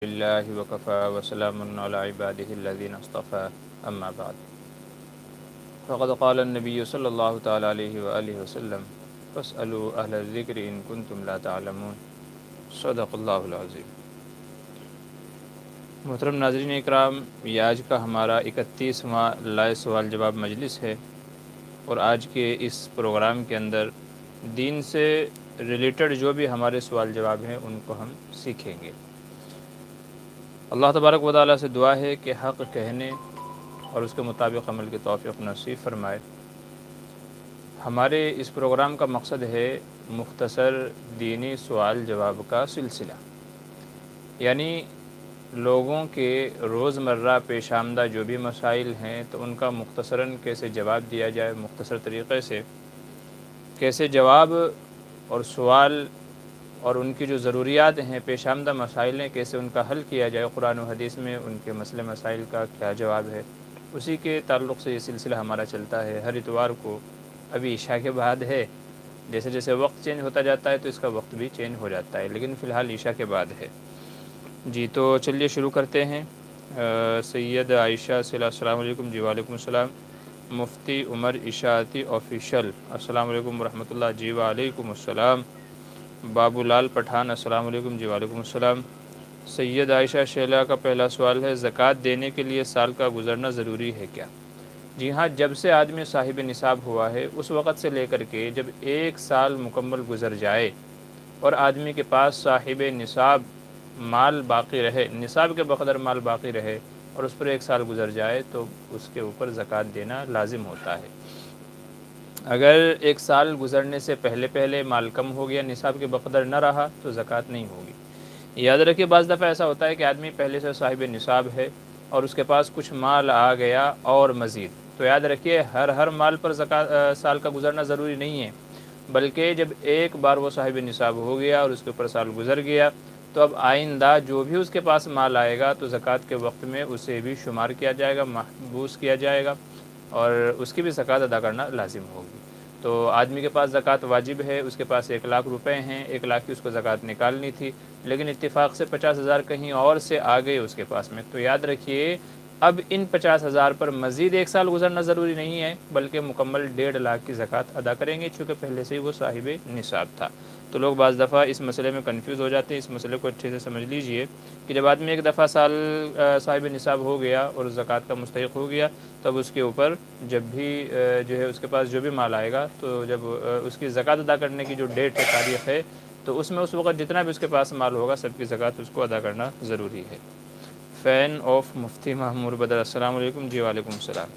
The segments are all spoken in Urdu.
لله وكفى وسلام على عباده الذين اصطفى أما بعد فقد قال النبي صلى الله تعالى عليه وآله وسلم فاسألوا أهل الذكر إن كنتم لا تعلمون صدق اللہ العظیم۔ محترم ناظرین اکرام، یہ آج کا ہمارا 31واں لائے سوال جواب مجلس ہے، اور آج کے اس پروگرام کے اندر دین سے ریلیٹڈ جو بھی ہمارے سوال جواب ہیں ان کو ہم سیکھیں گے۔ اللہ تبارک و تعالیٰ سے دعا ہے کہ حق کہنے اور اس کے مطابق عمل کی توفیق نصیب فرمائے۔ ہمارے اس پروگرام کا مقصد ہے مختصر دینی سوال جواب کا سلسلہ، یعنی لوگوں کے روزمرہ پیش آمدہ جو بھی مسائل ہیں تو ان کا مختصراً کیسے جواب دیا جائے، مختصر طریقے سے کیسے جواب اور سوال اور ان کی جو ضروریات ہیں، پیش آمدہ مسائل ہیں، کیسے ان کا حل کیا جائے، قرآن و حدیث میں ان کے مسئلے مسائل کا کیا جواب ہے، اسی کے تعلق سے یہ سلسلہ ہمارا چلتا ہے۔ ہر اتوار کو، ابھی عشاء کے بعد ہے، جیسے جیسے وقت چینج ہوتا جاتا ہے تو اس کا وقت بھی چینج ہو جاتا ہے، لیکن فی الحال عشاء کے بعد ہے۔ جی تو چلیے شروع کرتے ہیں۔ سید عائشہ صلی السلام علیکم۔ جی وعلیکم السلام۔ مفتی عمر اشاعتی آفیشل، السلام علیکم ورحمۃ اللہ۔ جی وعلیکم السلام۔ بابو لال پٹھان، السلام علیکم۔ جی وعلیکم السلام۔ سید عائشہ شیلا کا پہلا سوال ہے، زکوٰۃ دینے کے لیے سال کا گزرنا ضروری ہے کیا؟ جی ہاں، جب سے آدمی صاحب نصاب ہوا ہے اس وقت سے لے کر کے جب 1 سال مکمل گزر جائے اور آدمی کے پاس صاحب نصاب مال باقی رہے، نصاب کے بقدر مال باقی رہے اور اس پر 1 سال گزر جائے تو اس کے اوپر زکوٰۃ دینا لازم ہوتا ہے۔ اگر 1 سال گزرنے سے پہلے مال کم ہو گیا، نصاب کے بقدر نہ رہا تو زکوٰۃ نہیں ہوگی۔ یاد رکھیے، بعض دفعہ ایسا ہوتا ہے کہ آدمی پہلے سے صاحب نصاب ہے اور اس کے پاس کچھ مال آ گیا اور مزید، تو یاد رکھیے ہر مال پر سال کا گزرنا ضروری نہیں ہے، بلکہ جب ایک بار وہ صاحب نصاب ہو گیا اور اس کے اوپر سال گزر گیا تو اب آئندہ جو بھی اس کے پاس مال آئے گا تو زکوٰۃ کے وقت میں اسے بھی شمار کیا جائے گا، محبوس کیا جائے گا اور اس کی بھی زکوٰۃ ادا کرنا لازم ہوگی۔ تو آدمی کے پاس زکوٰۃ واجب ہے، اس کے پاس 1 لاکھ روپے ہیں، 1 لاکھ کی اس کو زکوٰۃ نکالنی تھی، لیکن اتفاق سے 50,000 کہیں اور سے آ گئے اس کے پاس میں، تو یاد رکھیے اب ان 50,000 پر مزید 1 سال گزرنا ضروری نہیں ہے، بلکہ مکمل 1.5 لاکھ کی زکوٰۃ ادا کریں گے، چونکہ پہلے سے ہی وہ صاحب نصاب تھا۔ تو لوگ بعض دفعہ اس مسئلے میں کنفیوز ہو جاتے ہیں، اس مسئلے کو اچھے سے سمجھ لیجئے کہ جب آدمی ایک دفعہ سال صاحب نصاب ہو گیا اور زکوٰۃ کا مستحق ہو گیا، تب اس کے اوپر جب بھی جو ہے اس کے پاس جو بھی مال آئے گا تو جب اس کی زکوٰۃ ادا کرنے کی جو ڈیٹ ہے، تاریخ ہے، تو اس میں اس وقت جتنا بھی اس کے پاس مال ہوگا سب کی زکوٰۃ اس کو ادا کرنا ضروری ہے۔ فین آف مفتی محمود بدر، السلام علیکم۔ جی وعلیکم السلام۔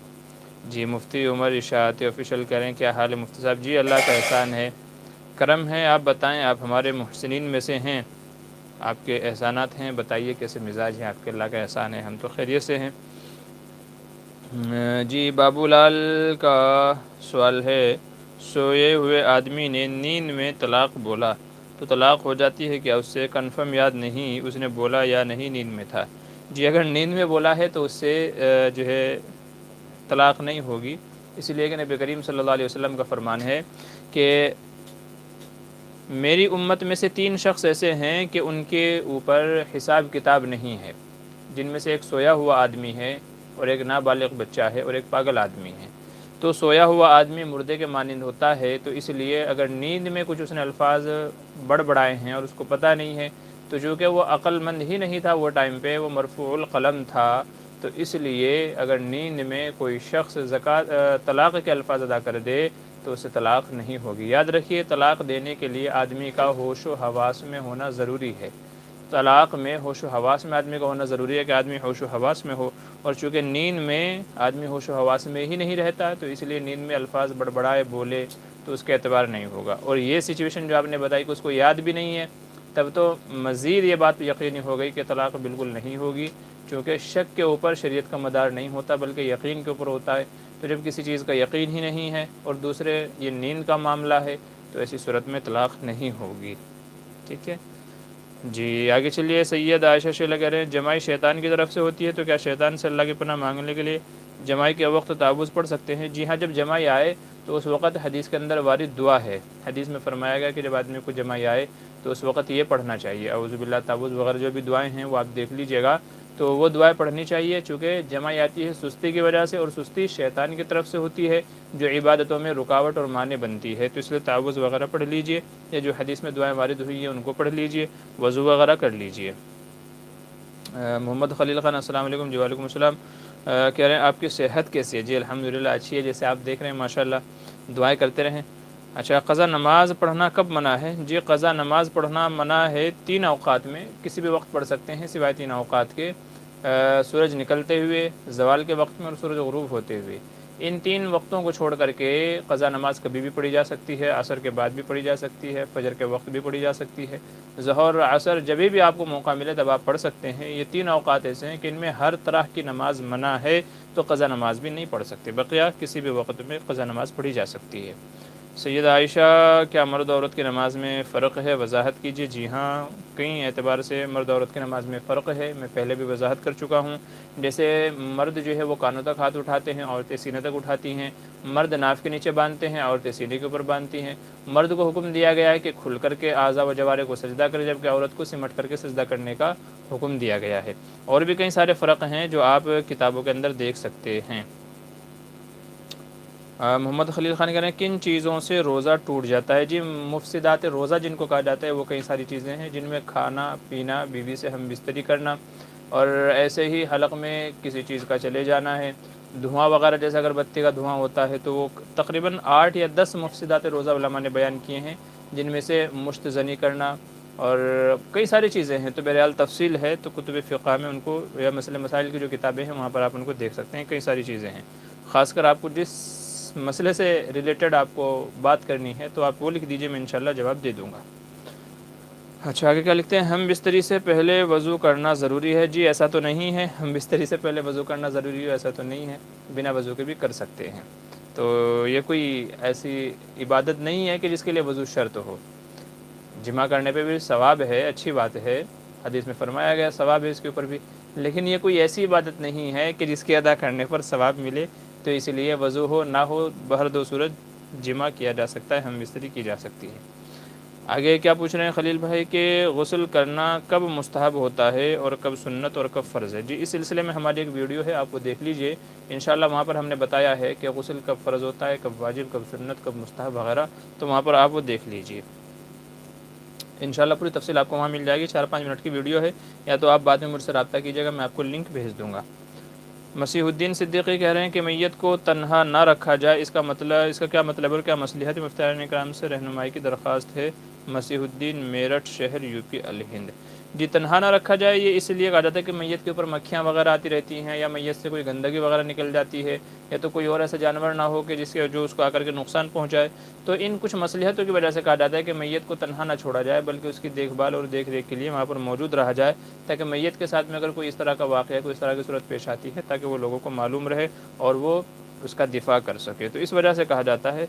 جی مفتی عمر اشاعتی آفیشل کہہ رہے ہیں، کیا حال ہے مفتی صاحب؟ جی اللہ کا احسان ہے، کرم ہے، آپ بتائیں، آپ ہمارے محسنین میں سے ہیں، آپ کے احسانات ہیں، بتائیے کیسے مزاج ہیں آپ کے؟ اللہ کا احسان ہے، ہم تو خیریت سے ہیں۔ جی بابو لال کا سوال ہے، سوئے ہوئے آدمی نے نیند میں طلاق بولا تو طلاق ہو جاتی ہے کیا؟ اس سے کنفرم یاد نہیں اس نے بولا یا نہیں نیند میں تھا۔ جی اگر نیند میں بولا ہے تو اس سے جو ہے طلاق نہیں ہوگی، اس لیے کہ نبی کریم صلی اللہ علیہ وسلم کا فرمان ہے کہ میری امت میں سے 3 شخص ایسے ہیں کہ ان کے اوپر حساب کتاب نہیں ہے، جن میں سے ایک سویا ہوا آدمی ہے اور ایک نابالغ بچہ ہے اور ایک پاگل آدمی ہے۔ تو سویا ہوا آدمی مردے کے مانند ہوتا ہے، تو اس لیے اگر نیند میں کچھ اس نے الفاظ بڑبڑائے ہیں اور اس کو پتہ نہیں ہے، تو چونکہ وہ عقل مند ہی نہیں تھا وہ ٹائم پہ، وہ مرفوع القلم تھا، تو اس لیے اگر نیند میں کوئی شخص طلاق کے الفاظ ادا کر دے تو اسے طلاق نہیں ہوگی۔ یاد رکھیے طلاق دینے کے لیے آدمی کا ہوش و حواس میں ہونا ضروری ہے، طلاق میں ہوش و حواس میں آدمی کا ہونا ضروری ہے کہ آدمی ہوش و حواس میں ہو، اور چونکہ نیند میں آدمی ہوش و حواس میں ہی نہیں رہتا تو اس لیے نیند میں الفاظ بڑبڑائے بولے تو اس کا اعتبار نہیں ہوگا۔ اور یہ سچویشن جو آپ نے بتائی کہ اس کو یاد بھی نہیں ہے، تب تو مزید یہ بات یقینی ہو گئی کہ طلاق بالکل نہیں ہوگی، چونکہ شک کے اوپر شریعت کا مدار نہیں ہوتا بلکہ یقین کے اوپر ہوتا ہے۔ تو جب کسی چیز کا یقین ہی نہیں ہے اور دوسرے یہ نیند کا معاملہ ہے تو ایسی صورت میں طلاق نہیں ہوگی۔ ٹھیک ہے جی، آگے چلیے۔ سید عائشہ شیلا کہہ رہے ہیں، جمائی شیطان کی طرف سے ہوتی ہے تو کیا شیطان سے اللہ کی پناہ مانگنے کے لیے جمائی کے وقت تعوذ پڑھ سکتے ہیں؟ جی ہاں، جب جمائی آئے تو اس وقت حدیث کے اندر وارد دعا ہے، حدیث میں فرمایا گیا کہ جب آدمی کو جمائی آئے تو اس وقت یہ پڑھنا چاہیے، اعوذ باللہ تعوذ وغیرہ جو بھی دعائیں ہیں وہ آپ دیکھ لیجئے گا، تو وہ دعائیں پڑھنی چاہیے، چونکہ جمائی آتی ہے سستی کی وجہ سے، اور سستی شیطان کی طرف سے ہوتی ہے جو عبادتوں میں رکاوٹ اور مانع بنتی ہے، تو اس لیے تعوذ وغیرہ پڑھ لیجئے، یا جو حدیث میں دعائیں وارد ہوئی ہیں ان کو پڑھ لیجئے، وضو وغیرہ کر لیجئے۔ محمد خلیل خان السلام علیکم۔ جی وعلیکم السلام۔ کہہ رہے ہیں آپ کی صحت کیسی ہے؟ جی الحمدللہ اچھی ہے، جیسے آپ دیکھ رہے ہیں ماشاءاللہ، دعائیں کرتے رہیں۔ اچھا، قضا نماز پڑھنا کب منع ہے؟ جی قضا نماز پڑھنا منع ہے 3 اوقات میں، کسی بھی وقت پڑھ سکتے ہیں سوائے 3 اوقات کے، سورج نکلتے ہوئے، زوال کے وقت میں، اور سورج غروب ہوتے ہوئے۔ ان 3 وقتوں کو چھوڑ کر کے قضا نماز کبھی بھی پڑھی جا سکتی ہے، عصر کے بعد بھی پڑھی جا سکتی ہے، فجر کے وقت بھی پڑھی جا سکتی ہے، ظہر عصر جب بھی آپ کو موقع ملے تب آپ پڑھ سکتے ہیں۔ یہ 3 اوقات ایسے ہیں کہ ان میں ہر طرح کی نماز منع ہے، تو قضا نماز بھی نہیں پڑھ سکتے، بقیہ کسی بھی وقت میں قضا نماز پڑھی جا سکتی ہے۔ سیدہ عائشہ، کیا مرد عورت کی نماز میں فرق ہے؟ وضاحت کیجیے۔ جی ہاں، کئی اعتبار سے مرد عورت کی نماز میں فرق ہے، میں پہلے بھی وضاحت کر چکا ہوں۔ جیسے مرد جو ہے وہ کانوں تک ہاتھ اٹھاتے ہیں، عورتیں سینے تک اٹھاتی ہیں، مرد ناف کے نیچے باندھتے ہیں، عورتیں سینے کے اوپر باندھتی ہیں۔ مرد کو حکم دیا گیا ہے کہ کھل کر کے اعضاء و جوارح کو سجدہ کرے، جبکہ عورت کو سمٹ کر کے سجدہ کرنے کا حکم دیا گیا ہے۔ اور بھی کئی سارے فرق ہیں جو آپ کتابوں کے اندر دیکھ سکتے ہیں۔ محمد خلیل خان کہہ رہے ہیں کن چیزوں سے روزہ ٹوٹ جاتا ہے؟ جی مفسدات روزہ جن کو کہا جاتا ہے وہ کئی ساری چیزیں ہیں، جن میں کھانا پینا، بیوی سے ہم بستری کرنا، اور ایسے ہی حلق میں کسی چیز کا چلے جانا ہے، دھواں وغیرہ، جیسے اگر بتی کا دھواں ہوتا ہے تو وہ تقریباً 8 یا 10 مفسدات روزہ علماء نے بیان کیے ہیں، جن میں سے مشت زنی کرنا اور کئی ساری چیزیں ہیں۔ تو بہرحال تفصیل ہے تو کتب فقہ میں ان کو، یا مسئلے مسائل کی جو کتابیں ہیں وہاں پر آپ ان کو دیکھ سکتے ہیں، کئی ساری چیزیں ہیں۔ خاص کر آپ کو جس مسئلے سے ریلیٹڈ آپ کو بات کرنی ہے تو آپ وہ لکھ دیجئے، میں انشاءاللہ جواب دے دوں گا۔ اچھا، آگے کیا لکھتے ہیں؟ ہم بستری سے پہلے وضو کرنا ضروری ہے؟ جی ایسا تو نہیں ہے، ہم بستری سے پہلے وضو کرنا ضروری ہے ایسا تو نہیں ہے، بنا وضو کے بھی کر سکتے ہیں۔ تو یہ کوئی ایسی عبادت نہیں ہے کہ جس کے لیے وضو شرط ہو۔ جمع کرنے پہ بھی ثواب ہے، اچھی بات ہے، حدیث میں فرمایا گیا ثواب ہے اس کے اوپر بھی، لیکن یہ کوئی ایسی عبادت نہیں ہے کہ جس کے ادا کرنے پر ثواب ملے، تو اس لیے وضو ہو نہ ہو بہر دو صورت جمع کیا جا سکتا ہے، ہم بستری کی جا سکتی ہے۔ آگے کیا پوچھ رہے ہیں خلیل بھائی کہ غسل کرنا کب مستحب ہوتا ہے اور کب سنت اور کب فرض ہے؟ جی اس سلسلے میں ہماری ایک ویڈیو ہے، آپ کو دیکھ لیجئے، انشاءاللہ وہاں پر ہم نے بتایا ہے کہ غسل کب فرض ہوتا ہے، کب واجب، کب سنت، کب مستحب وغیرہ، تو وہاں پر آپ وہ دیکھ لیجئے، انشاءاللہ پوری تفصیل آپ کو وہاں مل جائے گی۔ 4-5 منٹ کی ویڈیو ہے، یا تو آپ بعد میں مجھ سے رابطہ کیجیے گا، میں آپ کو لنک بھیج دوں گا۔ مسیح الدین صدیقی کہہ رہے ہیں کہ میت کو تنہا نہ رکھا جائے، اس کا کیا مطلب ہے اور کیا مصلحت ہے؟ مفتیان اکرام سے رہنمائی کی درخواست ہے۔ مسیح الدین، میرٹھ شہر، یو پی الہند۔ جی تنہا نہ رکھا جائے، یہ اس لیے کہا جاتا ہے کہ میت کے اوپر مکھیاں وغیرہ آتی رہتی ہیں، یا میت سے کوئی گندگی وغیرہ نکل جاتی ہے، یا تو کوئی اور ایسا جانور نہ ہو کہ جو اس کو آ کر کے نقصان پہنچائے، تو ان کچھ مصلحتوں کی وجہ سے کہا جاتا ہے کہ میت کو تنہا نہ چھوڑا جائے، بلکہ اس کی دیکھ بھال اور دیکھ ریکھ کے لیے وہاں پر موجود رہا جائے، تاکہ میت کے ساتھ میں اگر کوئی اس طرح کا واقعہ، کوئی اس طرح کی صورت پیش آتی ہے، تاکہ وہ لوگوں کو معلوم رہے اور وہ اس کا دفاع کر سکے، تو اس وجہ سے کہا جاتا ہے۔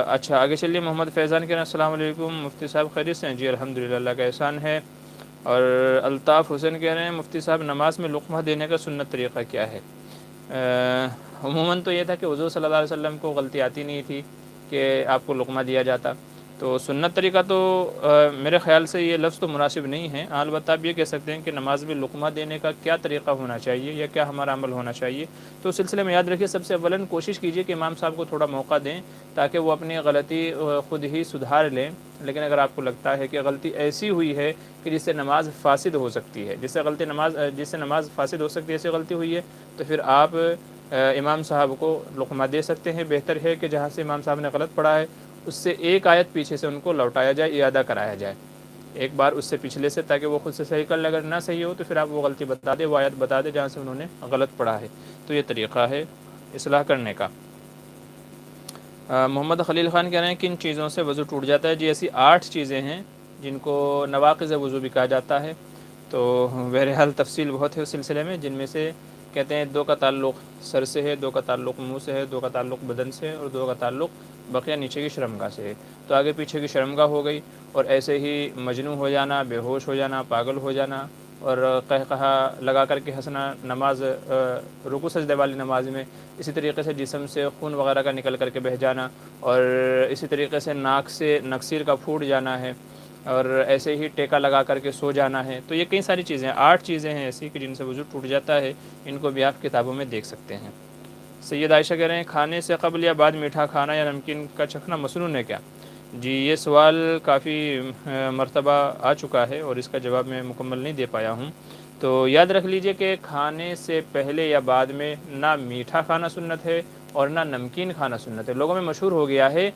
اچھا آگے چلیے۔ محمد فیضان کہہ رہے ہیں السلام علیکم مفتی صاحب، خیریت سے ہیں؟ جی الحمدللہ، اللہ کا احسان ہے۔ اور الطاف حسین کہہ رہے ہیں مفتی صاحب نماز میں لقمہ دینے کا سنت طریقہ کیا ہے؟ عموماً تو یہ تھا کہ حضور صلی اللہ علیہ وسلم کو غلطی آتی نہیں تھی کہ آپ کو لقمہ دیا جاتا، تو سنت طریقہ تو میرے خیال سے یہ لفظ تو مناسب نہیں ہے، البتہ آپ یہ کہہ سکتے ہیں کہ نماز میں لقمہ دینے کا کیا طریقہ ہونا چاہیے یا کیا ہمارا عمل ہونا چاہیے، تو اس سلسلے میں یاد رکھیے، سب سے اولاً کوشش کیجیے کہ امام صاحب کو تھوڑا موقع دیں تاکہ وہ اپنی غلطی خود ہی سدھار لیں، لیکن اگر آپ کو لگتا ہے کہ غلطی ایسی ہوئی ہے کہ جس سے نماز فاسد ہو سکتی ہے، جس سے نماز فاسد ہو سکتی ہے، ایسی غلطی ہوئی ہے، تو پھر آپ امام صاحب کو لقمہ دے سکتے ہیں۔ بہتر ہے کہ جہاں سے امام صاحب نے غلط پڑھا ہے اس سے ایک آیت پیچھے سے ان کو لوٹایا جائے، اعادہ کرایا جائے ایک بار اس سے پچھلے سے، تاکہ وہ خود سے صحیح کر لے، اگر نہ صحیح ہو تو پھر آپ وہ غلطی بتا دیں، وہ آیت بتا دیں جہاں سے انہوں نے غلط پڑھا ہے، تو یہ طریقہ ہے اصلاح کرنے کا۔ محمد خلیل خان کہہ رہے ہیں کن چیزوں سے وضو ٹوٹ جاتا ہے؟ جی ایسی 8 چیزیں ہیں جن کو نواقض وضو بھی کہا جاتا ہے، تو بہرحال تفصیل بہت ہے اس سلسلے میں، جن میں سے کہتے ہیں 2 کا تعلق سر سے ہے، 2 کا تعلق منہ سے ہے، 2 کا تعلق بدن سے، اور 2 کا تعلق بقیہ نیچے کی شرمگاہ سے ہے۔ تو آگے پیچھے کی شرمگاہ ہو گئی، اور ایسے ہی مجنون ہو جانا، بے ہوش ہو جانا، پاگل ہو جانا، اور قہقہا لگا کر کے ہنسنا نماز رکوع سجدے والی نماز میں، اسی طریقے سے جسم سے خون وغیرہ کا نکل کر کے بہہ جانا، اور اسی طریقے سے ناک سے نکسیر کا پھوٹ جانا ہے، اور ایسے ہی ٹیکا لگا کر کے سو جانا ہے۔ تو یہ کئی ساری چیزیں 8 چیزیں ہیں ایسی کہ جن سے وضو ٹوٹ جاتا ہے، ان کو بھی آپ کتابوں میں دیکھ سکتے ہیں۔ سید عائشہ کہہ رہے ہیں کھانے سے قبل یا بعد میٹھا کھانا یا نمکین کا چکھنا مسنون ہے کیا؟ جی یہ سوال کافی مرتبہ آ چکا ہے اور اس کا جواب میں مکمل نہیں دے پایا ہوں۔ تو یاد رکھ لیجئے کہ کھانے سے پہلے یا بعد میں نہ میٹھا کھانا سنت ہے اور نہ نمکین کھانا سنت ہے۔ لوگوں میں مشہور ہو گیا ہے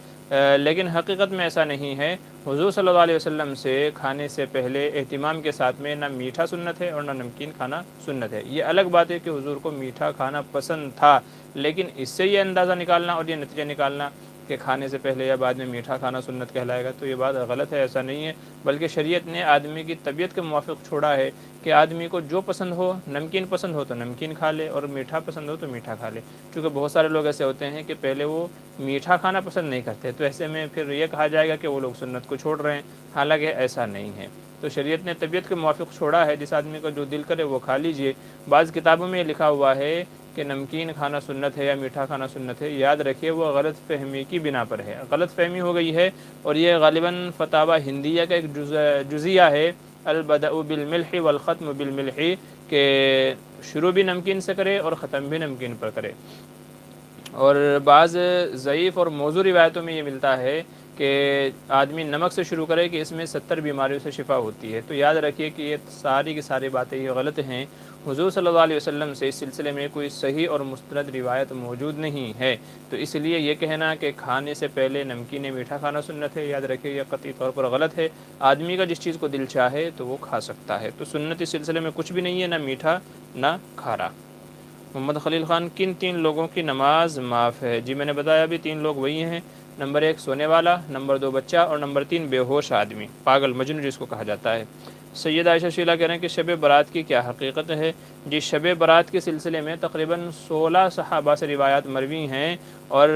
لیکن حقیقت میں ایسا نہیں ہے۔ حضور صلی اللہ علیہ وسلم سے کھانے سے پہلے اہتمام کے ساتھ میں نہ میٹھا سنت ہے اور نہ نمکین کھانا سنت ہے۔ یہ الگ بات ہے کہ حضور کو میٹھا کھانا پسند تھا، لیکن اس سے یہ اندازہ نکالنا اور یہ نتیجہ نکالنا کہ کھانے سے پہلے یا بعد میں میٹھا کھانا سنت کہلائے گا، تو یہ بات غلط ہے، ایسا نہیں ہے۔ بلکہ شریعت نے آدمی کی طبیعت کے موافق چھوڑا ہے کہ آدمی کو جو پسند ہو، نمکین پسند ہو تو نمکین کھا لے اور میٹھا پسند ہو تو میٹھا کھا لے۔ کیونکہ بہت سارے لوگ ایسے ہوتے ہیں کہ پہلے وہ میٹھا کھانا پسند نہیں کرتے، تو ایسے میں پھر یہ کہا جائے گا کہ وہ لوگ سنت کو چھوڑ رہے ہیں، حالانکہ ایسا نہیں ہے۔ تو شریعت نے طبیعت کے موافق چھوڑا ہے، جس آدمی کو جو دل کرے وہ کھا لیجئے۔ بعض کتابوں میں لکھا ہوا ہے کہ نمکین کھانا سنت ہے یا میٹھا کھانا سنت ہے، یاد رکھیے وہ غلط فہمی کی بنا پر ہے، غلط فہمی ہو گئی ہے، اور یہ غالباً فتاوی ہندیہ کا ایک جزیہ ہے، البدء بالملح والختم بالملح، کہ شروع بھی نمکین سے کرے اور ختم بھی نمکین پر کرے۔ اور بعض ضعیف اور موضوع روایتوں میں یہ ملتا ہے کہ آدمی نمک سے شروع کرے کہ اس میں 70 بیماریوں سے شفا ہوتی ہے۔ تو یاد رکھیے کہ یہ ساری کی ساری باتیں یہ غلط ہیں۔ حضور صلی اللہ علیہ وسلم سے اس سلسلے میں کوئی صحیح اور مستند روایت موجود نہیں ہے، تو اس لیے یہ کہنا کہ کھانے سے پہلے نمکین میٹھا کھانا سنت ہے، یاد رکھیے یہ قطعی طور پر غلط ہے۔ آدمی کا جس چیز کو دل چاہے تو وہ کھا سکتا ہے، تو سنت اس سلسلے میں کچھ بھی نہیں ہے، نہ میٹھا نہ کھارا۔ محمد خلیل خان کن 3 لوگوں کی نماز معاف ہے؟ جی میں نے بتایا ابھی 3 لوگ وہی ہیں، نمبر 1 سونے والا، نمبر 2 بچہ، اور نمبر 3 بے ہوش آدمی، پاگل مجنون جس کو کہا جاتا ہے۔ سید عائشہ شیلہ کہہ رہے ہیں کہ شب برات کی کیا حقیقت ہے؟ جی شب برات کے سلسلے میں تقریباً 16 صحابہ سے روایات مروی ہیں، اور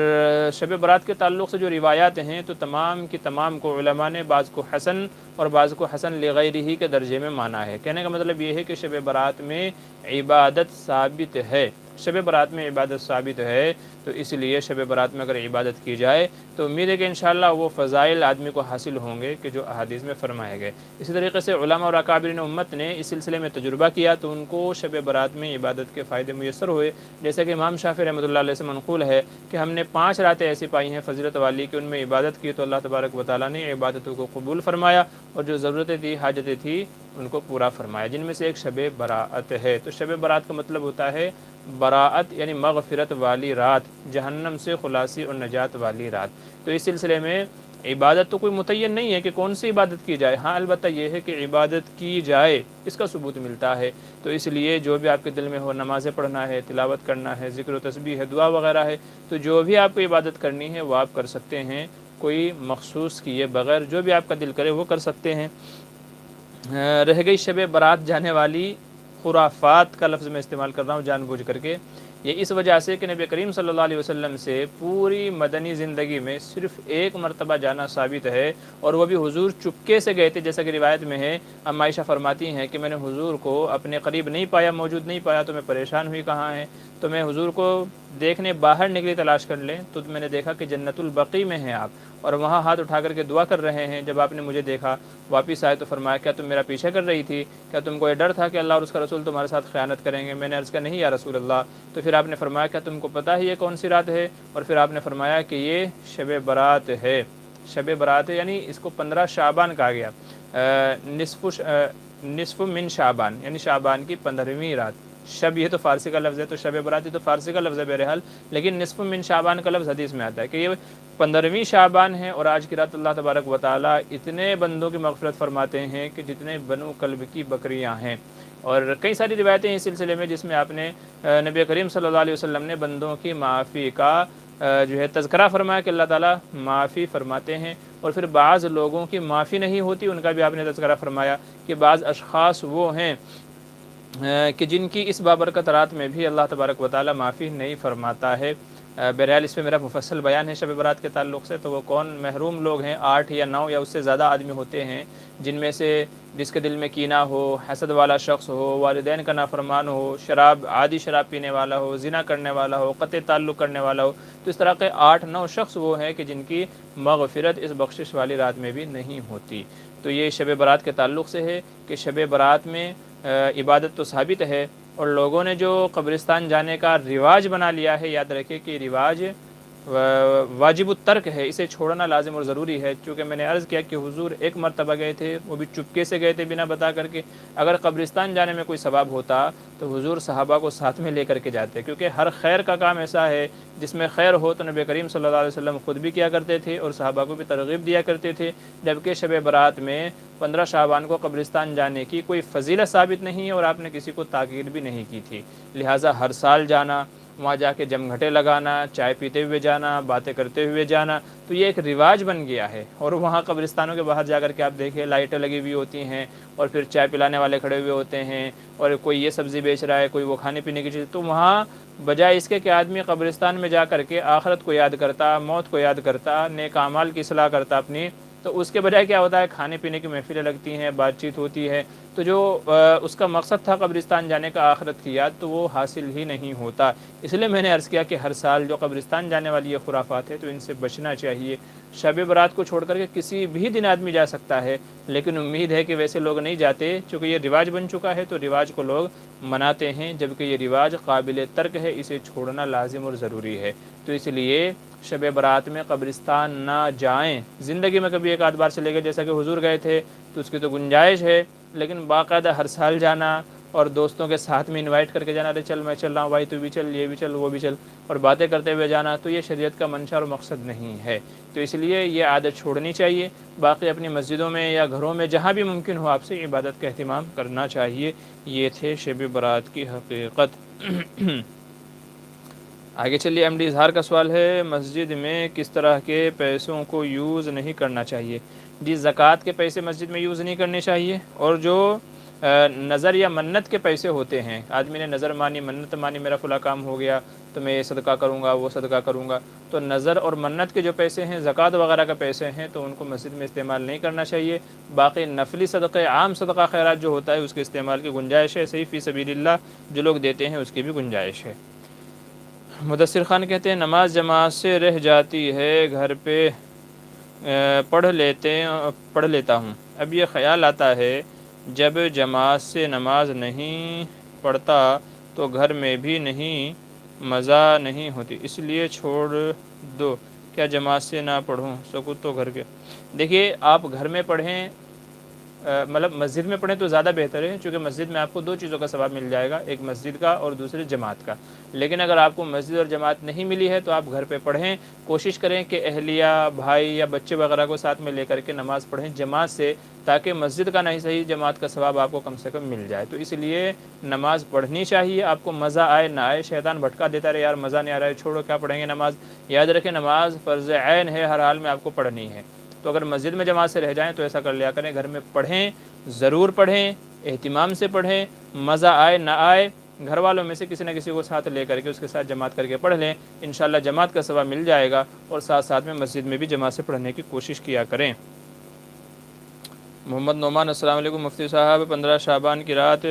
شب برات کے تعلق سے جو روایات ہیں تو تمام کی تمام کو علماء نے بعض کو حسن اور بعض کو حسن لغیرہ کے درجے میں مانا ہے۔ کہنے کا مطلب یہ ہے کہ شب برات میں عبادت ثابت ہے، شب برات میں عبادت ثابت ہے، تو اس لیے شب برات میں اگر عبادت کی جائے تو امید ہے کہ انشاءاللہ وہ فضائل آدمی کو حاصل ہوں گے کہ جو احادیث میں فرمائے گئے۔ اسی طریقے سے علماء اور اکابرین امت نے اس سلسلے میں تجربہ کیا تو ان کو شب برات میں عبادت کے فائدے میسر ہوئے، جیسے کہ امام شافعی رحمۃ اللہ علیہ سے منقول ہے کہ ہم نے 5 راتیں ایسی پائی ہیں فضیلت والی کہ ان میں عبادت کی تو اللہ تبارک و تعالیٰ نے عبادتوں کو قبول فرمایا، اور جو ضرورتیں تھی، حاجتیں تھی، ان کو پورا فرمایا، جن میں سے ایک شب براءت ہے۔ تو شب براءت کا مطلب ہوتا ہے براءت یعنی مغفرت والی رات، جہنم سے خلاصی اور نجات والی رات۔ تو اس سلسلے میں عبادت تو کوئی متعین نہیں ہے کہ کون سی عبادت کی جائے، ہاں البتہ یہ ہے کہ عبادت کی جائے اس کا ثبوت ملتا ہے۔ تو اس لیے جو بھی آپ کے دل میں ہو، نمازیں پڑھنا ہے، تلاوت کرنا ہے، ذکر و تسبیح ہے، دعا وغیرہ ہے، تو جو بھی آپ کو عبادت کرنی ہے وہ آپ کر سکتے ہیں، کوئی مخصوص کیے بغیر جو بھی آپ کا دل کرے وہ کر سکتے ہیں۔ رہ گئی شب برات جانے والی خرافات کا لفظ میں استعمال کر رہا ہوں جان بوجھ کر کے، یہ اس وجہ سے کہ نبی کریم صلی اللہ علیہ وسلم سے پوری مدنی زندگی میں صرف 1 مرتبہ جانا ثابت ہے، اور وہ بھی حضور چپکے سے گئے تھے، جیسا کہ روایت میں ہے۔ ام عائشہ فرماتی ہیں کہ میں نے حضور کو اپنے قریب نہیں پایا، موجود نہیں پایا، تو میں پریشان ہوئی کہاں ہیں، تو میں حضور کو دیکھنے باہر نکلی تلاش کر لیں تو میں نے دیکھا کہ جنت البقیع میں ہیں آپ، اور وہاں ہاتھ اٹھا کر کے دعا کر رہے ہیں۔ جب آپ نے مجھے دیکھا واپس آئے تو فرمایا کیا تم میرا پیچھا کر رہی تھی؟ کیا تم کو یہ ڈر تھا کہ اللہ اور اس کا رسول تمہارے ساتھ خیانت کریں گے؟ میں نے عرض کیا نہیں یا رسول اللہ۔ تو پھر آپ نے فرمایا کیا تم کو پتہ ہے یہ کون سی رات ہے؟ اور پھر آپ نے فرمایا کہ یہ شب برات ہے، شب برات ہے، یعنی اس کو 15 شعبان کہا گیا، نصف من شعبان، یعنی شعبان کی 15ویں رات۔ شب یہ تو فارسی کا لفظ ہے، تو شب برات یہ تو فارسی کا لفظ ہے بہرحال، لیکن نصف من شعبان کا لفظ حدیث میں آتا ہے کہ یہ 15ویں شعبان ہے، اور آج کی رات اللہ تبارک و تعالیٰ اتنے بندوں کی مغفرت فرماتے ہیں کہ جتنے بنو کلب کی بکریاں ہیں۔ اور کئی ساری روایتیں اس سلسلے میں جس میں آپ نے نبی کریم صلی اللہ علیہ وسلم نے بندوں کی معافی کا جو ہے تذکرہ فرمایا کہ اللہ تعالیٰ معافی فرماتے ہیں، اور پھر بعض لوگوں کی معافی نہیں ہوتی ان کا بھی آپ نے تذکرہ فرمایا کہ بعض اشخاص وہ ہیں کہ جن کی اس بابرکت رات میں بھی اللہ تبارک و تعالیٰ معافی نہیں فرماتا ہے۔ بہرحال اس پہ میرا مفصل بیان ہے شب برات کے تعلق سے، تو وہ کون محروم لوگ ہیں، 8 یا 9 یا اس سے زیادہ آدمی ہوتے ہیں جن میں سے جس کے دل میں کینہ ہو، حسد والا شخص ہو، والدین کا نافرمان ہو، عادی شراب پینے والا ہو، زنا کرنے والا ہو، قطع تعلق کرنے والا ہو، تو اس طرح کے 8-9 شخص وہ ہیں کہ جن کی مغفرت اس بخشش والی رات میں بھی نہیں ہوتی۔ تو یہ شب برات کے تعلق سے ہے کہ شب برات میں عبادت تو ثابت ہے، اور لوگوں نے جو قبرستان جانے کا رواج بنا لیا ہے، یاد رکھیں کہ رواج واجب الترک ہے، اسے چھوڑنا لازم اور ضروری ہے۔ چونکہ میں نے عرض کیا کہ حضور ایک مرتبہ گئے تھے، وہ بھی چپکے سے گئے تھے بنا بتا کر کے۔ اگر قبرستان جانے میں کوئی ثواب ہوتا تو حضور صحابہ کو ساتھ میں لے کر کے جاتے، کیونکہ ہر خیر کا کام ایسا ہے جس میں خیر ہو تو نبی کریم صلی اللہ علیہ وسلم خود بھی کیا کرتے تھے اور صحابہ کو بھی ترغیب دیا کرتے تھے۔ جبکہ شب برات میں 15 شعبان کو قبرستان جانے کی کوئی فضیلت ثابت نہیں ہے، اور آپ نے کسی کو تاکید بھی نہیں کی تھی، لہٰذا ہر سال جانا، وہاں جا کے جم گھٹے لگانا، چائے پیتے ہوئے جانا، باتیں کرتے ہوئے جانا، تو یہ ایک رواج بن گیا ہے۔ اور وہاں قبرستانوں کے باہر جا کر کے آپ دیکھیں لائٹیں لگی ہوئی ہوتی ہیں، اور پھر چائے پلانے والے کھڑے ہوئے ہوتے ہیں، اور کوئی یہ سبزی بیچ رہا ہے، کوئی وہ کھانے پینے کی چیز، تو وہاں بجائے اس کے کہ آدمی قبرستان میں جا کر کے آخرت کو یاد کرتا، موت کو یاد کرتا، نیک اعمال کی اصلاح کرتا اپنی، تو اس کے بجائے کیا ہوتا ہے، کھانے پینے کی محفلیں لگتی ہیں، بات چیت ہوتی ہے، تو جو اس کا مقصد تھا قبرستان جانے کا آخرت کی یاد، تو وہ حاصل ہی نہیں ہوتا۔ اس لیے میں نے عرض کیا کہ ہر سال جو قبرستان جانے والی یہ خرافات ہے تو ان سے بچنا چاہیے۔ شب برات کو چھوڑ کر کے کسی بھی دن آدمی جا سکتا ہے، لیکن امید ہے کہ ویسے لوگ نہیں جاتے، چونکہ یہ رواج بن چکا ہے تو رواج کو لوگ مناتے ہیں، جبکہ یہ رواج قابل ترک ہے، اسے چھوڑنا لازم اور ضروری ہے۔ تو اس لیے شب برات میں قبرستان نہ جائیں، زندگی میں کبھی ایک آدھ بار چلے گئے، جیسا کہ حضور گئے تھے تو اس کی تو گنجائش ہے، لیکن باقاعدہ ہر سال جانا اور دوستوں کے ساتھ میں انوائٹ کر کے جانا، ارے چل میں چل رہا ہوں بھائی تو بھی چل، یہ بھی چل، وہ بھی چل، اور باتیں کرتے ہوئے جانا، تو یہ شریعت کا منشا اور مقصد نہیں ہے۔ تو اس لیے یہ عادت چھوڑنی چاہیے۔ باقی اپنی مسجدوں میں یا گھروں میں جہاں بھی ممکن ہو آپ سے عبادت کا اہتمام کرنا چاہیے۔ یہ تھے شب برات کی حقیقت۔ آگے چلیے، ایم ڈی اظہار کا سوال ہے، مسجد میں کس طرح کے پیسوں کو یوز نہیں کرنا چاہیے؟ جی، زکوٰۃ کے پیسے مسجد میں یوز نہیں کرنے چاہیے، اور جو نظر یا منت کے پیسے ہوتے ہیں، آدمی نے نظر مانی، منت مانی، میرا فلاں کام ہو گیا تو میں یہ صدقہ کروں گا، وہ صدقہ کروں گا، تو نظر اور منت کے جو پیسے ہیں، زکوٰۃ وغیرہ کا پیسے ہیں، تو ان کو مسجد میں استعمال نہیں کرنا چاہیے۔ باقی نفلی صدقے، عام صدقہ خیرات جو ہوتا ہے اس کے استعمال کی گنجائش ہے، صحیح فی سبیل اللہ جو لوگ دیتے ہیں اس کی بھی گنجائش ہے۔ مدثر خان کہتے ہیں نماز جماعت سے رہ جاتی ہے، گھر پہ پڑھ لیتا ہوں، اب یہ خیال آتا ہے جب جماعت سے نماز نہیں پڑھتا تو گھر میں بھی نہیں مزہ نہیں ہوتی، اس لیے چھوڑ دو، کیا جماعت سے نہ پڑھوں سکوں تو گھر کے؟ دیکھیے، آپ گھر میں پڑھیں، مطلب مسجد میں پڑھیں تو زیادہ بہتر ہے، چونکہ مسجد میں آپ کو 2 چیزوں کا ثواب مل جائے گا، ایک مسجد کا اور دوسرے جماعت کا۔ لیکن اگر آپ کو مسجد اور جماعت نہیں ملی ہے تو آپ گھر پہ پڑھیں، کوشش کریں کہ اہلیہ، بھائی یا بچے وغیرہ کو ساتھ میں لے کر کے نماز پڑھیں جماعت سے، تاکہ مسجد کا نہیں صحیح جماعت کا ثواب آپ کو کم سے کم مل جائے۔ تو اس لیے نماز پڑھنی چاہیے، آپ کو مزہ آئے نہ آئے، شیطان بھٹکا دیتا رہے، یار مزہ نہیں آ رہا ہے، چھوڑو کیا پڑھیں گے نماز، یاد رکھیں نماز فرض عین ہے، ہر حال میں آپ کو پڑھنی ہے۔ تو اگر مسجد میں جماعت سے رہ جائیں تو ایسا کر لیا کریں، گھر میں پڑھیں، ضرور پڑھیں، اہتمام سے پڑھیں، مزہ آئے نہ آئے، گھر والوں میں سے کسی نہ کسی کو ساتھ لے کر کے اس کے ساتھ جماعت کر کے پڑھ لیں، انشاءاللہ جماعت کا ثواب مل جائے گا، اور ساتھ ساتھ میں مسجد میں بھی جماعت سے پڑھنے کی کوشش کیا کریں۔ محمد نعمان، السلام علیکم مفتی صاحب، 15 شعبان کی رات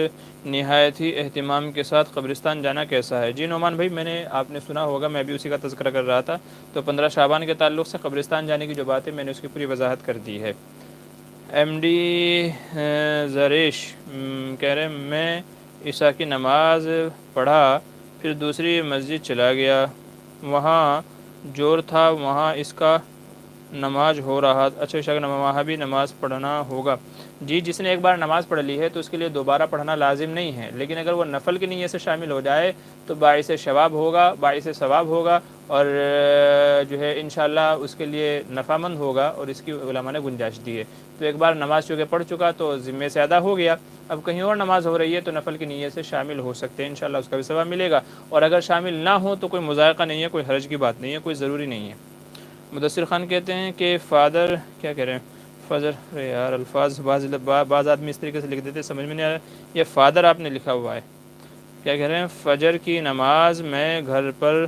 نہایت ہی اہتمام کے ساتھ قبرستان جانا کیسا ہے؟ جی نعمان بھائی، میں نے آپ نے سنا ہوگا، میں بھی اسی کا تذکرہ کر رہا تھا، تو 15 شعبان کے تعلق سے قبرستان جانے کی جو بات ہے میں نے اس کی پوری وضاحت کر دی ہے۔ ایم ڈی زریش کہہ رہے ہیں میں عشاء کی نماز پڑھا، پھر دوسری مسجد چلا گیا، وہاں جور تھا، وہاں اس کا نماز ہو رہا، اچھا عشاء کی وہاں بھی نماز پڑھنا ہوگا؟ جی، جس نے ایک بار نماز پڑھ لی ہے تو اس کے لیے دوبارہ پڑھنا لازم نہیں ہے، لیکن اگر وہ نفل کی نیت سے شامل ہو جائے تو باعث ثواب ہوگا، اور جو ہے انشاءاللہ اس کے لیے نفع مند ہوگا، اور اس کی علماء نے گنجائش دی ہے۔ تو ایک بار نماز چونکہ پڑھ چکا تو ذمے سے ادا ہو گیا، اب کہیں اور نماز ہو رہی ہے تو نفل کی نیت سے شامل ہو سکتے ہیں، انشاءاللہ اس کا بھی ثواب ملے گا، اور اگر شامل نہ ہو تو کوئی مضائقہ نہیں ہے، کوئی حرج کی بات نہیں ہے، کوئی ضروری نہیں ہے۔ مدثر خان کہتے ہیں کہ فادر کیا کہہ رہے ہیں، فجر، یار الفاظ بعض آدمی اس طریقے سے لکھ دیتے سمجھ میں نہیں آ رہا، یہ فادر آپ نے لکھا ہوا ہے، کیا کہہ رہے ہیں؟ فجر کی نماز میں گھر پر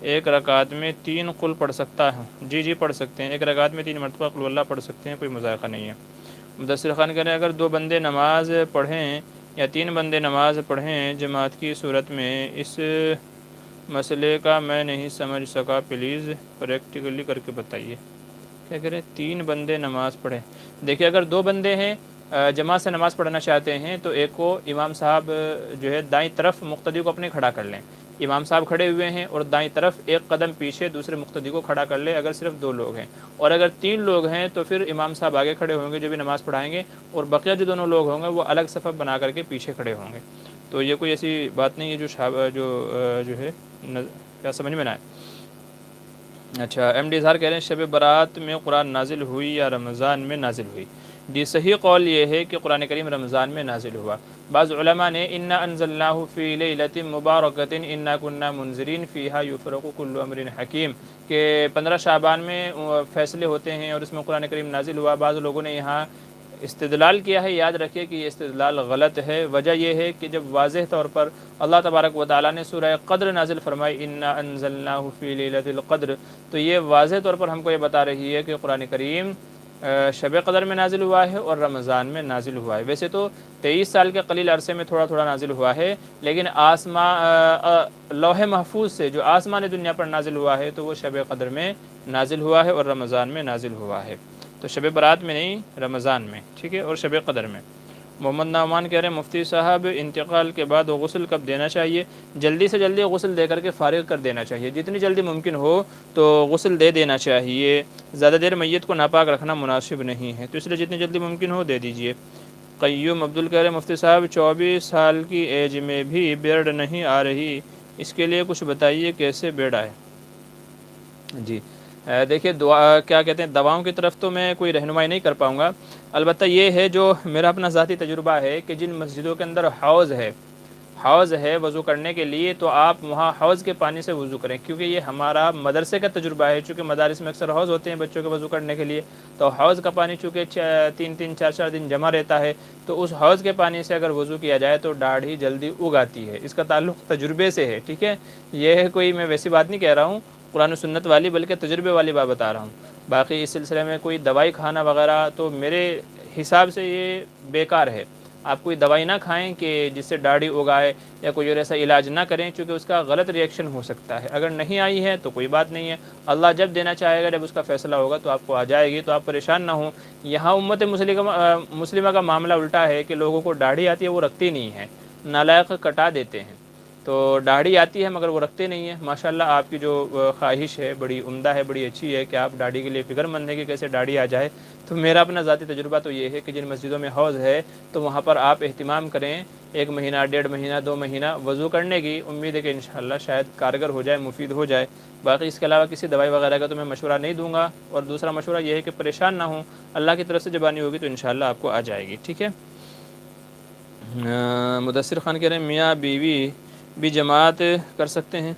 ایک رکعت میں 3 قل پڑھ سکتا ہوں؟ جی پڑھ سکتے ہیں، ایک رکعت میں 3 مرتبہ قل اللہ پڑھ سکتے ہیں، کوئی مذائقہ نہیں ہے۔ مدثر خان کہہ رہے ہیں اگر 2 بندے نماز پڑھیں یا 3 بندے نماز پڑھیں جماعت کی صورت میں، اس مسئلے کا میں نہیں سمجھ سکا، پلیز پریکٹیکلی کر کے بتائیے۔ کیا کہہ رہے ہیں 3 بندے نماز پڑھیں؟ دیکھیے اگر 2 بندے ہیں جماعت سے نماز پڑھنا چاہتے ہیں تو ایک کو امام صاحب جو ہے دائیں طرف مقتدی کو اپنے کھڑا کر لیں، امام صاحب کھڑے ہوئے ہیں اور دائیں طرف ایک قدم پیچھے دوسرے مقتدی کو کھڑا کر لے اگر صرف 2 لوگ ہیں، اور اگر 3 لوگ ہیں تو پھر امام صاحب آگے کھڑے ہوں گے جو بھی نماز پڑھائیں گے، اور بقیہ جو دونوں لوگ ہوں گے وہ الگ صف بنا کر کے پیچھے کھڑے ہوں گے۔ تو یہ کوئی ایسی بات نہیں ہے جو ہے کیا سمجھ میں نہ آئے۔ اچھا ایم ڈی اظہار کہہ رہے ہیں شب برات میں قرآن نازل ہوئی یا رمضان میں نازل ہوئی؟ جی صحیح قول یہ ہے کہ قرآن کریم رمضان میں نازل ہوا۔ بعض علماء نے انا انزلناہ فی لیلۃ مبارکۃ انا کنا منذرین فیہا یفرق کل امر حکیم کہ 15 شعبان میں فیصلے ہوتے ہیں اور اس میں قرآن کریم نازل ہوا۔ بعض لوگوں نے یہاں استدلال کیا ہے، یاد رکھیے کہ یہ استدلال غلط ہے۔ وجہ یہ ہے کہ جب واضح طور پر اللہ تبارک و تعالیٰ نے سورہ قدر نازل فرمائی انا انزلناہ فی لیلۃ القدر، تو یہ واضح طور پر ہم کو یہ بتا رہی ہے کہ قرآن کریم شب قدر میں نازل ہوا ہے اور رمضان میں نازل ہوا ہے۔ ویسے تو 23 سال کے قلیل عرصے میں تھوڑا تھوڑا نازل ہوا ہے، لیکن لوح محفوظ سے جو آسمان دنیا پر نازل ہوا ہے تو وہ شب قدر میں نازل ہوا ہے اور رمضان میں نازل ہوا ہے۔ تو شب برات میں نہیں، رمضان میں، ٹھیک ہے، اور شب قدر میں۔ محمد نعمان کہہ رہے ہیں مفتی صاحب انتقال کے بعد غسل کب دینا چاہیے؟ جلدی سے جلدی غسل دے کر کے فارغ کر دینا چاہیے، جتنی جلدی ممکن ہو تو غسل دے دینا چاہیے۔ زیادہ دیر میت کو ناپاک رکھنا مناسب نہیں ہے، تو اس لیے جتنی جلدی ممکن ہو دے دیجیے۔ قیوم عبدال کہہ رہے ہیں مفتی صاحب 24 سال کی ایج میں بھی بیرڈ نہیں آ رہی، اس کے لیے کچھ بتائیے کیسے بیرڈ آئے؟ جی دیکھیے کیا کہتے ہیں، دواؤں کی طرف تو میں کوئی رہنمائی نہیں کر پاؤں گا، البتہ یہ ہے جو میرا اپنا ذاتی تجربہ ہے کہ جن مسجدوں کے اندر حوض ہے وضو کرنے کے لیے، تو آپ وہاں حوض کے پانی سے وضو کریں، کیونکہ یہ ہمارا مدرسے کا تجربہ ہے۔ چونکہ مدارس میں اکثر حوض ہوتے ہیں بچوں کے وضو کرنے کے لیے، تو حوض کا پانی چونکہ 3-4 دن جمع رہتا ہے، تو اس حوض کے پانی سے اگر وضو کیا جائے تو داڑھی جلدی اگ آتی ہے۔ اس کا تعلق تجربے سے ہے، ٹھیک ہے، یہ کوئی میں ویسی بات نہیں کہہ رہا ہوں قرآن و سنت والی، بلکہ تجربے والی بات بتا رہا ہوں۔ باقی اس سلسلے میں کوئی دوائی کھانا وغیرہ تو میرے حساب سے یہ بیکار ہے۔ آپ کوئی دوائی نہ کھائیں کہ جس سے داڑھی اگائے، یا کوئی اور ایسا علاج نہ کریں، چونکہ اس کا غلط ری ایکشن ہو سکتا ہے۔ اگر نہیں آئی ہے تو کوئی بات نہیں ہے، اللہ جب دینا چاہے گا، جب اس کا فیصلہ ہوگا تو آپ کو آ جائے گی، تو آپ پریشان نہ ہوں۔ یہاں امت مسلمہ کا معاملہ الٹا ہے کہ لوگوں کو داڑھی آتی ہے وہ رکھتی نہیں ہے، نالائق کٹا دیتے ہیں۔ تو داڑھی آتی ہے مگر وہ رکھتے نہیں ہیں۔ ماشاءاللہ آپ کی جو خواہش ہے بڑی عمدہ ہے، بڑی اچھی ہے کہ آپ داڑھی کے لیے فکر مند ہیں کہ کیسے داڑھی آ جائے۔ تو میرا اپنا ذاتی تجربہ تو یہ ہے کہ جن مسجدوں میں حوض ہے تو وہاں پر آپ اہتمام کریں، 1 مہینہ 1.5 مہینہ 2 مہینہ وضو کرنے کی، امید ہے کہ انشاءاللہ شاید کارگر ہو جائے، مفید ہو جائے۔ باقی اس کے علاوہ کسی دوائی وغیرہ کا تو میں مشورہ نہیں دوں گا، اور دوسرا مشورہ یہ ہے کہ پریشان نہ ہوں، اللہ کی طرف سے جب آنی ہوگی تو انشاءاللہ آپ کو آ جائے گی، ٹھیک ہے۔ مدثر خان کہہ رہے ہیں میاں بیوی بھی جماعت کر سکتے ہیں؟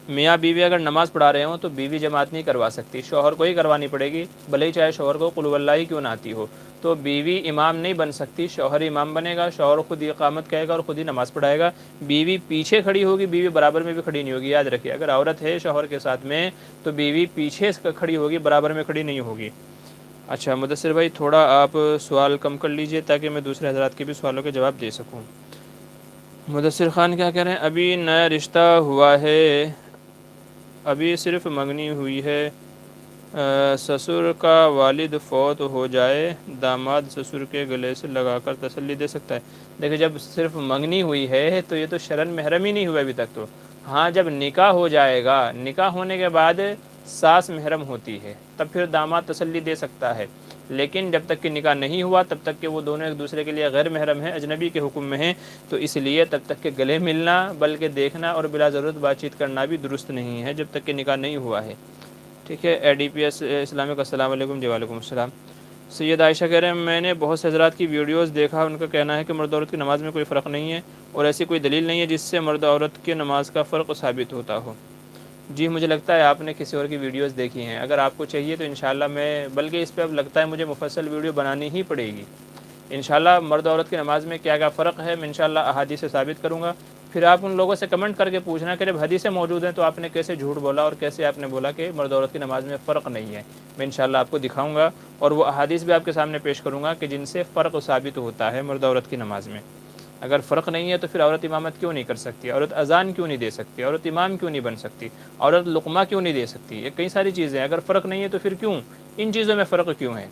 میاں بیوی اگر نماز پڑھا رہے ہوں تو بیوی جماعت نہیں کروا سکتی، شوہر کو ہی کروانی پڑے گی، بھلے ہی چاہے شوہر کو قل هو اللہ ہی کیوں نہ آتی ہو۔ تو بیوی امام نہیں بن سکتی، شوہر امام بنے گا، شوہر خود ہی اقامت کہے گا اور خود ہی نماز پڑھائے گا، بیوی پیچھے کھڑی ہوگی، بیوی برابر میں بھی کھڑی نہیں ہوگی۔ یاد رکھیے اگر عورت ہے شوہر کے ساتھ میں تو بیوی پیچھے کھڑی ہوگی، برابر میں کھڑی نہیں ہوگی۔ اچھا مدثر بھائی تھوڑا آپ سوال کم کر لیجئے تاکہ میں دوسرے حضرات کے بھی سوالوں کے جواب دے سکوں۔ مدثر خان کیا کہہ رہے ہیں ابھی نیا رشتہ ہوا ہے، ابھی صرف منگنی ہوئی ہے، سسر کا والد فوت ہو جائے، داماد سسر کے گلے سے لگا کر تسلی دے سکتا ہے؟ دیکھیں جب صرف منگنی ہوئی ہے تو یہ تو شرعاً محرم ہی نہیں ہوا ابھی تک تو۔ ہاں جب نکاح ہو جائے گا، نکاح ہونے کے بعد ساس محرم ہوتی ہے، تب پھر داماد تسلی دے سکتا ہے، لیکن جب تک کہ نکاح نہیں ہوا تب تک کہ وہ دونوں ایک دوسرے کے لیے غیر محرم ہیں، اجنبی کے حکم میں ہیں، تو اس لیے تب تک کہ گلے ملنا بلکہ دیکھنا اور بلا ضرورت بات چیت کرنا بھی درست نہیں ہے جب تک کہ نکاح نہیں ہوا ہے، ٹھیک ہے۔ اے ڈی پی ایس اسلامک السلام علیکم۔ جی وعلیکم السلام۔ سید عائشہ کہہ رہے ہیں میں نے بہت سے حضرات کی ویڈیوز دیکھا، ان کا کہنا ہے کہ مرد عورت کی نماز میں کوئی فرق نہیں ہے اور ایسی کوئی دلیل نہیں ہے جس سے مرد عورت کی نماز کا فرق ثابت ہوتا ہو۔ جی مجھے لگتا ہے آپ نے کسی اور کی ویڈیوز دیکھی ہیں، اگر آپ کو چاہیے تو انشاءاللہ میں بلکہ اس پہ اب لگتا ہے مجھے مفصل ویڈیو بنانی ہی پڑے گی۔ انشاءاللہ مرد عورت کی نماز میں کیا کیا فرق ہے میں انشاءاللہ احادیث سے ثابت کروں گا، پھر آپ ان لوگوں سے کمنٹ کر کے پوچھنا کہ جب حدیثیں موجود ہیں تو آپ نے کیسے جھوٹ بولا اور کیسے آپ نے بولا کہ مرد عورت کی نماز میں فرق نہیں ہے. میں انشاءاللہ آپ کو دکھاؤں گا اور وہ احادیث بھی آپ کے سامنے پیش کروں گا کہ جن سے فرق ثابت ہوتا ہے مرد عورت کی نماز میں. اگر فرق نہیں ہے تو پھر عورت امامت کیوں نہیں کر سکتی, عورت اذان کیوں نہیں دے سکتی, عورت امام کیوں نہیں بن سکتی, عورت لقمہ کیوں نہیں دے سکتی. یہ کئی ساری چیزیں ہیں, اگر فرق نہیں ہے تو پھر کیوں ان چیزوں میں فرق کیوں ہے.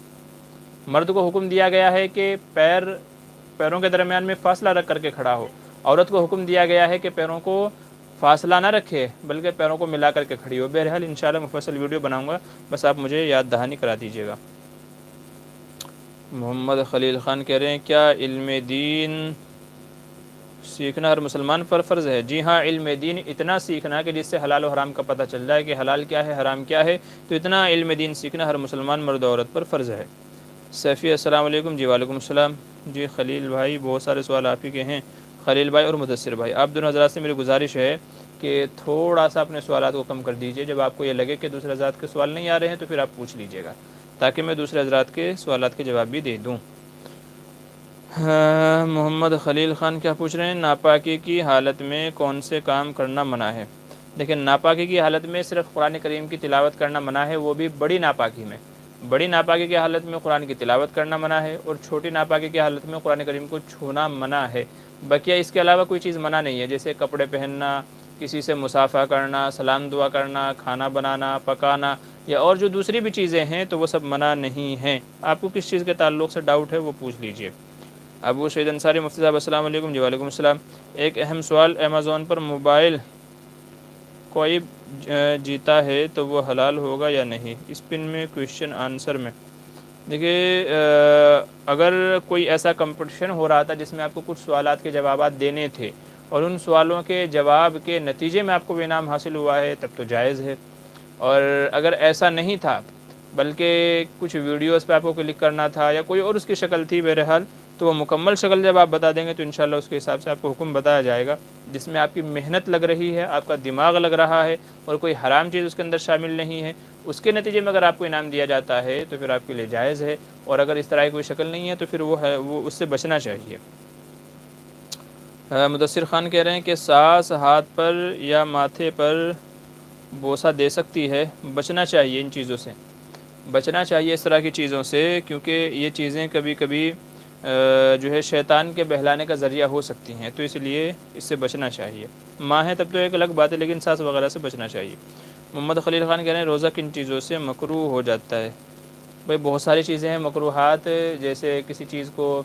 مرد کو حکم دیا گیا ہے کہ پیروں کے درمیان میں فاصلہ رکھ کر کے کھڑا ہو, عورت کو حکم دیا گیا ہے کہ پیروں کو فاصلہ نہ رکھے بلکہ پیروں کو ملا کر کے کھڑی ہو. بہرحال انشاءاللہ مفصل ویڈیو بناؤں گا, بس آپ مجھے یاد دہانی کرا دیجیے گا. محمد خلیل خان کہہ رہے ہیں کیا علم دین سیکھنا ہر مسلمان پر فرض ہے؟ جی ہاں, علم دین اتنا سیکھنا کہ جس سے حلال و حرام کا پتہ چل جائے کہ حلال کیا ہے حرام کیا ہے, تو اتنا علم دین سیکھنا ہر مسلمان مرد و عورت پر فرض ہے. سیفی السلام علیکم. جی وعلیکم السلام. جی خلیل بھائی بہت سارے سوال آپ ہی کے ہیں, خلیل بھائی اور مدثر بھائی. آپ دونوں حضرات سے میری گزارش ہے کہ تھوڑا سا اپنے سوالات کو کم کر دیجیے. جب آپ کو یہ لگے کہ دوسرے حضرات کے سوال نہیں آ رہے ہیں تو پھر آپ پوچھ لیجیے گا تاکہ میں دوسرے حضرات کے سوالات کے جواب بھی دے دوں. محمد خلیل خان کیا پوچھ رہے ہیں, ناپاکی کی حالت میں کون سے کام کرنا منع ہے؟ دیکھیں, ناپاکی کی حالت میں صرف قرآن کریم کی تلاوت کرنا منع ہے, وہ بھی بڑی ناپاکی میں. بڑی ناپاکی کی حالت میں قرآن کی تلاوت کرنا منع ہے, اور چھوٹی ناپاکی کی حالت میں قرآن کریم کو چھونا منع ہے. بقیہ اس کے علاوہ کوئی چیز منع نہیں ہے, جیسے کپڑے پہننا, کسی سے مصافحہ کرنا, سلام دعا کرنا, کھانا بنانا, پکانا, یا اور جو دوسری بھی چیزیں ہیں تو وہ سب منع نہیں ہیں. آپ کو کس چیز کے تعلق سے ڈاؤٹ ہے وہ پوچھ لیجئے. ابو سعید انصاری مفتی صاحب السلام علیکم. جی وعلیکم السلام. ایک اہم سوال, امیزون پر موبائل کوئی جیتا ہے تو وہ حلال ہوگا یا نہیں؟ اسپن میں کویشچن آنسر میں. دیکھیے, اگر کوئی ایسا کمپٹیشن ہو رہا تھا جس میں آپ کو کچھ سوالات کے جوابات دینے تھے اور ان سوالوں کے جواب کے نتیجے میں آپ کو انعام حاصل ہوا ہے تب تو جائز ہے. اور اگر ایسا نہیں تھا بلکہ کچھ ویڈیوز پہ آپ کو کلک کرنا تھا یا کوئی اور اس کی شکل تھی, بہرحال تو وہ مکمل شکل جب آپ بتا دیں گے تو انشاءاللہ اس کے حساب سے آپ کو حکم بتایا جائے گا جس میں آپ کی محنت لگ رہی ہے, آپ کا دماغ لگ رہا ہے اور کوئی حرام چیز اس کے اندر شامل نہیں ہے. اس کے نتیجے میں اگر آپ کو انعام دیا جاتا ہے تو پھر آپ کے لیے جائز ہے, اور اگر اس طرح کی کوئی شکل نہیں ہے تو پھر وہ اس سے بچنا چاہیے. مدثر خان کہہ رہے ہیں کہ ساس ہاتھ پر یا ماتھے پر بوسہ دے سکتی ہے؟ بچنا چاہیے, ان چیزوں سے بچنا چاہیے, اس طرح کی چیزوں سے, کیونکہ یہ چیزیں کبھی کبھی جو ہے شیطان کے بہلانے کا ذریعہ ہو سکتی ہیں, تو اس لیے اس سے بچنا چاہیے. ماں ہے تب تو ایک الگ بات ہے, لیکن ساس وغیرہ سے بچنا چاہیے. محمد خلیل خان کہہ رہے ہیں روزہ کن چیزوں سے مکروہ ہو جاتا ہے؟ بھائی بہت ساری چیزیں ہیں مکروہات, جیسے کسی چیز کو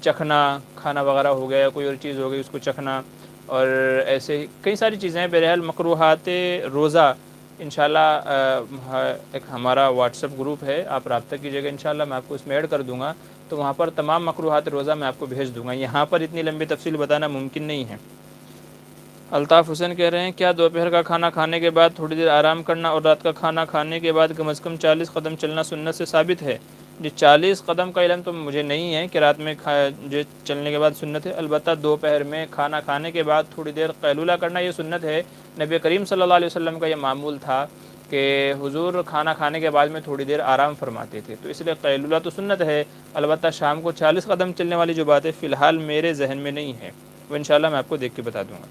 چکھنا, کھانا وغیرہ ہو گیا, کوئی اور چیز ہو گئی اس کو چکھنا, اور ایسے ہی کئی ساری چیزیں ہیں. بہرحال مکروہات روزہ انشاءاللہ ایک ہمارا واٹس ایپ گروپ ہے, آپ رابطہ کیجیے گا انشاءاللہ, میں آپ کو اس میں ایڈ کر دوں گا, تو وہاں پر تمام مکروہات روزہ میں آپ کو بھیج دوں گا. یہاں پر اتنی لمبی تفصیل بتانا ممکن نہیں ہے. الطاف حسین کہہ رہے ہیں کیا دوپہر کا کھانا کھانے کے بعد تھوڑی دیر آرام کرنا اور رات کا کھانا کھانے کے بعد کم از کم 40 قدم چلنا سنت سے ثابت ہے؟ جی 40 قدم کا علم تو مجھے نہیں ہے کہ رات میں جو چلنے کے بعد سنت ہے. البتہ دوپہر میں کھانا کھانے کے بعد تھوڑی دیر قیلولہ کرنا یہ سنت ہے. نبی کریم صلی اللہ علیہ وسلم کا یہ معمول تھا کہ حضور کھانا کھانے کے بعد میں تھوڑی دیر آرام فرماتے تھے, تو اس لیے قیلولہ تو سنت ہے. البتہ شام کو 40 قدم چلنے والی جو بات ہے فی الحال میرے ذہن میں نہیں ہے, وہ انشاءاللہ میں آپ کو دیکھ کے بتا دوں گا.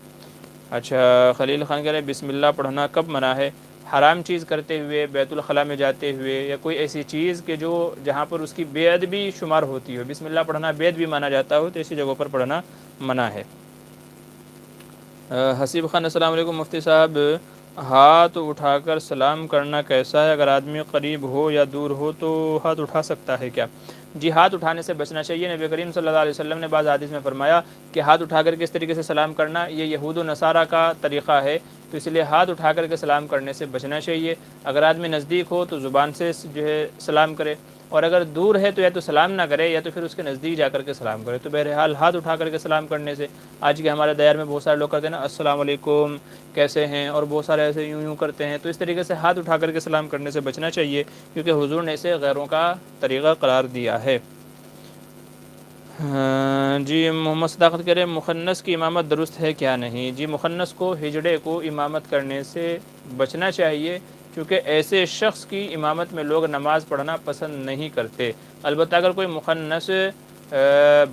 اچھا, خلیل خان کہہ رہے ہیں بسم اللہ پڑھنا کب منع ہے؟ حرام چیز کرتے ہوئے, بیت الخلاء میں جاتے ہوئے, یا کوئی ایسی چیز کہ جو جہاں پر اس کی بے ادبی شمار ہوتی ہو, بسم اللہ پڑھنا بے ادبی مانا جاتا ہو, تو ایسی جگہوں پر پڑھنا منع ہے. حسیب خان السلام علیکم مفتی صاحب, ہاتھ اٹھا کر سلام کرنا کیسا ہے؟ اگر آدمی قریب ہو یا دور ہو تو ہاتھ اٹھا سکتا ہے کیا؟ جی ہاتھ اٹھانے سے بچنا چاہیے. نبی کریم صلی اللہ علیہ وسلم نے بعض حدیث میں فرمایا کہ ہاتھ اٹھا کر کس طریقے سے سلام کرنا یہ یہود و نصارہ کا طریقہ ہے, تو اس لیے ہاتھ اٹھا کر کے سلام کرنے سے بچنا چاہیے. اگر آدمی نزدیک ہو تو زبان سے جو ہے سلام کرے, اور اگر دور ہے تو یا تو سلام نہ کرے یا تو پھر اس کے نزدیک جا کر کے سلام کرے. تو بہرحال ہاتھ اٹھا کر کے سلام کرنے سے, آج کے ہمارے دیار میں بہت سارے لوگ کرتے ہیں نا السلام علیکم کیسے ہیں, اور بہت سارے ایسے یوں کرتے ہیں, تو اس طریقے سے ہاتھ اٹھا کر کے سلام کرنے سے بچنا چاہیے, کیونکہ حضور نے اسے غیروں کا طریقہ قرار دیا ہے. جی محمد صداقت کہہ رہے ہیں مخنث کی امامت درست ہے کیا نہیں؟ جی مخنث کو, ہجڑے کو امامت کرنے سے بچنا چاہیے, کیونکہ ایسے شخص کی امامت میں لوگ نماز پڑھنا پسند نہیں کرتے. البتہ اگر کوئی مخنث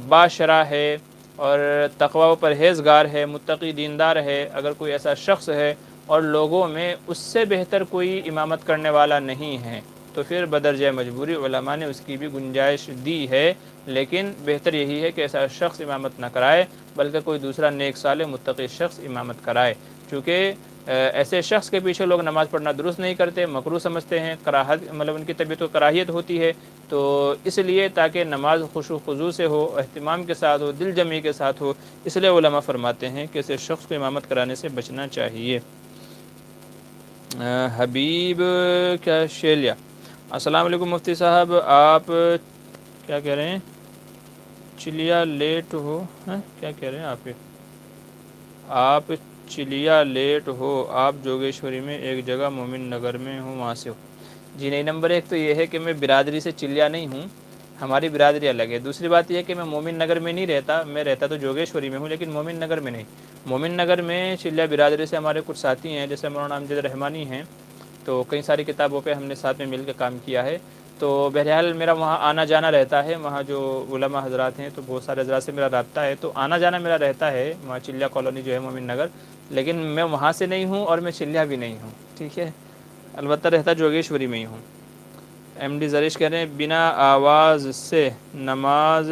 باشرح ہے, اور تقوی و پرہیزگار ہے، متقی دیندار ہے، اگر کوئی ایسا شخص ہے اور لوگوں میں اس سے بہتر کوئی امامت کرنے والا نہیں ہے تو پھر بدرجہ مجبوری علماء نے اس کی بھی گنجائش دی ہے، لیکن بہتر یہی ہے کہ ایسا شخص امامت نہ کرائے بلکہ کوئی دوسرا نیک صالح متقی شخص امامت کرائے، چونکہ ایسے شخص کے پیچھے لوگ نماز پڑھنا درست نہیں کرتے، مکروہ سمجھتے ہیں، کراہت مطلب ان کی طبیعت کو کراہیت ہوتی ہے، تو اس لیے تاکہ نماز خشوع و خضوع سے ہو، اہتمام کے ساتھ ہو، دل جمی کے ساتھ ہو، اس لیے علماء فرماتے ہیں کہ اسے شخص کو امامت کرانے سے بچنا چاہیے۔ حبیب کیا شیلیا، السلام علیکم مفتی صاحب، آپ کیا کہہ رہے ہیں؟ چلیا لیٹ ہو، کیا کہہ رہے ہیں آپ چلیا لیٹ ہو، آپ جوگیشوری میں ایک جگہ مومن نگر میں ہوں، وہاں سے ہو؟ جی نہیں، نمبر ایک تو یہ ہے کہ میں برادری سے چلیا نہیں ہوں، ہماری برادری الگ ہے۔ دوسری بات یہ ہے کہ میں مومن نگر میں نہیں رہتا، میں رہتا تو جوگیشوری میں ہوں لیکن مومن نگر میں نہیں۔ مومن نگر میں چلیا برادری سے ہمارے کچھ ساتھی ہیں، جیسے مولانا امجد رحمانی ہیں، تو کئی ساری کتابوں پہ ہم نے ساتھ میں مل کے کام کیا ہے، تو بہرحال میرا وہاں آنا جانا رہتا ہے، وہاں جو علماء حضرات ہیں تو بہت سارے حضرات سے میرا رابطہ ہے، تو آنا جانا میرا رہتا ہے وہاں چلیا کالونی جو ہے مومن نگر، لیکن میں وہاں سے نہیں ہوں اور میں چلیا بھی نہیں ہوں، ٹھیک ہے، البتہ رہتا جوگیشوری میں ہی ہوں۔ ایم ڈی زرش کہہ رہے ہیں بنا آواز سے نماز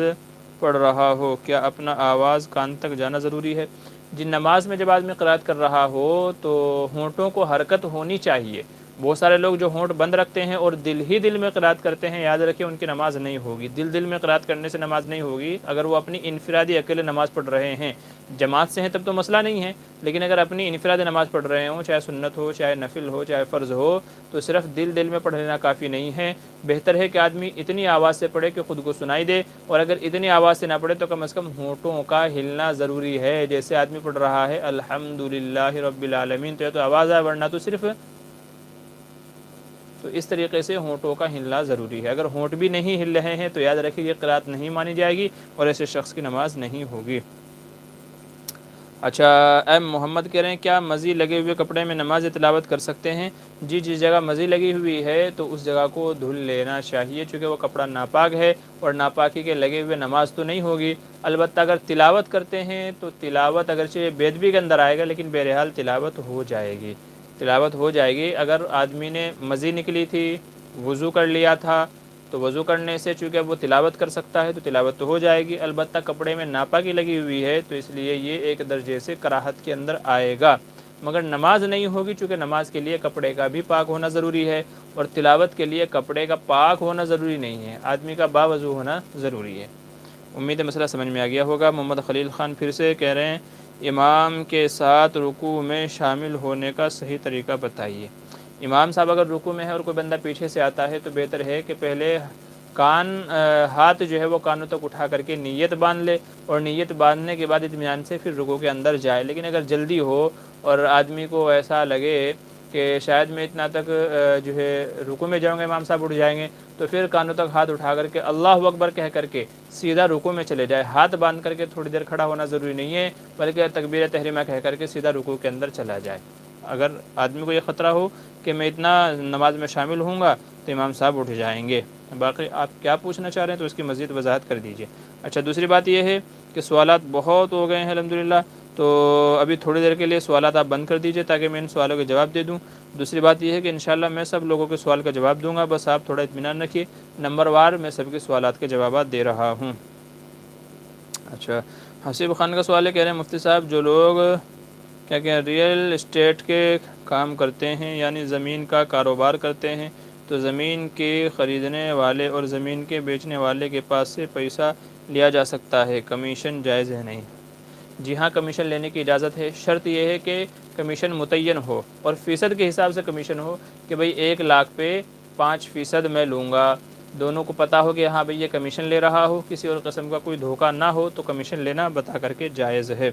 پڑھ رہا ہو کیا اپنا آواز کان تک جانا ضروری ہے؟ جن نماز میں جب آدمی قرات کر رہا ہو تو ہونٹوں کو حرکت ہونی چاہیے۔ بہت سارے لوگ جو ہونٹ بند رکھتے ہیں اور دل ہی دل میں قرات کرتے ہیں، یاد رکھیں ان کی نماز نہیں ہوگی، دل میں قرات کرنے سے نماز نہیں ہوگی۔ اگر وہ اپنی انفرادی اکیلے نماز پڑھ رہے ہیں، جماعت سے ہیں تب تو مسئلہ نہیں ہے، لیکن اگر اپنی انفرادی نماز پڑھ رہے ہوں، چاہے سنت ہو، چاہے نفل ہو، چاہے فرض ہو، تو صرف دل میں پڑھ لینا کافی نہیں ہے، بہتر ہے کہ آدمی اتنی آواز سے پڑھے کہ خود کو سنائی دے، اور اگر اتنی آواز سے نہ پڑھے تو کم از کم ہونٹوں کا ہلنا ضروری ہے، جیسے آدمی پڑھ رہا ہے الحمدللہ رب العالمین، تو آواز آئے، ورنہ تو صرف تو اس طریقے سے ہونٹوں کا ہلنا ضروری ہے۔ اگر ہونٹ بھی نہیں ہل رہے ہیں تو یاد رکھیے یہ قرات نہیں مانی جائے گی اور ایسے شخص کی نماز نہیں ہوگی۔ اچھا، ایم محمد کہہ رہے ہیں کیا مزی لگے ہوئے کپڑے میں نماز تلاوت کر سکتے ہیں؟ جی، جس جگہ مزی لگی ہوئی ہے تو اس جگہ کو دھل لینا چاہیے، چونکہ وہ کپڑا ناپاک ہے اور ناپاکی کے لگے ہوئے نماز تو نہیں ہوگی۔ البتہ اگر تلاوت کرتے ہیں تو تلاوت اگرچہ بے ادبی کے اندر آئے گا لیکن بہرحال تلاوت ہو جائے گی، تلاوت ہو جائے گی۔ اگر آدمی نے مزی نکلی تھی، وضو کر لیا تھا، تو وضو کرنے سے چونکہ وہ تلاوت کر سکتا ہے تو تلاوت تو ہو جائے گی، البتہ کپڑے میں ناپاکی لگی ہوئی ہے تو اس لیے یہ ایک درجے سے کراہت کے اندر آئے گا، مگر نماز نہیں ہوگی، چونکہ نماز کے لیے کپڑے کا بھی پاک ہونا ضروری ہے اور تلاوت کے لیے کپڑے کا پاک ہونا ضروری نہیں ہے، آدمی کا باوضو ہونا ضروری ہے۔ امید ہے مسئلہ سمجھ میں آ گیا ہوگا۔ محمد خلیل خان پھر سے کہہ رہے ہیں امام کے ساتھ رکوع میں شامل ہونے کا صحیح طریقہ بتائیے۔ امام صاحب اگر رکوع میں ہے اور کوئی بندہ پیچھے سے آتا ہے تو بہتر ہے کہ پہلے ہاتھ جو ہے وہ کانوں تک اٹھا کر کے نیت باندھ لے، اور نیت باندھنے کے بعد اطمینان سے پھر رکوع کے اندر جائے، لیکن اگر جلدی ہو اور آدمی کو ایسا لگے کہ شاید میں اتنا تک جو ہے رکوع میں جاؤں گا، امام صاحب اٹھ جائیں گے، تو پھر کانوں تک ہاتھ اٹھا کر کے اللہ اکبر کہہ کر کے سیدھا رکوع میں چلے جائے، ہاتھ باندھ کر کے تھوڑی دیر کھڑا ہونا ضروری نہیں ہے، بلکہ تکبیر تحریمہ کہہ کر کے سیدھا رکوع کے اندر چلا جائے۔ اگر آدمی کو یہ خطرہ ہو کہ میں اتنا نماز میں شامل ہوں گا تو امام صاحب اٹھ جائیں گے۔ باقی آپ کیا پوچھنا چاہ رہے ہیں تو اس کی مزید وضاحت کر دیجئے۔ اچھا، دوسری بات یہ ہے کہ سوالات بہت ہو گئے ہیں الحمدللہ، تو ابھی تھوڑی دیر کے لیے سوالات آپ بند کر دیجئے تاکہ میں ان سوالوں کے جواب دے دوں۔ دوسری بات یہ ہے کہ انشاءاللہ میں سب لوگوں کے سوال کا جواب دوں گا، بس آپ تھوڑا اطمینان رکھیے، نمبر وار میں سب کے سوالات کے جوابات دے رہا ہوں۔ اچھا، حسیب خان کا سوال ہے، کہہ رہے ہیں مفتی صاحب جو لوگ کیا کہ ریئل اسٹیٹ کے کام کرتے ہیں یعنی زمین کا کاروبار کرتے ہیں تو زمین کے خریدنے والے اور زمین کے بیچنے والے کے پاس سے پیسہ لیا جا سکتا ہے، کمیشن جائز ہے نہیں؟ جی ہاں، کمیشن لینے کی اجازت ہے، شرط یہ ہے کہ کمیشن متعین ہو اور فیصد کے حساب سے کمیشن ہو کہ بھئی 1,00,000 پہ 5% میں لوں گا، دونوں کو پتہ ہو کہ ہاں بھئی یہ کمیشن لے رہا ہو، کسی اور قسم کا کوئی دھوکہ نہ ہو تو کمیشن لینا بتا کر کے جائز ہے۔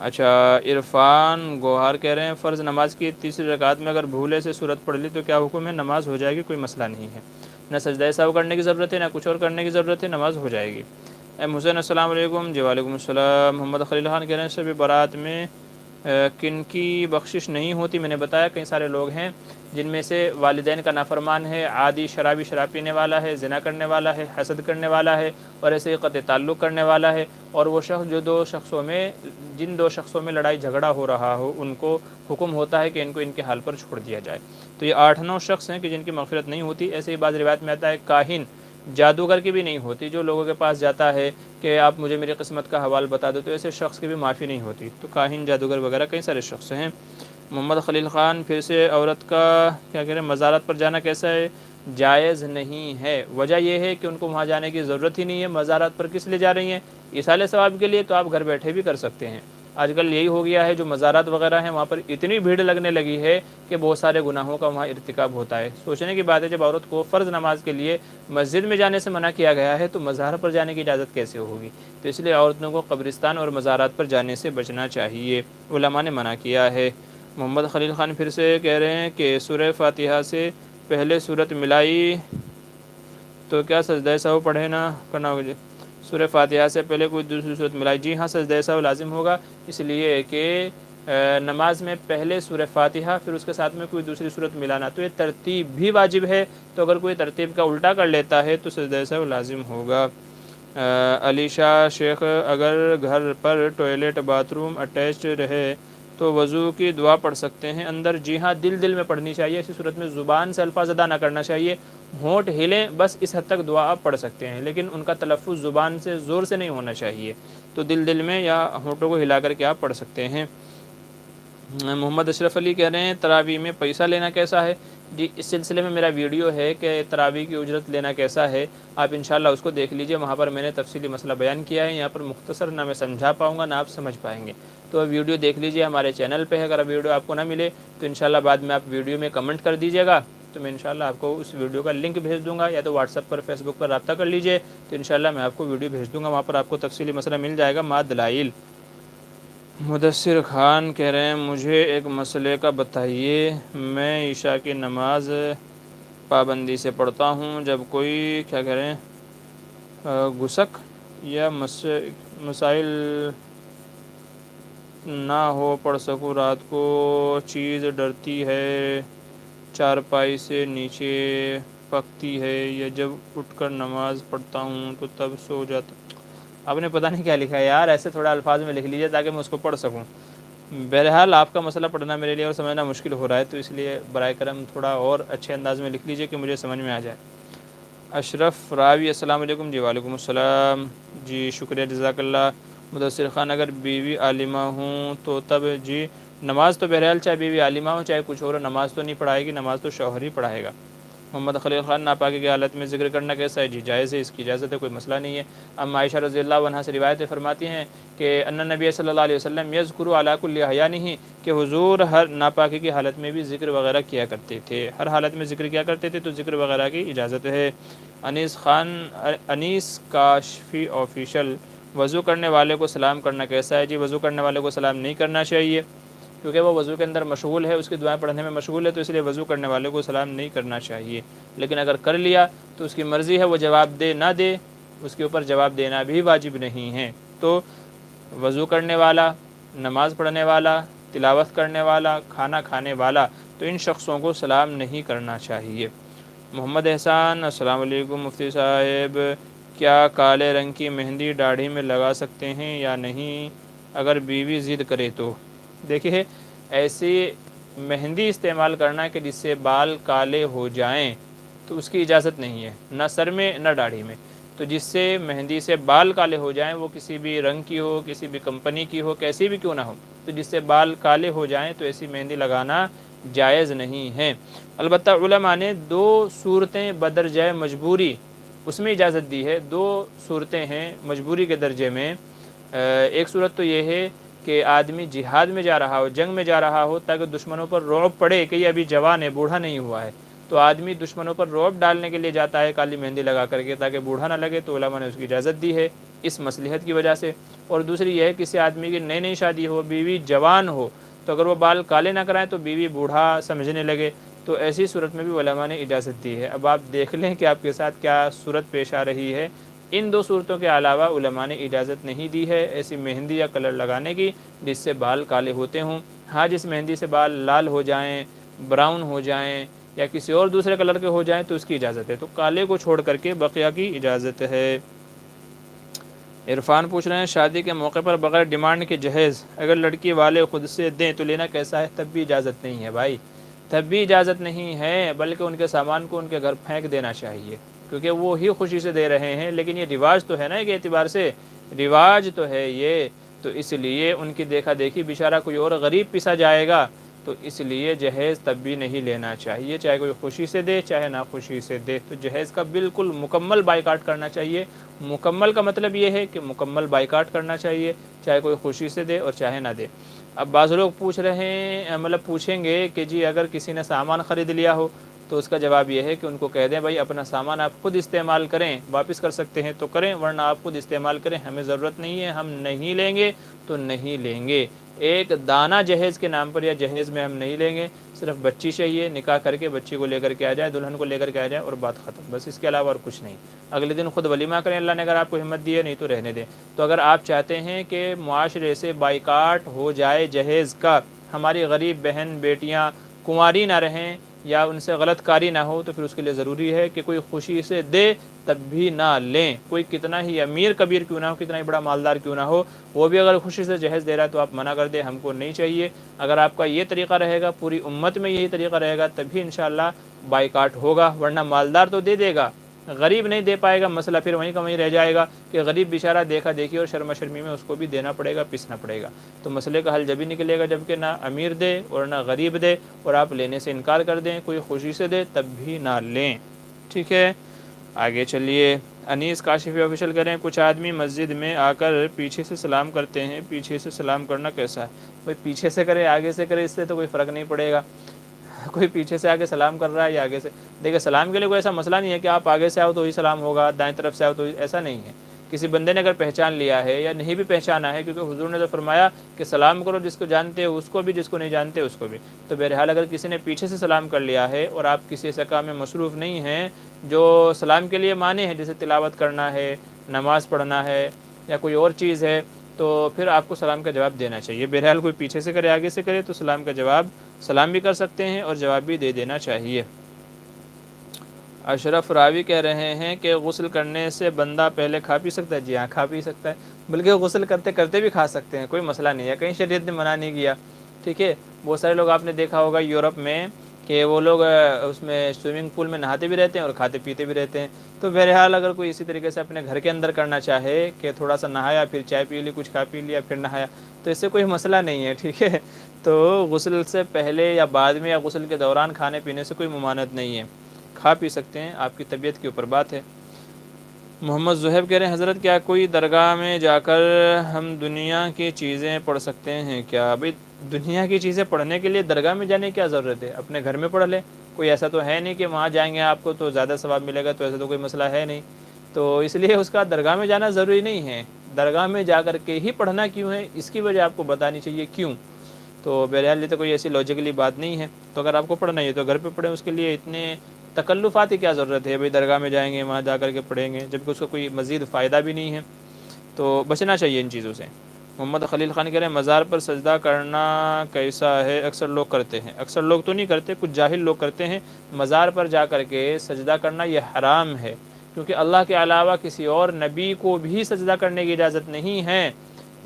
اچھا، عرفان گوہر کہہ رہے ہیں فرض نماز کی تیسری رکعت میں اگر بھولے سے سورت پڑھ لی تو کیا حکم ہے؟ نماز ہو جائے گی، کوئی مسئلہ نہیں ہے، نہ سجدہ سہو کرنے کی ضرورت ہے نہ کچھ اور کرنے کی ضرورت ہے، نماز ہو جائے گی۔ ایم حسین السلام علیکم۔ جی وعلیکم السلام۔ محمد خلیل خان کہہ رہے ہیں شب برات میں کن کی بخشش نہیں ہوتی؟ میں نے بتایا کئی سارے لوگ ہیں جن میں سے والدین کا نافرمان ہے، عادی شرابی شراب پینے والا ہے، زنا کرنے والا ہے، حسد کرنے والا ہے، اور ایسے ہی قطع تعلق کرنے والا ہے، اور وہ شخص جو جن دو شخصوں میں لڑائی جھگڑا ہو رہا ہو ان کو حکم ہوتا ہے کہ ان کو ان کے حال پر چھوڑ دیا جائے۔ تو یہ 8-9 شخص ہیں کہ جن کی مغفرت نہیں ہوتی۔ ایسے ہی بعض روایت میں آتا ہے کاہن، جادوگر کی بھی نہیں ہوتی، جو لوگوں کے پاس جاتا ہے کہ آپ مجھے میری قسمت کا حوال بتا دو، تو ایسے شخص کی بھی معافی نہیں ہوتی۔ تو کاہن، جادوگر وغیرہ کئی سارے شخص ہیں۔ محمد خلیل خان پھر سے عورت کا کیا کہہ رہے ہیں مزارات پر جانا کیسا ہے؟ جائز نہیں ہے۔ وجہ یہ ہے کہ ان کو وہاں جانے کی ضرورت ہی نہیں ہے۔ مزارات پر کس لیے جا رہی ہیں؟ ایصال ثواب کے لیے، تو آپ گھر بیٹھے بھی کر سکتے ہیں۔ آج کل یہی ہو گیا ہے، جو مزارات وغیرہ ہیں وہاں پر اتنی بھیڑ لگنے لگی ہے کہ بہت سارے گناہوں کا وہاں ارتکاب ہوتا ہے۔ سوچنے کی بات ہے، جب عورت کو فرض نماز کے لیے مسجد میں جانے سے منع کیا گیا ہے تو مزار پر جانے کی اجازت کیسے ہوگی؟ تو اس لیے عورتوں کو قبرستان اور مزارات پر جانے سے بچنا چاہیے، علماء نے منع کیا ہے۔ محمد خلیل خان پھر سے کہہ رہے ہیں کہ سورہ فاتحہ سے پہلے صورت ملائی تو کیا سجدہ سہو پڑھے نہ کرنا ہوگا؟ سورہ فاتحہ سے پہلے کوئی دوسری صورت ملائی؟ جی ہاں، سجدہ سہو لازم ہوگا، اس لیے کہ نماز میں پہلے سورہ فاتحہ پھر اس کے ساتھ میں کوئی دوسری صورت ملانا، تو یہ ترتیب بھی واجب ہے، تو اگر کوئی ترتیب کا الٹا کر لیتا ہے تو سجدہ سہو لازم ہوگا۔ علی شاہ شیخ، اگر گھر پر ٹوائلٹ باتھ روم اٹیچڈ رہے تو وضو کی دعا پڑھ سکتے ہیں اندر؟ جی ہاں، دل میں پڑھنی چاہیے، اسی صورت میں زبان سے الفاظ ادا نہ کرنا چاہیے، ہونٹ ہلیں بس، اس حد تک دعا آپ پڑھ سکتے ہیں، لیکن ان کا تلفظ زبان سے زور سے نہیں ہونا چاہیے، تو دل میں یا ہونٹوں کو ہلا کر کے آپ پڑھ سکتے ہیں۔ محمد اشرف علی کہہ رہے ہیں تراویح میں پیسہ لینا کیسا ہے؟ جی، اس سلسلے میں میرا ویڈیو ہے کہ تراویح کی اجرت لینا کیسا ہے، آپ انشاءاللہ اس کو دیکھ لیجئے، وہاں پر میں نے تفصیلی مسئلہ بیان کیا ہے، یہاں پر مختصر نہ میں سمجھا پاؤں گا نہ آپ سمجھ پائیں گے، تو ویڈیو دیکھ لیجئے ہمارے چینل پہ ہے، اگر ویڈیو آپ کو نہ ملے تو انشاءاللہ بعد میں آپ ویڈیو میں کمنٹ کر دیجئے گا، تو میں انشاءاللہ آپ کو اس ویڈیو کا لنک بھیج دوں گا، یا تو واٹس ایپ پر فیس بک پر رابطہ کر لیجئے، تو انشاءاللہ میں آپ کو ویڈیو بھیج دوں گا، وہاں پر آپ کو تفصیلی مسئلہ مل جائے گا ما دلائل۔ مدثر خان کہہ رہے ہیں مجھے ایک مسئلے کا بتائیے، میں عشاء کی نماز پابندی سے پڑھتا ہوں، جب کوئی کیا کہہ رہے ہیں گسک یا مسائل نہ ہو پڑھ سکوں، رات کو چیز ڈرتی ہے، چارپائی سے نیچے پکتی ہے، یا جب اٹھ کر نماز پڑھتا ہوں تو تب سو جاتا۔ آپ نے پتہ نہیں کیا لکھا ہے یار، ایسے تھوڑا الفاظ میں لکھ لیجیے تاکہ میں اس کو پڑھ سکوں۔ بہرحال آپ کا مسئلہ پڑھنا میرے لیے اور سمجھنا مشکل ہو رہا ہے، تو اس لیے برائے کرم تھوڑا اور اچھے انداز میں لکھ لیجیے کہ مجھے سمجھ میں آ جائے۔ اشرف راوی السلام علیکم۔ جی وعلیکم السلام، جی شکریہ، جزاک اللہ۔ مدثر خان، اگر بیوی عالمہ ہوں تو تب؟ جی، نماز تو بہرحال چاہے بیوی عالمہ ہو چاہے کچھ اور، نماز تو نہیں پڑھائے گی، نماز تو شوہر ہی پڑھائے گا۔ محمد خلیل خان، ناپاکی کی حالت میں ذکر کرنا کیسا ہے؟ جی جائز ہے، اس کی اجازت ہے، کوئی مسئلہ نہیں ہے۔ ام عائشہ رضی اللہ عنہا سے روایتیں فرماتی ہیں کہ ان نبی صلی اللہ علیہ وسلم یذکر علی کل احیانہ، کہ حضور ہر ناپاکی کی حالت میں بھی ذکر وغیرہ کیا کرتے تھے، ہر حالت میں ذکر کیا کرتے تھے، تو ذکر وغیرہ کی اجازت ہے۔ انیس کاشفی آفیشل، وضو کرنے والے کو سلام کرنا کیسا ہے؟ جی وضو کرنے والے کو سلام نہیں کرنا چاہیے، کیونکہ وہ وضو کے اندر مشغول ہے، اس کی دعائیں پڑھنے میں مشغول ہے، تو اس لیے وضو کرنے والے کو سلام نہیں کرنا چاہیے، لیکن اگر کر لیا تو اس کی مرضی ہے، وہ جواب دے نہ دے، اس کے اوپر جواب دینا بھی واجب نہیں ہے۔ تو وضو کرنے والا، نماز پڑھنے والا، تلاوت کرنے والا، کھانا کھانے والا، تو ان شخصوں کو سلام نہیں کرنا چاہیے۔ محمد احسان، السلام علیکم مفتی صاحب، کیا کالے رنگ کی مہندی داڑھی میں لگا سکتے ہیں یا نہیں اگر بیوی ضد کرے تو؟ دیکھیے، ایسی مہندی استعمال کرنا کہ جس سے بال کالے ہو جائیں تو اس کی اجازت نہیں ہے، نہ سر میں نہ داڑھی میں، تو جس سے مہندی سے بال کالے ہو جائیں، وہ کسی بھی رنگ کی ہو، کسی بھی کمپنی کی ہو، کیسی بھی کیوں نہ ہو، تو جس سے بال کالے ہو جائیں تو ایسی مہندی لگانا جائز نہیں ہے۔ البتہ علماء نے 2 صورتیں بدرجہ مجبوری اس میں اجازت دی ہے، 2 صورتیں ہیں مجبوری کے درجے میں۔ ایک صورت تو یہ ہے کہ آدمی جہاد میں جا رہا ہو، جنگ میں جا رہا ہو، تاکہ دشمنوں پر رعب پڑے کہ یہ ابھی جوان ہے، بوڑھا نہیں ہوا ہے، تو آدمی دشمنوں پر رعب ڈالنے کے لیے جاتا ہے کالی مہندی لگا کر کے تاکہ بوڑھا نہ لگے، تو علماء نے اس کی اجازت دی ہے اس مصلحت کی وجہ سے۔ اور دوسری یہ ہے کسی آدمی کی نئی شادی ہو، بیوی جوان ہو، تو اگر وہ بال کالے نہ کرائیں تو بیوی بوڑھا سمجھنے لگے، تو ایسی صورت میں بھی علماء نے اجازت دی ہے۔ اب آپ دیکھ لیں کہ آپ کے ساتھ کیا صورت پیش آ رہی ہے، ان دو صورتوں کے علاوہ علماء نے اجازت نہیں دی ہے ایسی مہندی یا کلر لگانے کی جس سے بال کالے ہوتے ہوں۔ ہاں جس مہندی سے بال لال ہو جائیں، براؤن ہو جائیں یا کسی اور دوسرے کلر کے ہو جائیں تو اس کی اجازت ہے، تو کالے کو چھوڑ کر کے بقیہ کی اجازت ہے۔ عرفان پوچھ رہے ہیں شادی کے موقع پر بغیر ڈیمانڈ کے جہیز اگر لڑکی والے خود سے دیں تو لینا کیسا ہے؟ تب بھی اجازت نہیں ہے بھائی، تب بھی اجازت نہیں ہے، بلکہ ان کے سامان کو ان کے گھر پھینک دینا چاہیے، کیونکہ وہ ہی خوشی سے دے رہے ہیں، لیکن یہ رواج تو ہے نا، ایک اعتبار سے رواج تو ہے یہ، تو اس لیے ان کی دیکھا دیکھی بیچارہ کوئی اور غریب پیسا جائے گا، تو اس لیے جہیز تب بھی نہیں لینا چاہیے، چاہے کوئی خوشی سے دے چاہے نہ خوشی سے دے، تو جہیز کا بالکل مکمل بائیکاٹ کرنا چاہیے۔ مکمل کا مطلب یہ ہے کہ مکمل بائیکاٹ کرنا چاہیے، چاہے کوئی خوشی سے دے اور چاہے نہ دے۔ اب بعض لوگ پوچھ رہے ہیں، مطلب پوچھیں گے کہ جی اگر کسی نے سامان خرید لیا ہو تو اس کا جواب یہ ہے کہ ان کو کہہ دیں بھائی اپنا سامان آپ خود استعمال کریں، واپس کر سکتے ہیں تو کریں ورنہ آپ خود استعمال کریں، ہمیں ضرورت نہیں ہے، ہم نہیں لیں گے تو نہیں لیں گے۔ ایک دانہ جہیز کے نام پر یا جہیز میں ہم نہیں لیں گے، صرف بچی چاہیے، نکاح کر کے بچی کو لے کر کے آ جائے، دلہن کو لے کر کے آ جائے اور بات ختم، بس اس کے علاوہ اور کچھ نہیں۔ اگلے دن خود ولیمہ کریں اللہ نے اگر آپ کو ہمت دی ہے، نہیں تو رہنے دیں۔ تو اگر آپ چاہتے ہیں کہ معاشرے سے بائیکاٹ ہو جائے جہیز کا، ہماری غریب بہن بیٹیاں کنواری نہ رہیں یا ان سے غلط کاری نہ ہو، تو پھر اس کے لیے ضروری ہے کہ کوئی خوشی سے دے تب بھی نہ لیں، کوئی کتنا ہی امیر کبیر کیوں نہ ہو، کتنا ہی بڑا مالدار کیوں نہ ہو، وہ بھی اگر خوشی سے جہیز دے رہا ہے تو آپ منع کر دیں، ہم کو نہیں چاہیے۔ اگر آپ کا یہ طریقہ رہے گا، پوری امت میں یہی طریقہ رہے گا، تبھی انشاءاللہ بائیکاٹ ہوگا، ورنہ مالدار تو دے دے گا، غریب نہیں دے پائے گا، مسئلہ پھر وہیں کا وہیں رہ جائے گا کہ غریب بیچارہ دیکھا دیکھی اور شرما شرمی میں اس کو بھی دینا پڑے گا، پیسنا پڑے گا۔ تو مسئلے کا حل جبھی نکلے گا جب کہ نہ امیر دے اور نہ غریب دے اور آپ لینے سے انکار کر دیں، کوئی خوشی سے دے تب بھی نہ لیں، ٹھیک ہے۔ آگے چلیے، انیس کاشفی آفیشل کریں کچھ آدمی مسجد میں آ کر پیچھے سے سلام کرتے ہیں، پیچھے سے سلام کرنا کیسا ہے؟ کوئی پیچھے سے کرے آگے سے کرے اس سے تو کوئی فرق نہیں پڑے گا، کوئی پیچھے سے آگے سلام کر رہا ہے یا آگے سے، دیکھیں سلام کے لیے کوئی ایسا مسئلہ نہیں ہے کہ آپ آگے سے آؤ تو ہی سلام ہوگا، دائیں طرف سے آؤ تو ایسا نہیں ہے۔ کسی بندے نے اگر پہچان لیا ہے یا نہیں بھی پہچانا ہے، کیونکہ حضور نے تو فرمایا کہ سلام کرو جس کو جانتے ہو اس کو بھی، جس کو نہیں جانتے اس کو بھی، تو بہرحال اگر کسی نے پیچھے سے سلام کر لیا ہے اور آپ کسی ایسے کام میں مصروف نہیں ہیں جو سلام کے لیے مانے ہیں، جیسے تلاوت کرنا ہے، نماز پڑھنا ہے یا کوئی اور چیز ہے، تو پھر آپ کو سلام کا جواب دینا چاہیے۔ بہرحال کوئی پیچھے سے کرے آگے سے کرے تو سلام کا جواب سلام بھی کر سکتے ہیں اور جواب بھی دے دینا چاہیے۔ اشرف راوی کہہ رہے ہیں کہ غسل کرنے سے بندہ پہلے کھا پی سکتا ہے؟ جی ہاں کھا پی سکتا ہے، بلکہ غسل کرتے کرتے بھی کھا سکتے ہیں، کوئی مسئلہ نہیں ہے، کہیں شریعت نے منع نہیں کیا، ٹھیک ہے۔ بہت سارے لوگ آپ نے دیکھا ہوگا یورپ میں کہ وہ لوگ اس میں سوئمنگ پول میں نہاتے بھی رہتے ہیں اور کھاتے پیتے بھی رہتے ہیں، تو بہرحال اگر کوئی اسی طریقے سے اپنے گھر کے اندر کرنا چاہے کہ تھوڑا سا نہایا پھر چائے پی لی، کچھ کھا پی لیا پھر نہایا، تو اس سے کوئی مسئلہ نہیں ہے، ٹھیک ہے۔ تو غسل سے پہلے یا بعد میں یا غسل کے دوران کھانے پینے سے کوئی ممانعت نہیں ہے، کھا پی سکتے ہیں، آپ کی طبیعت کے اوپر بات ہے۔ محمد زہیب کہہ رہے ہیں حضرت کیا کوئی درگاہ میں جا کر ہم دنیا کی چیزیں پڑھ سکتے ہیں کیا؟ بھائی دنیا کی چیزیں پڑھنے کے لیے درگاہ میں جانے کی کیا ضرورت ہے، اپنے گھر میں پڑھ لیں، کوئی ایسا تو ہے نہیں کہ وہاں جائیں گے آپ کو تو زیادہ ثواب ملے گا، تو ایسا تو کوئی مسئلہ ہے نہیں، تو اس لیے اس کا درگاہ میں جانا ضروری نہیں ہے۔ درگاہ میں جا کر کے ہی پڑھنا کیوں ہے اس کی وجہ آپ کو بتانی چاہیے کیوں، تو بہرحال یہ تو کوئی ایسی لاجیکلی بات نہیں ہے، تو اگر آپ کو پڑھنا ہے تو گھر پہ پڑھیں، اس کے لیے اتنے تکلفات کی کیا ضرورت ہے؟ بھائی درگاہ میں جائیں گے وہاں جا کر کے پڑھیں گے جبکہ اس کا کوئی مزید فائدہ بھی نہیں ہے، تو بچنا چاہیے ان چیزوں سے۔ محمد خلیل خان کہہ رہے ہیں مزار پر سجدہ کرنا کیسا ہے؟ اکثر لوگ کرتے ہیں، اکثر لوگ تو نہیں کرتے، کچھ جاہل لوگ کرتے ہیں، مزار پر جا کر کے سجدہ کرنا یہ حرام ہے، کیونکہ اللہ کے علاوہ کسی اور نبی کو بھی سجدہ کرنے کی اجازت نہیں ہے،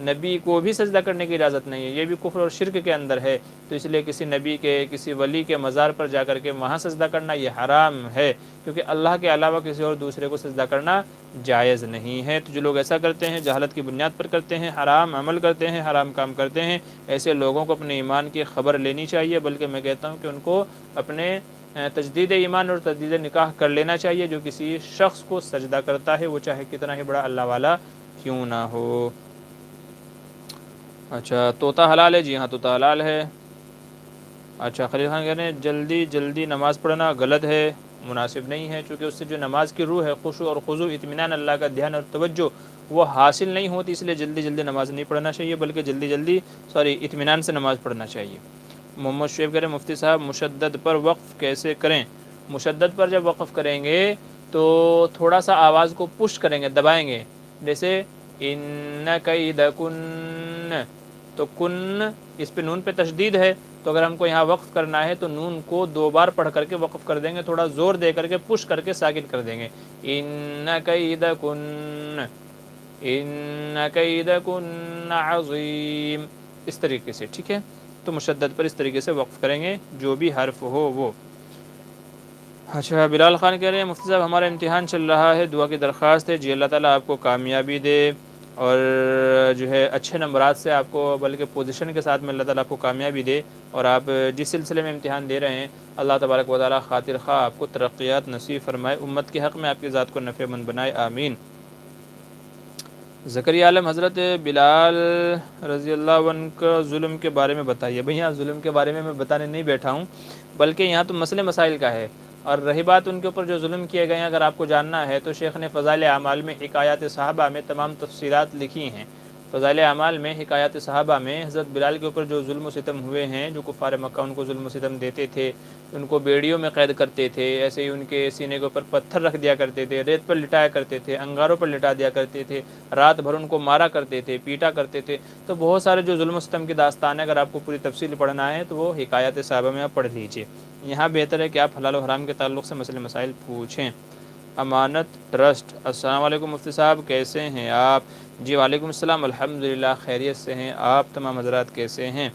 نبی کو بھی سجدہ کرنے کی اجازت نہیں ہے، یہ بھی کفر اور شرک کے اندر ہے، تو اس لیے کسی نبی کے کسی ولی کے مزار پر جا کر کے وہاں سجدہ کرنا یہ حرام ہے، کیونکہ اللہ کے علاوہ کسی اور دوسرے کو سجدہ کرنا جائز نہیں ہے۔ تو جو لوگ ایسا کرتے ہیں جہالت کی بنیاد پر کرتے ہیں، حرام عمل کرتے ہیں، حرام کام کرتے ہیں، ایسے لوگوں کو اپنے ایمان کی خبر لینی چاہیے، بلکہ میں کہتا ہوں کہ ان کو اپنے تجدید ایمان اور تجدید نکاح کر لینا چاہیے۔ جو کسی شخص کو سجدہ کرتا ہے وہ چاہے کتنا ہی بڑا اللہ والا کیوں نہ ہو۔ اچھا طوطا حلال ہے؟ جی ہاں طوطا حلال ہے۔ اچھا خلیل خان کہہ رہے ہیں جلدی جلدی نماز پڑھنا غلط ہے، مناسب نہیں ہے، چونکہ اس سے جو نماز کی روح ہے خشوع اور خضوع، اطمینان، اللہ کا دھیان اور توجہ، وہ حاصل نہیں ہوتی، اس لیے جلدی جلدی نماز نہیں پڑھنا چاہیے، بلکہ اطمینان سے نماز پڑھنا چاہیے۔ محمد شعیب کہہ رہے ہیں مفتی صاحب مشدد پر وقف کیسے کریں؟ مشدد پر جب وقف کریں گے تو تھوڑا سا آواز کو پش کریں گے، دبائیں گے، جیسے ان کیدکن، تو کن اس پہ نون پہ تشدید ہے، تو اگر ہم کو یہاں وقف کرنا ہے تو نون کو 2 بار پڑھ کر کے وقف کر دیں گے، تھوڑا زور دے کر کے پش کر کے ساکن کر دیں گے، ان کیدکن، ان کیدکن عظیم، اس طریقے سے، ٹھیک ہے؟ تو مشدد پر اس طریقے سے وقف کریں گے جو بھی حرف ہو وہ۔ اچھا، بلال خان کہہ رہے ہیں مفتی صاحب ہمارا امتحان چل رہا ہے، دعا کی درخواست ہے، جی اللہ تعالیٰ آپ کو کامیابی دے اور جو ہے اچھے نمبرات سے آپ کو، بلکہ پوزیشن کے ساتھ میں اللہ تعالیٰ آپ کو کامیابی دے، اور آپ جس سلسلے میں امتحان دے رہے ہیں اللہ تبارک و تعالیٰ خاطر خواہ آپ کو ترقیات نصیب فرمائے، امت کے حق میں آپ کی ذات کو نفع مند بنائے، آمین۔ زکریا عالم حضرت بلال رضی اللہ عنہ کا ظلم کے بارے میں بتائیے۔ بھئی یہاں ظلم کے بارے میں بتانے نہیں بیٹھا ہوں، بلکہ یہاں تو مسئلے مسائل کا ہے، اور رہی بات ان کے اوپر جو ظلم کیے گئے ہیں، اگر آپ کو جاننا ہے تو شیخ نے فضائل اعمال میں حکایات صحابہ میں تمام تفصیلات لکھی ہیں۔ فضائل اعمال میں حکایات صحابہ میں حضرت بلال کے اوپر جو ظلم و ستم ہوئے ہیں، جو کفار مکہ ان کو ظلم و ستم دیتے تھے، ان کو بیڑیوں میں قید کرتے تھے، ایسے ہی ان کے سینے کے اوپر پتھر رکھ دیا کرتے تھے، ریت پر لٹایا کرتے تھے، انگاروں پر لٹا دیا کرتے تھے، رات بھر ان کو مارا کرتے تھے، پیٹا کرتے تھے، تو بہت سارے جو ظلم و ستم کی داستان ہے، اگر آپ کو پوری تفصیل پڑھنا ہے تو وہ حکایات صحابہ میں آپ پڑھ لیجئے۔ یہاں بہتر ہے کہ آپ حلال و حرام کے تعلق سے مسئلے مسائل پوچھیں۔ امانت ٹرسٹ، السلام علیکم مفتی صاحب، کیسے ہیں آپ؟ جی وعلیکم السلام، الحمدللہ خیریت سے ہیں، آپ تمام حضرات کیسے ہیں؟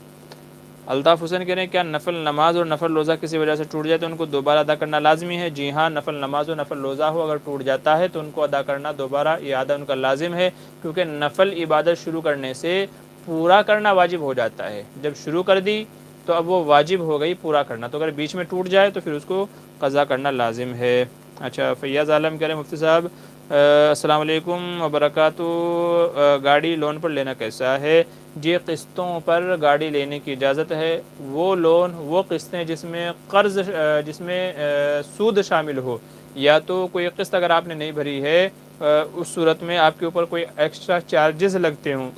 الطاف حسین کہہ رہے ہیں کیا نفل نماز اور نفل روزہ کسی وجہ سے ٹوٹ جائے تو ان کو دوبارہ ادا کرنا لازمی ہے؟ جی ہاں، نفل نماز اور نفل روزہ ہو اگر ٹوٹ جاتا ہے تو ان کو ادا کرنا دوبارہ اعادہ ان کا لازم ہے، کیونکہ نفل عبادت شروع کرنے سے پورا کرنا واجب ہو جاتا ہے، جب شروع کر دی تو اب وہ واجب ہو گئی پورا کرنا، تو اگر بیچ میں ٹوٹ جائے تو پھر اس کو قضا کرنا لازم ہے۔ اچھا، فیاض عالم کہہ رہے ہیں مفتی صاحب السلام علیکم وبرکاتہ، گاڑی لون پر لینا کیسا ہے؟ جی قسطوں پر گاڑی لینے کی اجازت ہے، وہ لون، وہ قسطیں جس میں قرض، جس میں سود شامل ہو، یا تو کوئی قسط اگر آپ نے نہیں بھری ہے اس صورت میں آپ کے اوپر کوئی ایکسٹرا چارجز لگتے ہوں،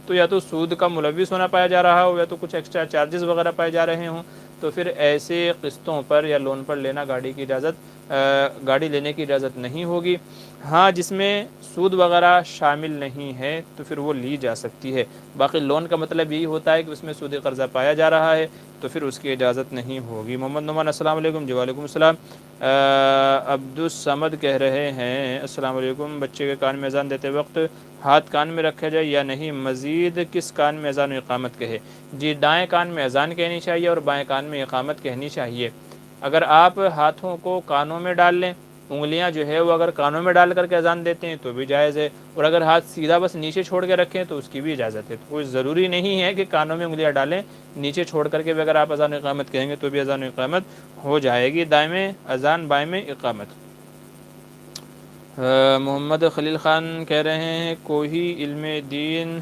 تو یا تو سود کا ملوث ہونا پایا جا رہا ہو یا تو کچھ ایکسٹرا چارجز وغیرہ پائے جا رہے ہوں، تو پھر ایسے قسطوں پر یا لون پر لینا گاڑی لینے کی اجازت نہیں ہوگی۔ ہاں جس میں سود وغیرہ شامل نہیں ہے تو پھر وہ لی جا سکتی ہے، باقی لون کا مطلب یہی ہوتا ہے کہ اس میں سود قرضہ پایا جا رہا ہے تو پھر اس کی اجازت نہیں ہوگی۔ محمد نعمان السلام علیکم، جی وعلیکم السلام۔ عبدالصمد کہہ رہے ہیں السلام علیکم، بچے کے کان میں اذان دیتے وقت ہاتھ کان میں رکھا جائے یا نہیں، مزید کس کان میں اذان و اقامت کہے؟ جی دائیں کان میں اذان کہنی چاہیے اور بائیں کان میں اقامت کہنی چاہیے۔ اگر آپ ہاتھوں کو کانوں میں ڈال لیں، انگلیاں جو ہے وہ اگر کانوں میں ڈال کر کے اذان دیتے ہیں تو بھی جائز ہے، اور اگر ہاتھ سیدھا بس نیچے چھوڑ کے رکھیں تو اس کی بھی اجازت ہے، تو کوئی ضروری نہیں ہے کہ کانوں میں انگلیاں ڈالیں، نیچے چھوڑ کر کے بھی اگر آپ اذان و اقامت کہیں گے تو بھی اذان و اقامت ہو جائے گی، دائیں میں اذان بائیں میں اقامت۔ محمد خلیل خان کہہ رہے ہیں کوئی علم دین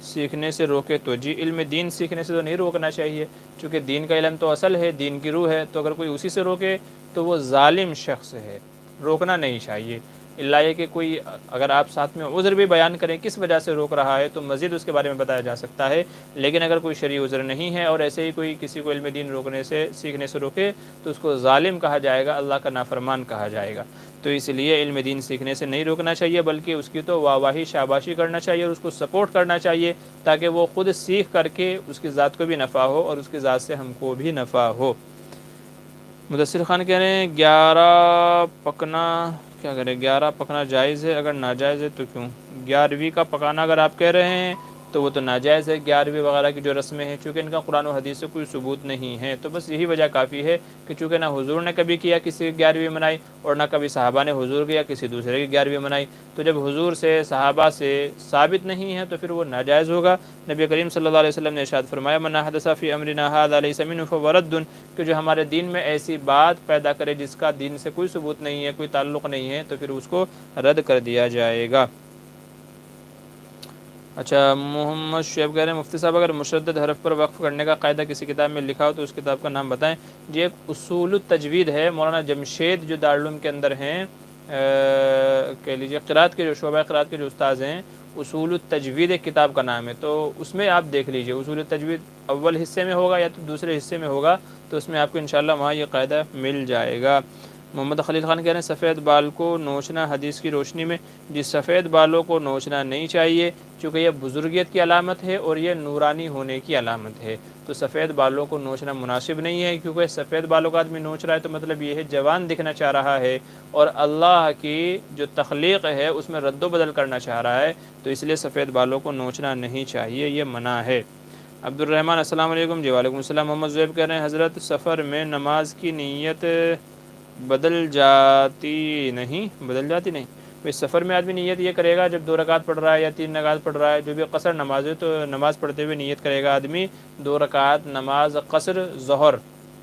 سیکھنے سے روکے تو؟ جی علم دین سیکھنے سے تو نہیں روکنا چاہیے، چونکہ دین کا علم تو اصل ہے، دین کی روح ہے، تو اگر کوئی اسی سے روکے تو وہ ظالم شخص ہے، روکنا نہیں چاہیے، الا یہ کہ کوئی اگر آپ ساتھ میں عذر بھی بیان کریں کس وجہ سے روک رہا ہے تو مزید اس کے بارے میں بتایا جا سکتا ہے، لیکن اگر کوئی شرعی عذر نہیں ہے اور ایسے ہی کوئی کسی کو علم دین روکنے سے، سیکھنے سے روکے تو اس کو ظالم کہا جائے گا، اللہ کا نافرمان کہا جائے گا، تو اس لیے علم دین سیکھنے سے نہیں روکنا چاہیے، بلکہ اس کی تو واہواہی شاباشی کرنا چاہیے اور اس کو سپورٹ کرنا چاہیے تاکہ وہ خود سیکھ کر کے اس کی ذات کو بھی نفع ہو اور اس کی ذات سے ہم کو بھی نفع ہو۔ مدثر خان کہہ رہے ہیں 11 پکنا کیا کریں، 11 پکنا جائز ہے؟ اگر ناجائز ہے تو کیوں؟ 11ویں کا پکانا اگر آپ کہہ رہے ہیں تو وہ تو ناجائز ہے، 11ویں وغیرہ کی جو رسمیں ہیں، چونکہ ان کا قرآن و حدیث سے کوئی ثبوت نہیں ہے، تو بس یہی وجہ کافی ہے کہ چونکہ نہ حضور نے کبھی کیا کسی کی 11ویں منائی اور نہ کبھی صحابہ نے حضور کیا کسی دوسرے کی 11ویں منائی، تو جب حضور سے صحابہ سے ثابت نہیں ہے تو پھر وہ ناجائز ہوگا۔ نبی کریم صلی اللہ علیہ وسلم نے ارشاد فرمایا من احدث فی امرنا ھذا لیس منہ فہو رد، کہ جو ہمارے دین میں ایسی بات پیدا کرے جس کا دین سے کوئی ثبوت نہیں ہے، کوئی تعلق نہیں ہے، تو پھر اس کو رد کر دیا جائے گا۔ اچھا، محمد شعیب کہہ رہے ہیں مفتی صاحب اگر مشدد حرف پر وقف کرنے کا قاعدہ کسی کتاب میں لکھا ہو تو اس کتاب کا نام بتائیں۔ جی ایک اصول التجوید ہے، مولانا جمشید جو دارالعلوم کے اندر ہیں، کہہ لیجیے قرات کے جو شعبہ قرات کے جو استاذ ہیں، اصول التجوید ایک کتاب کا نام ہے، تو اس میں آپ دیکھ لیجیے، اصول التجوید اول حصے میں ہوگا یا تو دوسرے حصے میں ہوگا، تو اس میں آپ کو انشاءاللہ وہاں یہ قاعدہ مل جائے گا۔ محمد خلیل خان کہہ رہے ہیں سفید بال کو نوچنا حدیث کی روشنی میں، جس سفید بالوں کو نوچنا نہیں چاہیے چونکہ یہ بزرگیت کی علامت ہے اور یہ نورانی ہونے کی علامت ہے، تو سفید بالوں کو نوچنا مناسب نہیں ہے، کیونکہ سفید بالوں کا آدمی نوچ رہا ہے تو مطلب یہ ہے جوان دکھنا چاہ رہا ہے اور اللہ کی جو تخلیق ہے اس میں رد و بدل کرنا چاہ رہا ہے، تو اس لیے سفید بالوں کو نوچنا نہیں چاہیے، یہ منع ہے۔ عبد الرحمن السلام علیکم، جی وعلیکم السلام۔ محمد زیب کہہ رہے ہیں حضرت سفر میں نماز کی نیت بدل جاتی نہیں؟ بھئی سفر میں آدمی نیت یہ کرے گا جب 2 رکعت پڑھ رہا ہے یا 3 رکعت پڑھ رہا ہے، جو بھی قصر نماز ہے تو نماز پڑھتے ہوئے نیت کرے گا آدمی 2 رکعت نماز قصر ظہر،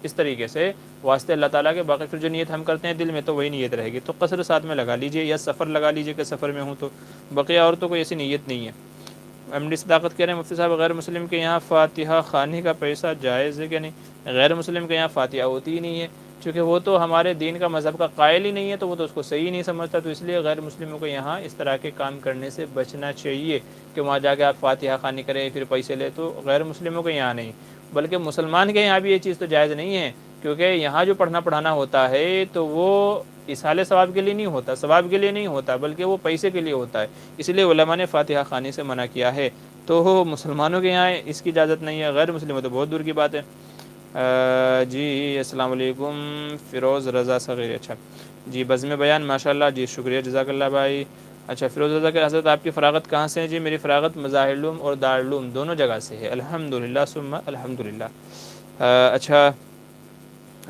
اس طریقے سے واسطے اللہ تعالیٰ کے، باقی پھر جو نیت ہم کرتے ہیں دل میں تو وہی نیت رہے گی، تو قصر ساتھ میں لگا لیجئے یا سفر لگا لیجئے کہ سفر میں ہوں تو، بقیہ اور تو کوئی ایسی نیت نہیں ہے۔ ایم ڈی صداقت کہہ رہے ہیں مفتی صاحب غیر مسلم کے یہاں فاتحہ خوانی کا پیسہ جائز ہے کہ نہیں؟ غیر مسلم کے یہاں فاتحہ ہوتی ہی نہیں ہے، چونکہ وہ تو ہمارے دین کا مذہب کا قائل ہی نہیں ہے، تو وہ تو اس کو صحیح نہیں سمجھتا، تو اس لیے غیر مسلموں کو یہاں اس طرح کے کام کرنے سے بچنا چاہیے کہ وہاں جا کے آپ فاتحہ خوانی کریں پھر پیسے لے، تو غیر مسلموں کے یہاں نہیں، بلکہ مسلمان کے یہاں بھی یہ چیز تو جائز نہیں ہے، کیونکہ یہاں جو پڑھنا پڑھانا ہوتا ہے تو وہ اصحال ثواب کے لیے نہیں ہوتا، ثواب کے لیے نہیں ہوتا، بلکہ وہ پیسے کے لیے ہوتا ہے، اس لیے علماء نے فاتحہ خوانی سے منع کیا ہے، تو مسلمانوں کے یہاں اس کی اجازت نہیں ہے، غیر مسلموں تو بہت دور کی بات ہے۔ جی السلام علیکم فیروز رضا صغیر، اچھا جی بزم بیان ماشاءاللہ، جی شکریہ جزاک اللہ بھائی۔ اچھا فیروز رضا کہ حضرت آپ کی فراغت کہاں سے ہے؟ جی میری فراغت مظاہر العلوم اور دارالعلوم دونوں جگہ سے ہے، الحمدللہ ثم الحمدللہ۔ اچھا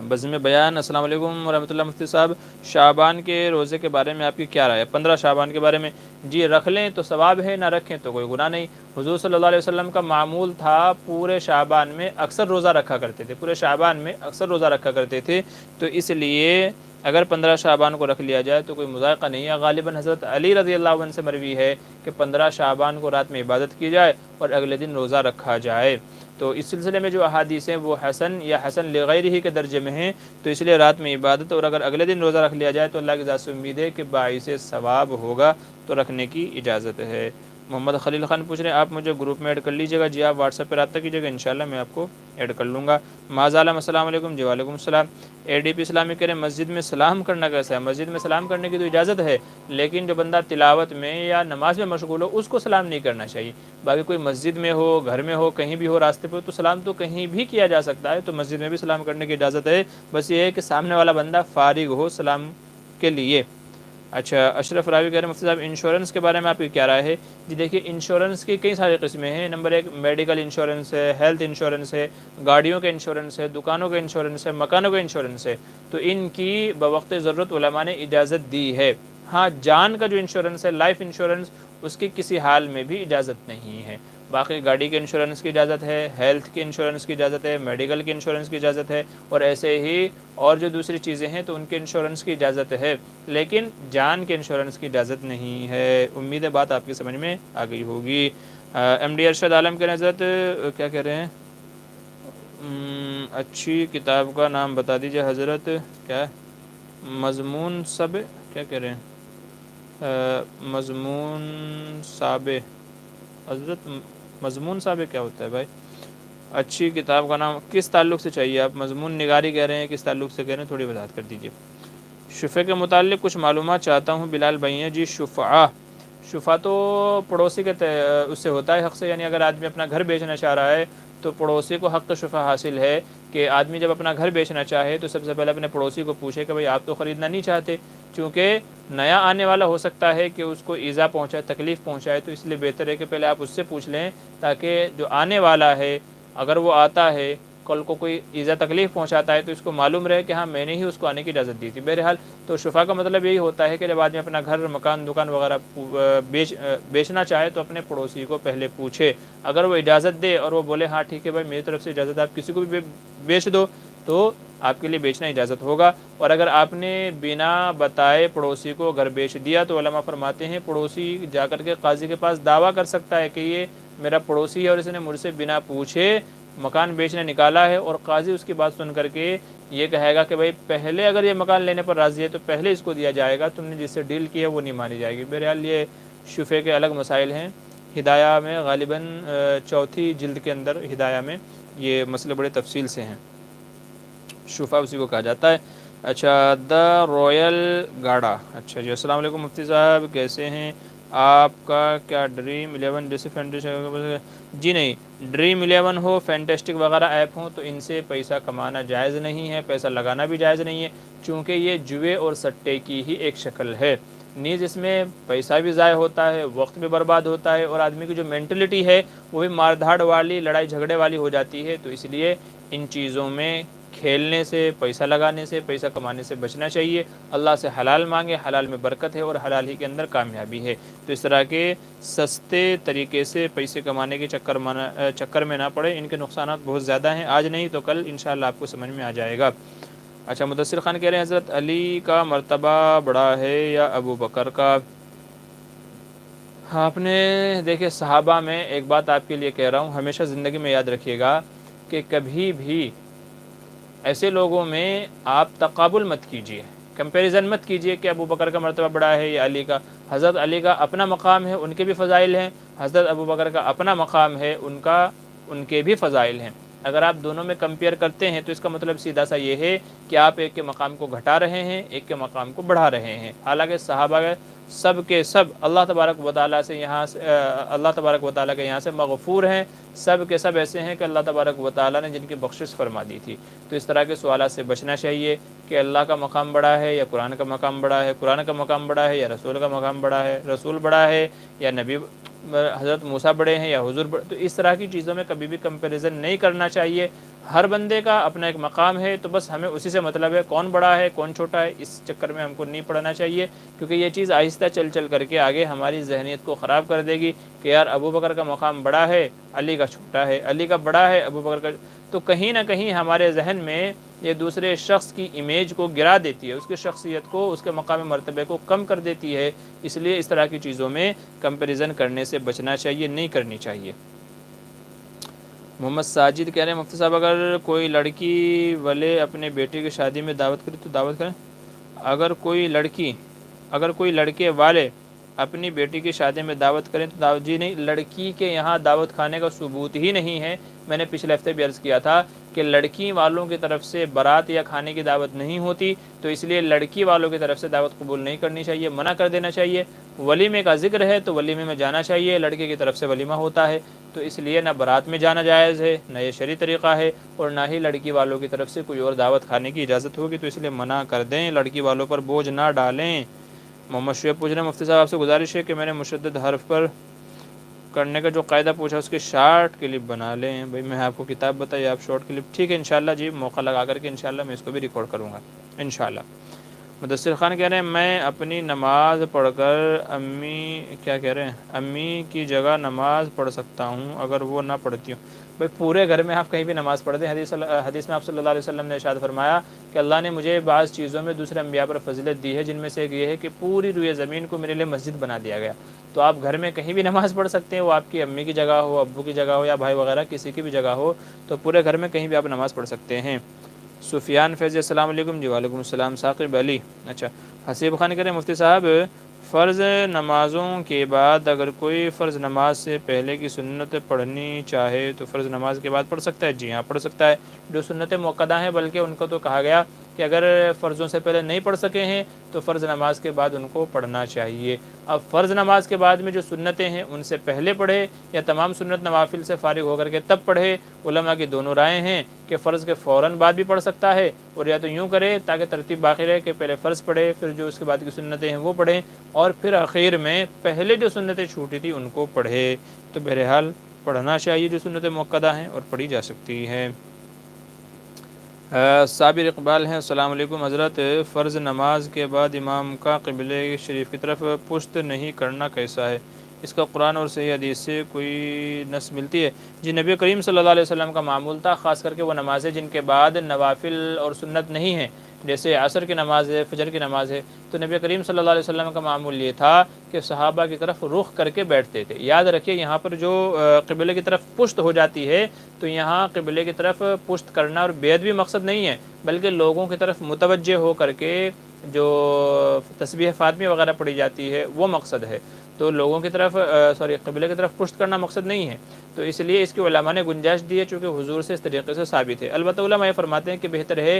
بزم بیان السلام علیکم ورحمۃ اللہ مفتی صاحب، شعبان کے روزے کے بارے میں آپ کی کیا رائے ہے؟ 15 شعبان کے بارے میں جی رکھ لیں تو ثواب ہے، نہ رکھیں تو کوئی گناہ نہیں، حضور صلی اللہ علیہ وسلم کا معمول تھا پورے شعبان میں اکثر روزہ رکھا کرتے تھے، پورے شعبان میں اکثر روزہ رکھا کرتے تھے، تو اس لیے اگر 15 شعبان کو رکھ لیا جائے تو کوئی مذائقہ نہیں ہے۔ غالباً حضرت علی رضی اللہ عنہ سے مروی ہے کہ 15 شعبان کو رات میں عبادت کی جائے اور اگلے دن روزہ رکھا جائے، تو اس سلسلے میں جو احادیث ہیں وہ حسن یا حسن لغیرہ ہی کے درجے میں ہیں، تو اس لیے رات میں عبادت اور اگر اگلے دن روزہ رکھ لیا جائے تو اللہ کی ذات سے امید ہے کہ باعث ثواب ہوگا، تو رکھنے کی اجازت ہے۔ محمد خلیل خان پوچھ رہے ہیں آپ مجھے گروپ میں ایڈ کر لیجیے گا، جی آپ واٹس ایپ پہ رابطہ کیجیے گا، انشاءاللہ میں آپ کو ایڈ کر لوں گا۔ معاذ عالم السلام علیکم، جی وعلیکم السلام۔ اے ڈی پی اسلامی کہہ رہے ہیں مسجد میں سلام کرنا کیسا ہے؟ مسجد میں سلام کرنے کی تو اجازت ہے، لیکن جو بندہ تلاوت میں یا نماز میں مشغول ہو اس کو سلام نہیں کرنا چاہیے، باقی کوئی مسجد میں ہو، گھر میں ہو، کہیں بھی ہو، راستے پہ ہو تو سلام تو کہیں بھی کیا جا سکتا ہے، تو مسجد میں بھی سلام کرنے کی اجازت ہے، بس یہ ہے کہ سامنے والا بندہ فارغ ہو سلام کے لیے۔ اچھا اشرف راوی کہہ رہے ہیں مفتی صاحب انشورنس کے بارے میں آپ کی کیا رائے ہے؟ جی دیکھیے انشورنس کی کئی ساری قسمیں ہیں، نمبر 1 میڈیکل انشورنس ہے، ہیلتھ انشورنس ہے، گاڑیوں کا انشورنس ہے، دکانوں کا انشورنس ہے، مکانوں کا انشورنس ہے، تو ان کی بوقت ضرورت علماء نے اجازت دی ہے۔ ہاں جان کا جو انشورنس ہے لائف انشورنس اس کی کسی حال میں بھی اجازت نہیں ہے، باقی گاڑی کے انشورنس کی اجازت ہے، ہیلتھ کے انشورنس کی اجازت ہے، میڈیکل کے انشورنس کی اجازت ہے، اور ایسے ہی اور جو دوسری چیزیں ہیں تو ان کے انشورنس کی اجازت ہے، لیکن جان کے انشورنس کی اجازت نہیں ہے۔ امید ہے بات آپ کی سمجھ میں آ گئی ہوگی۔ ایم ڈی ارشد عالم کے حضرت کیا کہہ رہے ہیں؟ اچھی کتاب کا نام بتا دیجیے حضرت، کیا مضمون سب کیا کہہ رہے ہیں؟ مضمون صابع حضرت، مضمون صابع کیا ہوتا ہے بھائی؟ اچھی کتاب کا نام کس تعلق سے چاہیے؟ آپ مضمون نگاری کہہ رہے ہیں، کس تعلق سے کہہ رہے ہیں، تھوڑی وضاحت کر دیجیے۔ شفع کے متعلق کچھ معلومات چاہتا ہوں بلال بھائی ہیں، جی شفع تو پڑوسی کے اس سے ہوتا ہے حق سے، یعنی اگر آدمی اپنا گھر بیچنا چاہ رہا ہے تو پڑوسی کو حق شفع حاصل ہے کہ آدمی جب اپنا گھر بیچنا چاہے تو سب سے پہلے اپنے پڑوسی کو پوچھے کہ بھئی آپ تو خریدنا نہیں چاہتے، چونکہ نیا آنے والا ہو سکتا ہے کہ اس کو ایذا پہنچائے، تکلیف پہنچائے، تو اس لیے بہتر ہے کہ پہلے آپ اس سے پوچھ لیں تاکہ جو آنے والا ہے اگر وہ آتا ہے کل کو کوئی ایذا تکلیف پہنچاتا ہے تو اس کو معلوم رہے کہ ہاں میں نے ہی اس کو آنے کی اجازت دی تھی۔ بہرحال تو شفع کا مطلب یہی ہوتا ہے کہ جب آدمی اپنا گھر، مکان، دکان وغیرہ بیچنا چاہے تو اپنے پڑوسی کو پہلے پوچھے، اگر وہ اجازت دے اور وہ بولے ہاں ٹھیک ہے بھائی میری طرف سے اجازت، آپ کسی کو بھی بیچ دو، تو آپ کے لیے بیچنا اجازت ہوگا۔ اور اگر آپ نے بنا بتائے پڑوسی کو گھر بیچ دیا تو علماء فرماتے ہیں پڑوسی جا کر کے قاضی کے پاس دعویٰ کر سکتا ہے کہ یہ میرا پڑوسی ہے اور اس نے مجھ سے بنا پوچھے مکان بیچنے نکالا ہے، اور قاضی اس کی بات سن کر کے یہ کہے گا کہ بھائی پہلے اگر یہ مکان لینے پر راضی ہے تو پہلے اس کو دیا جائے گا، تم نے جس سے ڈیل کی ہے وہ نہیں مانی جائے گی۔ بہرحال یہ شفع کے الگ مسائل ہیں، ہدایہ میں غالباً 4 جلد کے اندر ہدایہ میں یہ مسئلے بڑے تفصیل سے ہیں، شفع اسی کو کہا جاتا ہے۔ اچھا، دا رویل گاڑا، اچھا جی، السلام علیکم مفتی صاحب، کیسے ہیں آپ؟ کا کیا ڈریم 11 جیسے فینٹسٹک؟ جی نہیں، ڈریم 11 ہو، فینٹسٹک وغیرہ ایپ ہوں تو ان سے پیسہ کمانا جائز نہیں ہے، پیسہ لگانا بھی جائز نہیں ہے، چونکہ یہ جوئے اور سٹے کی ہی ایک شکل ہے، نیز اس میں پیسہ بھی ضائع ہوتا ہے، وقت بھی برباد ہوتا ہے، اور آدمی کی جو مینٹلٹی ہے وہ بھی مار دھاڑ والی، لڑائی جھگڑے والی ہو جاتی ہے، تو اس لیے ان چیزوں میں کھیلنے سے، پیسہ لگانے سے، پیسہ کمانے سے بچنا چاہیے، اللہ سے حلال مانگے، حلال میں برکت ہے اور حلال ہی کے اندر کامیابی ہے، تو اس طرح کے سستے طریقے سے پیسے کمانے کے چکر میں نہ پڑے، ان کے نقصانات بہت زیادہ ہیں، آج نہیں تو کل انشاءاللہ آپ کو سمجھ میں آ جائے گا۔ اچھا، مدثر خان کہہ رہے ہیں حضرت علی کا مرتبہ بڑا ہے یا ابو بکر کا؟ آپ نے دیکھیں صحابہ میں ایک بات آپ کے لیے کہہ رہا ہوں، ہمیشہ زندگی میں یاد رکھیے گا کہ کبھی بھی ایسے لوگوں میں آپ تقابل مت کیجیے، کمپیریزن مت کیجیے کہ ابو بکر کا مرتبہ بڑا ہے یا علی کا۔ حضرت علی کا اپنا مقام ہے، ان کے بھی فضائل ہیں، حضرت ابو بکر کا اپنا مقام ہے، ان کے بھی فضائل ہیں۔ اگر آپ دونوں میں کمپیئر کرتے ہیں تو اس کا مطلب سیدھا سا یہ ہے کہ آپ ایک کے مقام کو گھٹا رہے ہیں، ایک کے مقام کو بڑھا رہے ہیں، حالانکہ صحابہ سب کے سب اللہ تبارک و تعالیٰ سے اللہ تبارک و تعالیٰ کے یہاں سے مغفور ہیں، سب کے سب ایسے ہیں کہ اللہ تبارک و تعالیٰ نے جن کی بخشش فرما دی تھی، تو اس طرح کے سوالات سے بچنا چاہیے کہ اللہ کا مقام بڑا ہے یا قرآن کا مقام بڑا ہے، قرآن کا مقام بڑا ہے یا رسول کا مقام بڑا ہے، رسول بڑا ہے یا نبی حضرت موسیٰ بڑے ہیں یا حضور بڑے، تو اس طرح کی چیزوں میں کبھی بھی کمپیریزن نہیں کرنا چاہیے۔ ہر بندے کا اپنا ایک مقام ہے، تو بس ہمیں اسی سے مطلب ہے، کون بڑا ہے کون چھوٹا ہے اس چکر میں ہم کو نہیں پڑنا چاہیے، کیونکہ یہ چیز آہستہ چل چل کر کے آگے ہماری ذہنیت کو خراب کر دے گی کہ یار ابو بکر کا مقام بڑا ہے، علی کا چھوٹا ہے، علی کا بڑا ہے، ابو بکر کا، تو کہیں نہ کہیں ہمارے ذہن میں یہ دوسرے شخص کی امیج کو گرا دیتی ہے، اس کی شخصیت کو، اس کے مقام مرتبے کو کم کر دیتی ہے، اس لیے اس طرح کی چیزوں میں کمپیریزن کرنے سے بچنا چاہیے، نہیں کرنی چاہیے۔ محمد ساجد کہہ رہے ہیں مفتی صاحب اگر کوئی لڑکی والے اپنے بیٹے کی شادی میں دعوت کرے تو دعوت کریں؟ اگر کوئی لڑکے والے اپنی بیٹی کی شادی میں دعوت کریں تو دعوت، جی نہیں، لڑکی کے یہاں دعوت کھانے کا ثبوت ہی نہیں ہے، میں نے پچھلے ہفتے بھی عرض کیا تھا کہ لڑکی والوں کی طرف سے بارات یا کھانے کی دعوت نہیں ہوتی، تو اس لیے لڑکی والوں کی طرف سے دعوت قبول نہیں کرنی چاہیے، منع کر دینا چاہیے۔ ولیمے کا ذکر ہے تو ولیمے میں جانا چاہیے، لڑکے کی طرف سے ولیمہ ہوتا ہے، تو اس لیے نہ بارات میں جانا جائز ہے، نہ یہ شرعی طریقہ ہے، اور نہ ہی لڑکی والوں کی طرف سے کوئی اور دعوت کھانے کی اجازت ہوگی، تو اس لیے منع کر دیں، لڑکی والوں پر بوجھ نہ ڈالیں۔ محمد شعیب پوچھ رہے ہیں مفتی صاحب آپ سے گزارش ہے کہ میں نے مشدد حرف پر کرنے کا جو قاعدہ پوچھا اس کی شارٹ کلپ بنا لیں۔ بھائی میں آپ کو کتاب بتائی، آپ شارٹ کلپ، ٹھیک ہے انشاءاللہ جی، موقع لگا کر کے انشاءاللہ میں اس کو بھی ریکارڈ کروں گا انشاءاللہ۔ مدثر خان کہہ رہے ہیں میں اپنی نماز پڑھ کر امی کی جگہ نماز پڑھ سکتا ہوں اگر وہ نہ پڑھتی ہوں؟ بھائی پورے گھر میں آپ کہیں بھی نماز پڑھ دیں، حدیث میں آپ صلی اللہ علیہ وسلم نے ارشاد فرمایا کہ اللہ نے مجھے بعض چیزوں میں دوسرے انبیاء پر فضیلت دی ہے، جن میں سے ایک یہ ہے کہ پوری روئے زمین کو میرے لیے مسجد بنا دیا گیا، تو آپ گھر میں کہیں بھی نماز پڑھ سکتے ہیں، وہ آپ کی امی کی جگہ ہو، ابو کی جگہ ہو، یا بھائی وغیرہ کسی کی بھی جگہ ہو، تو پورے گھر میں کہیں بھی آپ نماز پڑھ سکتے ہیں۔ سفیان فیض السلام علیکم، جی وعلیکم السلام۔ ثاقب علی، اچھا حسیب خان کہہ رہے ہیں مفتی صاحب فرض نمازوں کے بعد اگر کوئی فرض نماز سے پہلے کی سنت پڑھنی چاہے تو فرض نماز کے بعد پڑھ سکتا ہے؟ جی ہاں پڑھ سکتا ہے، جو سنت موقدہ ہیں، بلکہ ان کو تو کہا گیا کہ اگر فرضوں سے پہلے نہیں پڑھ سکے ہیں تو فرض نماز کے بعد ان کو پڑھنا چاہیے۔ اب فرض نماز کے بعد میں جو سنتیں ہیں ان سے پہلے پڑھے یا تمام سنت نوافل سے فارغ ہو کر کے تب پڑھے، علماء کی دونوں رائے ہیں کہ فرض کے فوراً بعد بھی پڑھ سکتا ہے، اور یا تو یوں کرے تاکہ ترتیب باقی رہے کہ پہلے فرض پڑھے، پھر جو اس کے بعد کی سنتیں ہیں وہ پڑھیں، اور پھر آخر میں پہلے جو سنتیں چھوٹی تھی ان کو پڑھے، تو بہرحال پڑھنا چاہیے جو سنتیں موقدہ ہیں اور پڑھی جا سکتی ہے۔ صابر اقبال ہیں السلام علیکم حضرت فرض نماز کے بعد امام کا قبلہ شریف کی طرف پشت نہیں کرنا کیسا ہے؟ اس کا قرآن اور صحیح حدیث سے کوئی نص ملتی ہے؟ جی نبی کریم صلی اللہ علیہ وسلم کا معمول تھا، خاص کر کے وہ نمازیں جن کے بعد نوافل اور سنت نہیں ہیں، جیسے عصر کی نماز ہے، فجر کی نماز ہے، تو نبی کریم صلی اللہ علیہ وسلم کا معمول یہ تھا کہ صحابہ کی طرف رخ کر کے بیٹھتے تھے۔ یاد رکھیے یہاں پر جو قبلے کی طرف پشت ہو جاتی ہے تو یہاں قبلے کی طرف پشت کرنا اور بیعت بھی مقصد نہیں ہے، بلکہ لوگوں کی طرف متوجہ ہو کر کے جو تسبیح فاطمی وغیرہ پڑھی جاتی ہے وہ مقصد ہے، تو لوگوں کی طرف قبلے کی طرف پشت کرنا مقصد نہیں ہے، تو اس لیے اس کی علماء نے گنجائش دی ہے چونکہ حضور سے اس طریقے سے ثابت ہے۔ البتہ علماء یہ فرماتے ہیں کہ بہتر ہے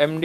MD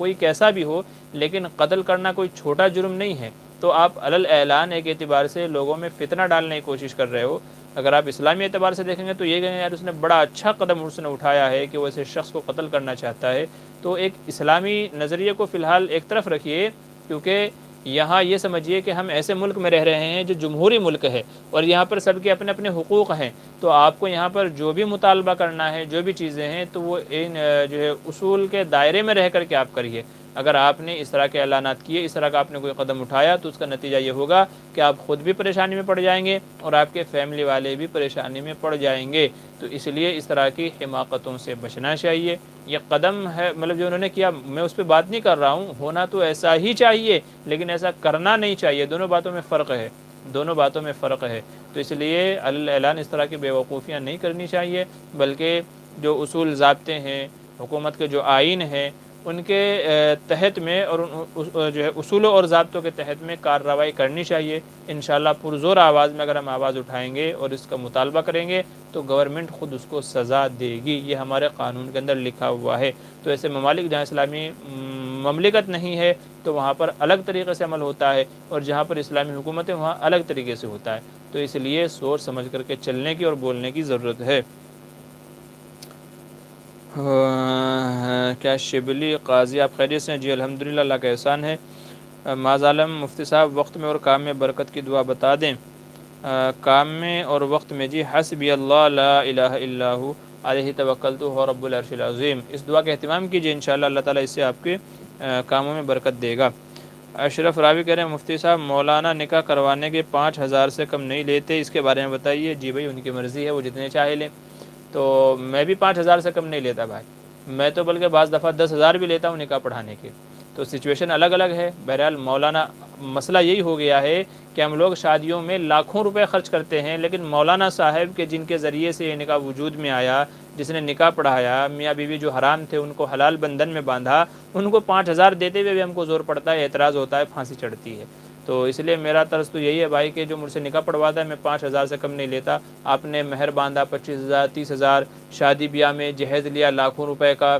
کوئی کیسا بھی ہو، لیکن قتل کرنا کوئی چھوٹا جرم نہیں ہے، تو آپ علل اعلان ایک اعتبار سے لوگوں میں فتنہ ڈالنے کی کوشش کر رہے ہو۔ اگر آپ اسلامی اعتبار سے دیکھیں گے تو یہ کہیں گے یار اس نے بڑا اچھا قدم اس نے اٹھایا ہے کہ وہ ایسے شخص کو قتل کرنا چاہتا ہے۔ تو ایک اسلامی نظریے کو فی الحال ایک طرف رکھیے، کیونکہ یہاں یہ سمجھیے کہ ہم ایسے ملک میں رہ رہے ہیں جو جمہوری ملک ہے، اور یہاں پر سب کے اپنے اپنے حقوق ہیں، تو آپ کو یہاں پر جو بھی مطالبہ کرنا ہے، جو بھی چیزیں ہیں، تو وہ ان جو ہے اصول کے دائرے میں رہ کر کے آپ کریے۔ اگر آپ نے اس طرح کے اعلانات کیے، اس طرح کا آپ نے کوئی قدم اٹھایا، تو اس کا نتیجہ یہ ہوگا کہ آپ خود بھی پریشانی میں پڑ جائیں گے اور آپ کے فیملی والے بھی پریشانی میں پڑ جائیں گے۔ تو اس لیے اس طرح کی حماقتوں سے بچنا چاہیے۔ یہ قدم ہے مطلب جو انہوں نے کیا، میں اس پہ بات نہیں کر رہا ہوں، ہونا تو ایسا ہی چاہیے لیکن ایسا کرنا نہیں چاہیے، دونوں باتوں میں فرق ہے، دونوں باتوں میں فرق ہے۔ تو اس لیے اعلان اس طرح کی بیوقوفیاں نہیں کرنی چاہیے، بلکہ جو اصول ضابطے ہیں، حکومت کے جو آئین ہیں، ان کے تحت میں اور جو ہے اصولوں اور ضابطوں کے تحت میں کارروائی کرنی چاہیے۔ انشاءاللہ پرزور آواز میں اگر ہم آواز اٹھائیں گے اور اس کا مطالبہ کریں گے تو گورنمنٹ خود اس کو سزا دے گی، یہ ہمارے قانون کے اندر لکھا ہوا ہے۔ تو ایسے ممالک جہاں اسلامی مملکت نہیں ہے تو وہاں پر الگ طریقے سے عمل ہوتا ہے، اور جہاں پر اسلامی حکومت ہے وہاں الگ طریقے سے ہوتا ہے۔ تو اس لیے سوچ سمجھ کر کے چلنے کی اور بولنے کی ضرورت ہے۔ کیا شبلی قاضی آپ خیریت سے ہیں؟ جی الحمدللہ، اللہ کا احسان ہے۔ معاذ عالم مفتی صاحب وقت میں اور کام میں برکت کی دعا بتا دیں۔ کام میں اور وقت میں جی حسبی اللہ لا الہ الا ہو علیہ توکلت وہو رب العرش العظیم، اس دعا کا اہتمام کیجیے، انشاءاللہ اللہ تعالیٰ اس سے آپ کے کاموں میں برکت دے گا۔ اشرف راوی کہہ رہے ہیں مفتی صاحب مولانا نکاح کروانے کے 5,000 سے کم نہیں لیتے، اس کے بارے میں بتائیے۔ جی بھائی ان کی مرضی ہے، وہ جتنے چاہے لیں، تو میں بھی 5,000 سے کم نہیں لیتا بھائی، میں تو بلکہ بعض دفعہ 10,000 بھی لیتا ہوں نکاح پڑھانے کے۔ تو سچویشن الگ الگ ہے۔ بہرحال مولانا مسئلہ یہی ہو گیا ہے کہ ہم لوگ شادیوں میں لاکھوں روپے خرچ کرتے ہیں، لیکن مولانا صاحب کے جن کے ذریعے سے یہ نکاح وجود میں آیا، جس نے نکاح پڑھایا، میاں بیوی جو حرام تھے ان کو حلال بندھن میں باندھا، ان کو 5,000 دیتے ہوئے بھی ہم کو زور پڑتا ہے، اعتراض ہوتا ہے، پھانسی چڑھتی ہے۔ تو اس لیے میرا طرز تو یہی ہے بھائی کہ جو مجھ سے نکاح پڑھواتا ہے میں 5,000 سے کم نہیں لیتا۔ آپ نے مہر باندھا 25,000 30,000، شادی بیاہ میں جہیز لیا لاکھوں روپے کا،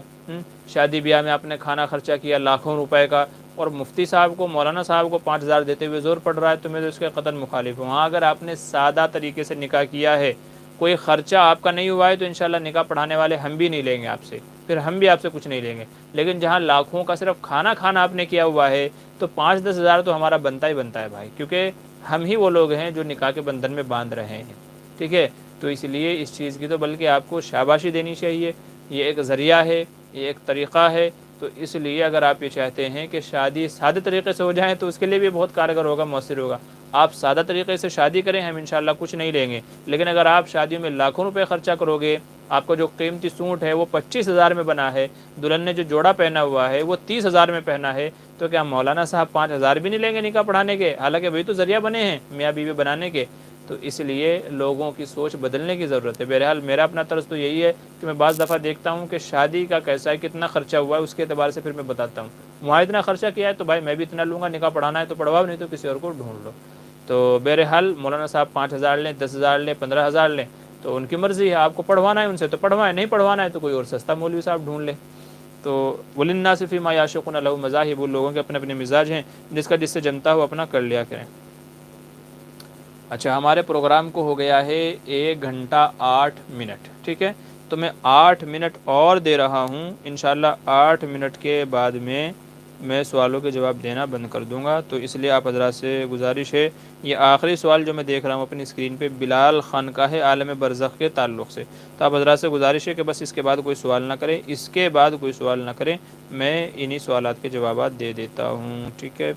شادی بیاہ میں آپ نے کھانا خرچہ کیا لاکھوں روپے کا، اور مفتی صاحب کو مولانا صاحب کو 5,000 دیتے ہوئے زور پڑ رہا ہے، تو میں تو اس کے قطعاً مخالف ہوں۔ ہاں اگر آپ نے سادہ طریقے سے نکاح کیا ہے، کوئی خرچہ آپ کا نہیں ہوا ہے، تو انشاءاللہ نکاح پڑھانے والے ہم بھی نہیں لیں گے آپ سے، پھر ہم بھی آپ سے کچھ نہیں لیں گے۔ لیکن جہاں لاکھوں کا صرف کھانا کھانا آپ نے کیا ہوا ہے، تو 5-10 ہزار تو ہمارا بنتا ہی بنتا ہے بھائی، کیونکہ ہم ہی وہ لوگ ہیں جو نکاح کے بندھن میں باندھ رہے ہیں، ٹھیک ہے۔ تو اس لیے اس چیز کی تو بلکہ آپ کو شاباشی دینی چاہیے، یہ ایک ذریعہ ہے، یہ ایک طریقہ ہے۔ تو اس لیے اگر آپ یہ چاہتے ہیں کہ شادی سادے طریقے سے ہو جائے تو اس کے لیے بھی بہت کارگر ہوگا، مؤثر ہوگا۔ آپ سادہ طریقے سے شادی کریں، ہم انشاءاللہ کچھ نہیں لیں گے، لیکن اگر آپ شادیوں میں لاکھوں روپے خرچہ کرو گے، آپ کا جو قیمتی سوٹ ہے وہ 25,000 میں بنا ہے، دلہن نے جو جوڑا پہنا ہوا ہے وہ 30,000 میں پہنا ہے، تو کیا مولانا صاحب 5,000 بھی نہیں لیں گے نکاح پڑھانے کے؟ حالانکہ وہی تو ذریعہ بنے ہیں میاں بیوی بنانے کے۔ تو اس لیے لوگوں کی سوچ بدلنے کی ضرورت ہے۔ بہرحال میرا اپنا طرز تو یہی ہے کہ میں بعض دفعہ دیکھتا ہوں کہ شادی کا کیسا ہے، کتنا خرچہ ہوا ہے، اس کے اعتبار سے پھر میں بتاتا ہوں۔ وہاں اتنا خرچہ کیا ہے تو بھائی میں بھی اتنا لوں گا، نکاح پڑھانا ہے تو پڑھواؤ، نہیں تو کسی اور کو ڈھونڈ لو۔ تو بہرحال مولانا صاحب 5,000 لیں، 10,000 لیں، 15,000 لیں، تو ان کی مرضی ہے، آپ کو پڑھوانا ہے ان سے تو پڑھوائیں، نہیں پڑھوانا ہے تو کوئی اور سستا مولوی صاحب ڈھونڈ لیں۔ تو وَلِلنَّاسِ فِي مَا يَعْشِقُونَ لَهُ مَذَاهِبُ، لوگوں کے اپنے اپنے مزاج ہیں، جس کا جس سے جمتا ہو اپنا کر لیا کریں۔ اچھا ہمارے پروگرام کو ہو گیا ہے 1 گھنٹہ 8 منٹ، ٹھیک ہے، تو میں 8 منٹ اور دے رہا ہوں، انشاءاللہ 8 منٹ کے بعد میں سوالوں کے جواب دینا بند کر دوں گا۔ تو اس لیے آپ حضرات سے گزارش ہے، یہ آخری سوال جو میں دیکھ رہا ہوں اپنی اسکرین پہ بلال خان کا ہے، عالم برزخ کے تعلق سے، تو آپ حضرات سے گزارش ہے کہ بس اس کے بعد کوئی سوال نہ کریں، اس کے بعد کوئی سوال نہ کریں، میں انہی سوالات کے جوابات دے دیتا ہوں، ٹھیک ہے۔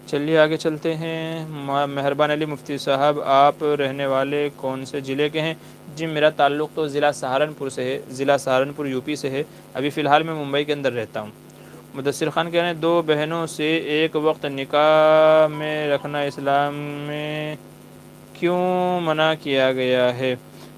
چلیے آگے چلتے ہیں۔ مہربان علی مفتی صاحب آپ رہنے والے کون سے ضلع کے ہیں؟ جی میرا تعلق تو ضلع سہارنپور سے ہے، ضلع سہارنپور یو پی سے ہے، ابھی فی الحال میں ممبئی کے اندر رہتا ہوں۔ مدثر خان کہہ رہے ہیں 2 بہنوں سے ایک وقت نکاح میں رکھنا اسلام میں کیوں منع کیا گیا ہے؟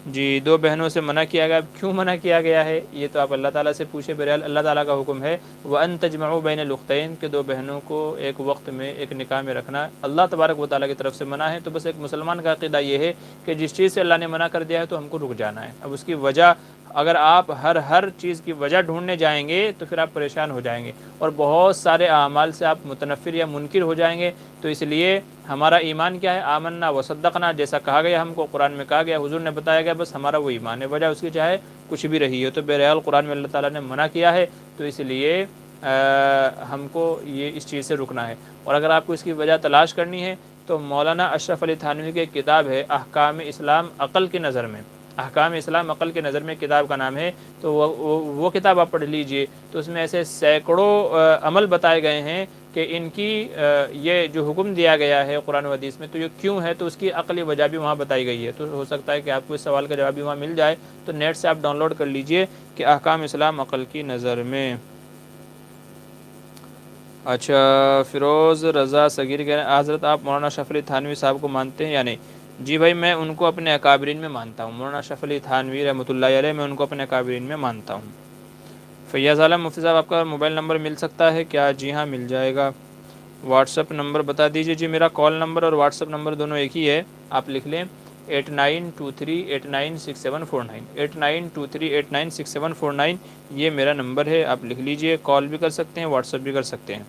جی 2 بہنوں سے منع کیا گیا، کیوں منع کیا گیا ہے یہ تو آپ اللہ تعالیٰ سے پوچھیں۔ بہرحال اللہ تعالیٰ کا حکم ہے وَأَن تَجْمَعُوا بَيْنَ الْأُخْتَيْنِ کہ 2 بہنوں کو ایک وقت میں ایک نکاح میں رکھنا اللہ تبارک و تعالیٰ کی طرف سے منع ہے۔ تو بس ایک مسلمان کا عقیدہ یہ ہے کہ جس چیز سے اللہ نے منع کر دیا ہے تو ہم کو رک جانا ہے۔ اب اس کی وجہ اگر آپ ہر چیز کی وجہ ڈھونڈنے جائیں گے تو پھر آپ پریشان ہو جائیں گے اور بہت سارے اعمال سے آپ متنفر یا منکر ہو جائیں گے۔ تو اس لیے ہمارا ایمان کیا ہے؟ آمنا و صدقنا، جیسا کہا گیا ہم کو، قرآن میں کہا گیا، حضور نے بتایا گیا، بس ہمارا وہ ایمان ہے، وجہ اس کی چاہے کچھ بھی رہی ہو۔ تو بہرحال قرآن میں اللہ تعالیٰ نے منع کیا ہے، تو اس لیے ہم کو یہ اس چیز سے رکنا ہے۔ اور اگر آپ کو اس کی وجہ تلاش کرنی ہے تو مولانا اشرف علی تھانوی کی ایک کتاب ہے احکام اسلام عقل کی نظر میں، احکام اسلام عقل کی نظر میں کتاب کا نام ہے، تو وہ کتاب آپ پڑھ لیجئے۔ تو اس میں ایسے سینکڑوں عمل بتائے گئے ہیں کہ ان کی یہ جو حکم دیا گیا ہے قرآن و حدیث میں، تو یہ کیوں ہے، تو اس کی عقلی وجہ بھی وہاں بتائی گئی ہے۔ تو ہو سکتا ہے کہ آپ کو اس سوال کا جواب بھی وہاں مل جائے، تو نیٹ سے آپ ڈاؤن لوڈ کر لیجئے کہ احکام اسلام عقل کی نظر میں۔ اچھا، فیروز رضا صغیر کہہ رہے ہیں حضرت آپ مولانا اشرف علی تھانوی صاحب کو مانتے ہیں یا نہیں؟ جی بھائی، میں ان کو اپنے اکابرین میں مانتا ہوں، مولانا اشرف علی تھانوی رحمۃ اللہ علیہ، میں ان کو اپنے اکابرین میں مانتا ہوں۔ فیاض عالم مفتی صاحب، آپ کا موبائل نمبر مل سکتا ہے کیا؟ جی ہاں مل جائے گا۔ واٹس اپ نمبر بتا دیجیے۔ جی میرا کال نمبر اور واٹس اپ نمبر دونوں ایک ہی ہے، آپ لکھ لیں 8923896749، 8923896749، یہ میرا نمبر ہے، آپ لکھ لیجئے۔ کال بھی کر سکتے ہیں، واٹس اپ بھی کر سکتے ہیں۔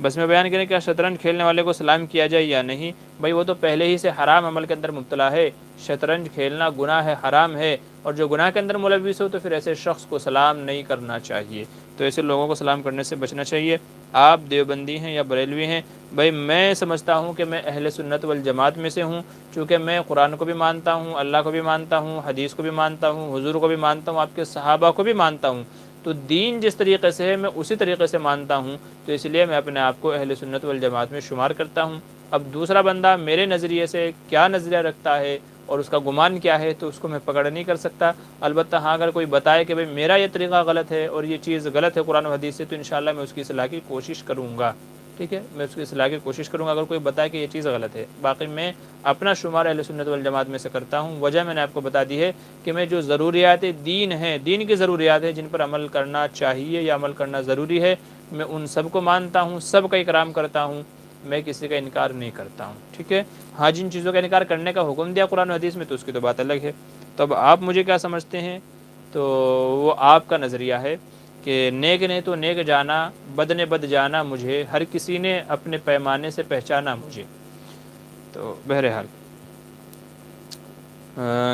بس میں بیان کریں، کیا شطرنج کھیلنے والے کو سلام کیا جائے یا نہیں؟ بھائی وہ تو پہلے ہی سے حرام عمل کے اندر مبتلا ہے، شطرنج کھیلنا گناہ ہے، حرام ہے، اور جو گناہ کے اندر ملوث ہو تو پھر ایسے شخص کو سلام نہیں کرنا چاہیے، تو ایسے لوگوں کو سلام کرنے سے بچنا چاہیے۔ آپ دیوبندی ہیں یا بریلوی ہیں؟ بھائی میں سمجھتا ہوں کہ میں اہل سنت والجماعت میں سے ہوں، چونکہ میں قرآن کو بھی مانتا ہوں، اللہ کو بھی مانتا ہوں، حدیث کو بھی مانتا ہوں، حضور کو بھی مانتا ہوں، آپ کے صحابہ کو بھی مانتا ہوں، تو دین جس طریقے سے ہے میں اسی طریقے سے مانتا ہوں، تو اس لیے میں اپنے آپ کو اہل سنت والجماعت میں شمار کرتا ہوں۔ اب دوسرا بندہ میرے نظریے سے کیا نظریہ رکھتا ہے اور اس کا گمان کیا ہے، تو اس کو میں پکڑ نہیں کر سکتا۔ البتہ ہاں اگر کوئی بتائے کہ بھئی میرا یہ طریقہ غلط ہے اور یہ چیز غلط ہے قرآن و حدیث سے، تو انشاءاللہ میں اس کی اصلاح کی کوشش کروں گا، ٹھیک ہے، میں اس کی اصلاح کی کوشش کروں گا اگر کوئی بتائے کہ یہ چیز غلط ہے۔ باقی میں اپنا شمار اہل سنت والجماعت میں سے کرتا ہوں۔ وجہ میں نے آپ کو بتا دی ہے کہ میں جو ضروریات دین ہیں، دین کی ضروریات ہیں جن پر عمل کرنا چاہیے یا عمل کرنا ضروری ہے، میں ان سب کو مانتا ہوں، سب کا اکرام کرتا ہوں، میں کسی کا انکار نہیں کرتا ہوں، ٹھیک ہے۔ ہاں جن چیزوں کا انکار کرنے کا حکم دیا قرآن و حدیث میں تو اس کی تو بات الگ ہے۔ تو اب آپ مجھے کیا سمجھتے ہیں، تو وہ آپ کا نظریہ ہے کہ نیک نے تو نیک جانا، بد نے بد جانا مجھے، ہر کسی نے اپنے پیمانے سے پہچانا مجھے۔ تو بہرحال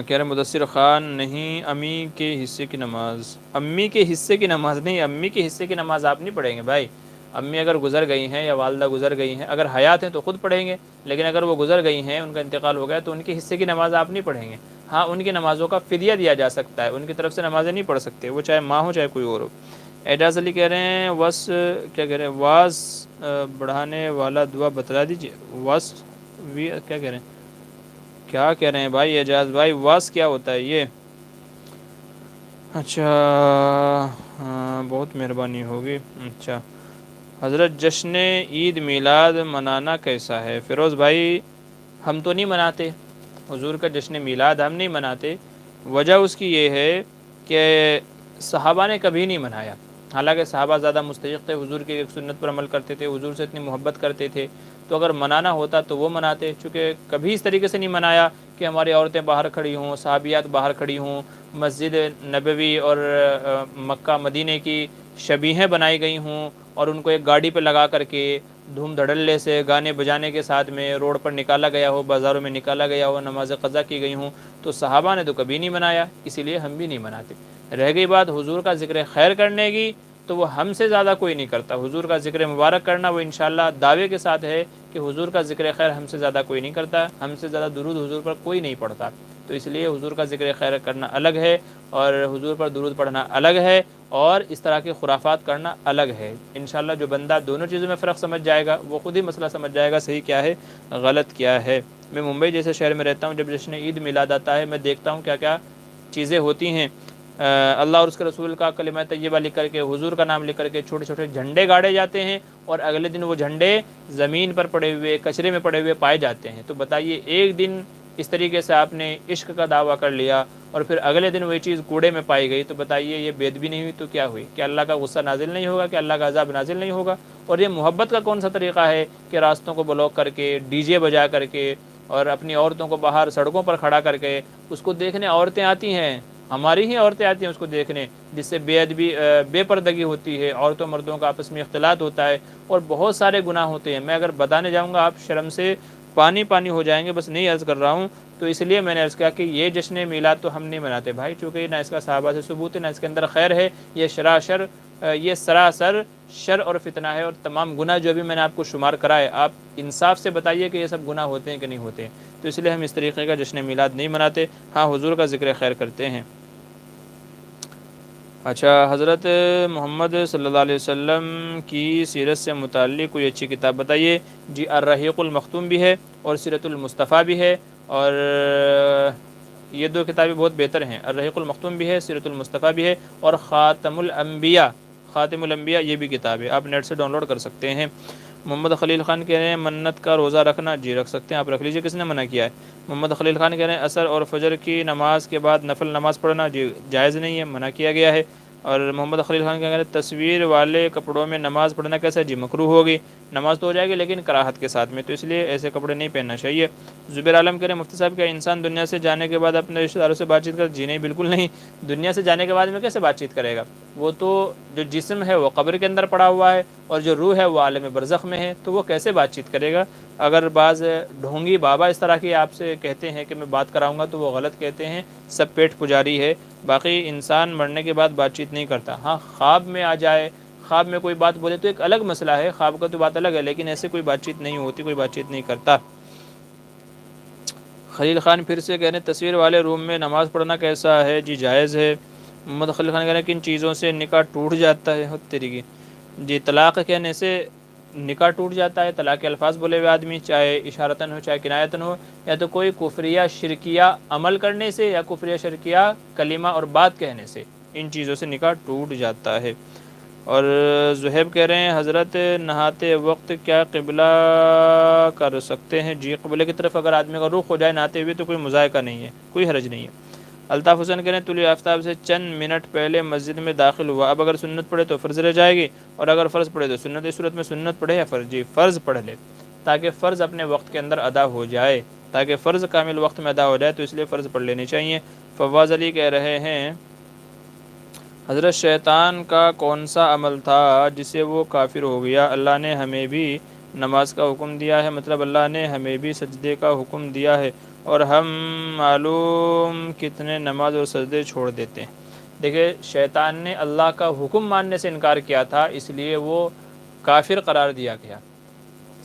کہہ رہے مدثر خان، نہیں امی کے حصے کی نماز، امی کے حصے کی نماز نہیں، امی کے حصے کی نماز آپ نہیں پڑھیں گے بھائی۔ امی اگر گزر گئی ہیں یا والدہ گزر گئی ہیں، اگر حیات ہیں تو خود پڑھیں گے، لیکن اگر وہ گزر گئی ہیں، ان کا انتقال ہو گیا، تو ان کے حصے کی نماز آپ نہیں پڑھیں گے۔ ہاں ان کی نمازوں کا فدیہ دیا جا سکتا ہے، ان کی طرف سے نمازیں نہیں پڑھ سکتے، وہ چاہے ماں ہو چاہے کوئی اور ہو۔ اعجاز علی کہہ رہے ہیں کیا کہہ رہے ہیں، واس بڑھانے والا دعا بتلا دیجیے۔ واس کیا کہہ رہے ہیں، کیا کہہ رہے ہیں بھائی اعجاز بھائی، واس کیا ہوتا ہے یہ؟ اچھا بہت مہربانی ہوگی۔ اچھا حضرت جشن عید میلاد منانا کیسا ہے؟ فیروز بھائی ہم تو نہیں مناتے حضور کا جشن میلاد، ہم نہیں مناتے۔ وجہ اس کی یہ ہے کہ صحابہ نے کبھی نہیں منایا، حالانکہ صحابہ زیادہ مستحق تھے، حضور کی ایک سنت پر عمل کرتے تھے، حضور سے اتنی محبت کرتے تھے، تو اگر منانا ہوتا تو وہ مناتے، چونکہ کبھی اس طریقے سے نہیں منایا کہ ہماری عورتیں باہر کھڑی ہوں، صحابیات باہر کھڑی ہوں، مسجد نبوی اور مکہ مدینہ کی شبیہیں بنائی گئی ہوں اور ان کو ایک گاڑی پہ لگا کر کے دھوم دھڑلے سے گانے بجانے کے ساتھ میں روڈ پر نکالا گیا ہو، بازاروں میں نکالا گیا ہو، نماز قضا کی گئی ہوں، تو صحابہ نے تو کبھی نہیں منایا، اسی لیے ہم بھی نہیں مناتے۔ رہ گئی بات حضور کا ذکر خیر کرنے کی، تو وہ ہم سے زیادہ کوئی نہیں کرتا۔ حضور کا ذکر مبارک کرنا وہ انشاءاللہ دعوے کے ساتھ ہے کہ حضور کا ذکر خیر ہم سے زیادہ کوئی نہیں کرتا، ہم سے زیادہ درود حضور پر کوئی نہیں پڑھتا، تو اس لیے حضور کا ذکر خیر کرنا الگ ہے اور حضور پر درود پڑھنا الگ ہے، اور اس طرح کے خرافات کرنا الگ ہے۔ انشاءاللہ جو بندہ دونوں چیزوں میں فرق سمجھ جائے گا وہ خود ہی مسئلہ سمجھ جائے گا صحیح کیا ہے غلط کیا ہے۔ میں ممبئی جیسے شہر میں رہتا ہوں، جب جشن عید میلاد آتا ہے میں دیکھتا ہوں کیا کیا چیزیں ہوتی ہیں، اللہ اور اس کے رسول کا کلمہ طیبہ لکھ کر کے، حضور کا نام لکھ کر کے چھوٹے چھوٹے جھنڈے گاڑے جاتے ہیں، اور اگلے دن وہ جھنڈے زمین پر پڑے ہوئے کچرے میں پڑے ہوئے پائے جاتے ہیں۔ تو بتائیے ایک دن اس طریقے سے آپ نے عشق کا دعویٰ کر لیا اور پھر اگلے دن وہی چیز کوڑے میں پائی گئی، تو بتائیے یہ بے ادبی نہیں ہوئی تو کیا ہوئی؟ کہ اللہ کا غصہ نازل نہیں ہوگا؟ کہ اللہ کا عذاب نازل نہیں ہوگا؟ اور یہ محبت کا کون سا طریقہ ہے کہ راستوں کو بلاک کر کے، ڈی جے بجا کر کے، اور اپنی عورتوں کو باہر سڑکوں پر کھڑا کر کے، اس کو دیکھنے عورتیں آتی ہیں ہماری ہی عورتیں آتی ہیں اس کو دیکھنے، جس سے بے ادبی بے پردگی ہوتی ہے، عورتوں مردوں کا آپس میں اختلاط ہوتا ہے اور بہت سارے گناہ ہوتے ہیں۔ میں اگر بتانے جاؤں گا آپ شرم سے پانی پانی ہو جائیں گے، بس نہیں عرض کر رہا ہوں۔ تو اس لیے میں نے عرض کیا کہ یہ جشن میلاد تو ہم نہیں مناتے بھائی، چونکہ نہ اس کا صحابہ سے ثبوت ہے، نہ اس کے اندر خیر ہے، یہ یہ سراسر شر اور فتنہ ہے، اور تمام گناہ جو بھی میں نے آپ کو شمار کرائے، آپ انصاف سے بتائیے کہ یہ سب گناہ ہوتے ہیں کہ نہیں ہوتے ہیں۔ تو اس لیے ہم اس طریقے کا جشن میلاد نہیں مناتے، ہاں حضور کا ذکر خیر کرتے ہیں۔ اچھا، حضرت محمد صلی اللہ علیہ وسلم کی سیرت سے متعلق کوئی اچھی کتاب بتائیے۔ جی الرحیق المختوم بھی ہے اور سیرت المصطفیٰ بھی ہے، اور یہ دو کتابیں بہت بہتر ہیں، الرحیق المختوم بھی ہے، سیرت المصطفیٰ بھی ہے، اور خاتم الانبیاء یہ بھی کتاب ہے، آپ نیٹ سے ڈاؤن لوڈ کر سکتے ہیں۔ محمد خلیل خان کہہ رہے ہیں منت کا روزہ رکھنا، جی رکھ سکتے ہیں، آپ رکھ لیجئے، کس نے منع کیا ہے؟ محمد خلیل خان کہہ رہے ہیں عصر اور فجر کی نماز کے بعد نفل نماز پڑھنا، جی جائز نہیں ہے، منع کیا گیا ہے۔ اور محمد خلیل خان کہہ رہے ہیں تصویر والے کپڑوں میں نماز پڑھنا کیسا؟ جی مکروہ ہوگی، نماز تو ہو جائے گی لیکن کراہت کے ساتھ میں، تو اس لیے ایسے کپڑے نہیں پہننا چاہیے۔ زبیر عالم کہہ رہے ہیں مفتی صاحب کیا انسان دنیا سے جانے کے بعد اپنے رشتہ داروں سے بات چیت جی نہیں، بالکل نہیں، دنیا سے جانے کے بعد میں کیسے بات چیت کرے گا؟ وہ تو جو جسم ہے وہ قبر کے اندر پڑا ہوا ہے، اور جو روح ہے وہ عالم برزخ میں ہے، تو وہ کیسے بات چیت کرے گا؟ اگر بعض ڈھونگی بابا اس طرح کی آپ سے کہتے ہیں کہ میں بات کراؤں گا، تو وہ غلط کہتے ہیں، سب پیٹ پجاری ہے۔ باقی انسان مرنے کے بعد بات چیت نہیں کرتا، ہاں خواب میں آ جائے، خواب میں کوئی بات بولے تو ایک الگ مسئلہ ہے، خواب کا تو بات الگ ہے، لیکن ایسے کوئی بات چیت نہیں ہوتی، کوئی بات چیت نہیں کرتا۔ خلیل خان پھر سے کہہ رہے ہیں تصویر والے روم میں نماز پڑھنا کیسا ہے؟ جی جائز ہے۔ محمد خلیل خان کہہ رہے ہیں کن چیزوں سے نکاح ٹوٹ جاتا ہے؟ تیری کی جی طلاق کہنے سے نکاح ٹوٹ جاتا ہے، طلاق کے الفاظ بولے ہوئے آدمی، چاہے اشارتاً ہو چاہے کنایتاً ہو، یا تو کوئی کفریہ شرکیہ عمل کرنے سے، یا کفریہ شرکیہ کلمہ اور بات کہنے سے، ان چیزوں سے نکاح ٹوٹ جاتا ہے۔ اور زہیب کہہ رہے ہیں حضرت نہاتے وقت کیا قبلہ کر سکتے ہیں؟ جی قبلے کی طرف اگر آدمی کا رخ ہو جائے نہاتے ہوئے تو کوئی مذائقہ نہیں ہے، کوئی حرج نہیں ہے۔ الطاف حسین کہہ رہے ہیں طلوع آفتاب سے چند منٹ پہلے مسجد میں داخل ہوا، اب اگر سنت پڑھے تو فرض رہ جائے گی، اور اگر فرض پڑھے تو سنت، اس صورت میں سنت پڑھے یا فرض؟ جی فرض پڑھ لے، تاکہ فرض اپنے وقت کے اندر ادا ہو جائے، تاکہ فرض کامل وقت میں ادا ہو جائے، تو اس لیے فرض پڑھ لینی چاہیے۔ فواز علی کہہ رہے ہیں حضرت شیطان کا کون سا عمل تھا جسے وہ کافر ہو گیا؟ اللہ نے ہمیں بھی نماز کا حکم دیا ہے، مطلب اللہ نے ہمیں بھی سجدے کا حکم دیا ہے، اور ہم معلوم کتنے نماز اور سجدے چھوڑ دیتے ہیں۔ دیکھیں شیطان نے اللہ کا حکم ماننے سے انکار کیا تھا، اس لیے وہ کافر قرار دیا گیا۔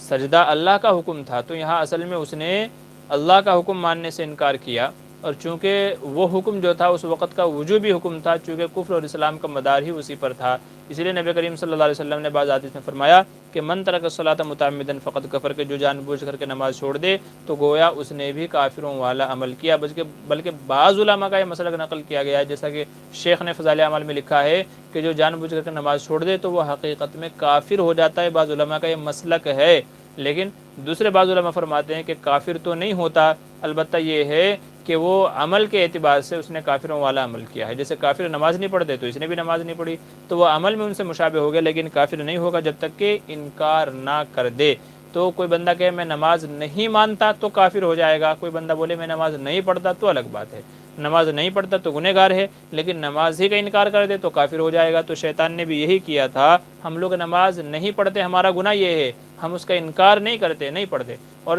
سجدہ اللہ کا حکم تھا، تو یہاں اصل میں اس نے اللہ کا حکم ماننے سے انکار کیا، اور چونکہ وہ حکم جو تھا اس وقت کا وجوبی حکم تھا، چونکہ کفر اور اسلام کا مدار ہی اسی پر تھا، اس لیے نبی کریم صلی اللہ علیہ وسلم نے بعض حدیث میں فرمایا کہ من ترک الصلاۃ متعمدا فقد کفر، کے جو جان بوجھ کر کے نماز چھوڑ دے تو گویا اس نے بھی کافروں والا عمل کیا۔ بلکہ بعض علماء کا یہ مسلک نقل کیا گیا ہے، جیسا کہ شیخ نے فضائل اعمال میں لکھا ہے کہ جو جان بوجھ کر کے نماز چھوڑ دے تو وہ حقیقت میں کافر ہو جاتا ہے۔ بعض علماء کا یہ مسلک ہے، لیکن دوسرے بعض علماء فرماتے ہیں کہ کافر تو نہیں ہوتا، البتہ یہ ہے کہ وہ عمل کے اعتبار سے اس نے کافروں والا عمل کیا ہے۔ جیسے کافر نماز نہیں پڑھتے تو اس نے بھی نماز نہیں پڑھی، تو وہ عمل میں ان سے مشابہ ہو گیا، لیکن کافر نہیں ہوگا جب تک کہ انکار نہ کر دے۔ تو کوئی بندہ کہے میں نماز نہیں مانتا تو کافر ہو جائے گا، کوئی بندہ بولے میں نماز نہیں پڑھتا تو الگ بات ہے، نماز نہیں پڑھتا تو گنہگار ہے، لیکن نماز ہی کا انکار کر دے تو کافر ہو جائے گا۔ تو شیطان نے بھی یہی کیا تھا، ہم لوگ نماز نہیں پڑھتے، ہمارا گناہ یہ ہے، ہم اس کا انکار نہیں کرتے، نہیں پڑھتے، اور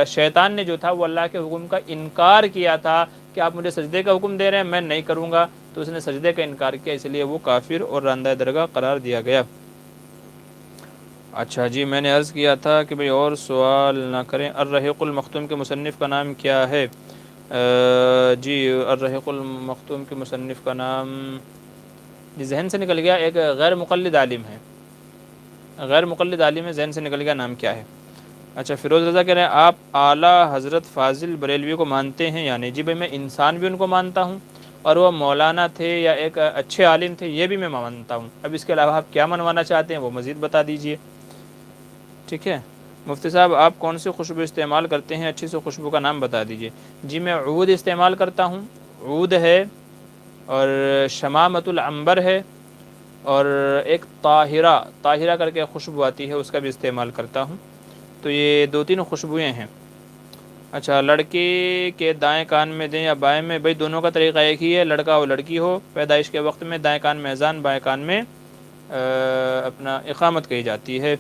شیطان نے جو تھا وہ اللہ کے حکم کا انکار کیا تھا کہ آپ مجھے سجدے کا حکم دے رہے ہیں میں نہیں کروں گا، تو اس نے سجدے کا انکار کیا، اس لیے وہ کافر اور راندہ درگاہ قرار دیا گیا۔ اچھا جی، میں نے عرض کیا تھا کہ بھئی اور سوال نہ کریں۔ الرحیق المختوم کے مصنف کا نام کیا ہے؟ جی الرحیق المختوم کے مصنف کا نام جی ذہن سے نکل گیا، ایک غیر مقلد عالم ہے، غیر مقلد عالم ہے، ذہن سے نکل گیا نام کیا ہے۔ اچھا فیروز رضا کہہ رہے ہیں آپ اعلیٰ حضرت فاضل بریلوی کو مانتے ہیں یعنی؟ جی بھائی میں انسان بھی ان کو مانتا ہوں، اور وہ مولانا تھے یا ایک اچھے عالم تھے یہ بھی میں مانتا ہوں۔ اب اس کے علاوہ آپ کیا منوانا چاہتے ہیں وہ مزید بتا دیجئے، ٹھیک ہے۔ مفتی صاحب آپ کون سی خوشبو استعمال کرتے ہیں؟ اچھی سی خوشبو کا نام بتا دیجئے۔ جی میں عود استعمال کرتا ہوں، عود ہے، اور شمامۃ العنبر ہے، اور ایک طاہرہ کر کے خوشبو آتی ہے اس کا بھی استعمال کرتا ہوں، تو یہ 2-3 خوشبوئیں ہیں۔ اچھا، لڑکی کے دائیں کان میں دیں یا بائیں میں؟ بھائی دونوں کا طریقہ ایک ہی ہے، لڑکا ہو لڑکی ہو، پیدائش کے وقت میں دائیں کان میں اذان، بائیں کان میں اپنا اقامت کہی جاتی ہے۔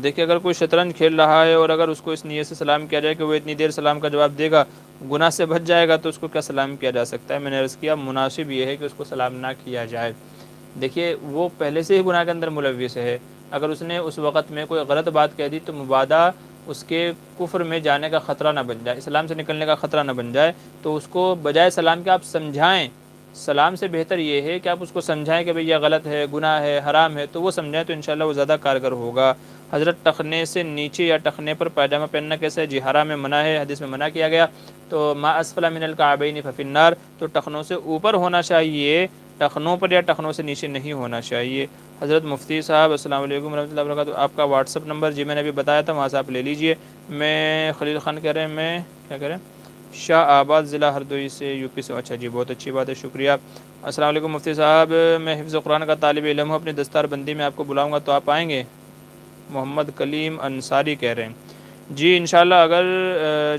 دیکھیے اگر کوئی شطرنج کھیل رہا ہے اور اگر اس کو اس نیت سے سلام کیا جائے کہ وہ اتنی دیر سلام کا جواب دے گا، گناہ سے بچ جائے گا، تو اس کو کیا سلام کیا جا سکتا ہے؟ میں نے عرض کیا مناسب یہ ہے کہ اس کو سلام نہ کیا جائے۔ دیکھیے وہ پہلے سے ہی گناہ کے اندر ملوث ہے، اگر اس نے اس وقت میں کوئی غلط بات کہہ دی تو مبادا اس کے کفر میں جانے کا خطرہ نہ بن جائے، اسلام سے نکلنے کا خطرہ نہ بن جائے، تو اس کو بجائے سلام کے آپ سمجھائیں۔ سلام سے بہتر یہ ہے کہ آپ اس کو سمجھائیں کہ بھئی یہ غلط ہے، گناہ ہے، حرام ہے، تو وہ سمجھائیں تو انشاءاللہ وہ زیادہ کارگر ہوگا۔ حضرت ٹخنے سے نیچے یا ٹخنے پر پاجامہ پہننا کیسا ہے؟ جی حرام میں منع ہے، حدیث میں منع کیا گیا۔ تو ما اسفل من الکعبین ففی النار، تو ٹخنوں سے اوپر ہونا چاہیے، ٹخنوں پر یا ٹخنوں سے نیچے نہیں ہونا چاہیے۔ حضرت مفتی صاحب السلام علیکم ورحمۃ اللہ وبرکاتہ، آپ کا واٹس اپ نمبر جی میں نے ابھی بتایا تھا، وہاں سے آپ لے لیجئے۔ میں خلیل خان کہہ رہے ہیں، میں کیا کہہ رہے ہیں، شاہ آباد ضلع ہردوئی سے، یو پی سے۔ اچھا جی بہت اچھی بات ہے، شکریہ۔ السلام علیکم مفتی صاحب، میں حفظ قرآن کا طالب علم ہوں، اپنی دستار بندی میں آپ کو بلاؤں گا تو آپ آئیں گے؟ محمد کلیم انصاری کہہ رہے ہیں جی انشاءاللہ، اگر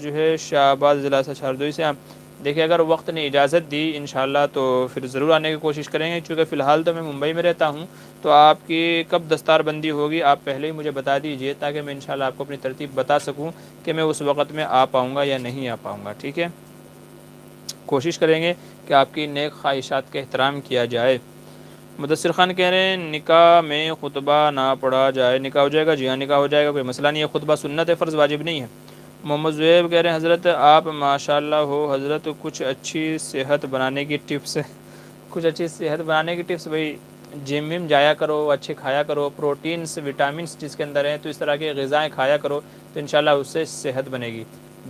جو ہے شاہ آباد ضلع سے ہردوئی سے آپ دیکھیں، اگر وقت نے اجازت دی انشاءاللہ تو پھر ضرور آنے کی کوشش کریں گے، چونکہ فی الحال تو میں ممبئی میں رہتا ہوں، تو آپ کی کب دستار بندی ہوگی آپ پہلے ہی مجھے بتا دیجئے، تاکہ میں انشاءاللہ آپ کو اپنی ترتیب بتا سکوں کہ میں اس وقت میں آ پاؤں گا یا نہیں آ پاؤں گا، ٹھیک ہے؟ کوشش کریں گے کہ آپ کی نیک خواہشات کا احترام کیا جائے۔ مدثر خان کہہ رہے ہیں نکاح میں خطبہ نہ پڑھا جائے نکاح ہو جائے گا؟ جی ہاں نکاح ہو جائے گا، کوئی مسئلہ نہیں ہے، خطبہ سنت ہے، فرض واجب نہیں ہے۔ محمد زہیب کہہ رہے ہیں حضرت آپ ماشاءاللہ ہو حضرت، کچھ اچھی صحت بنانے کی ٹپس کچھ اچھی صحت بنانے کی ٹپس؟ بھائی جم وم جایا کرو، اچھے کھایا کرو، پروٹینس وٹامنس جس کے اندر ہیں، تو اس طرح کی غذائیں کھایا کرو تو انشاءاللہ اس سے صحت بنے گی۔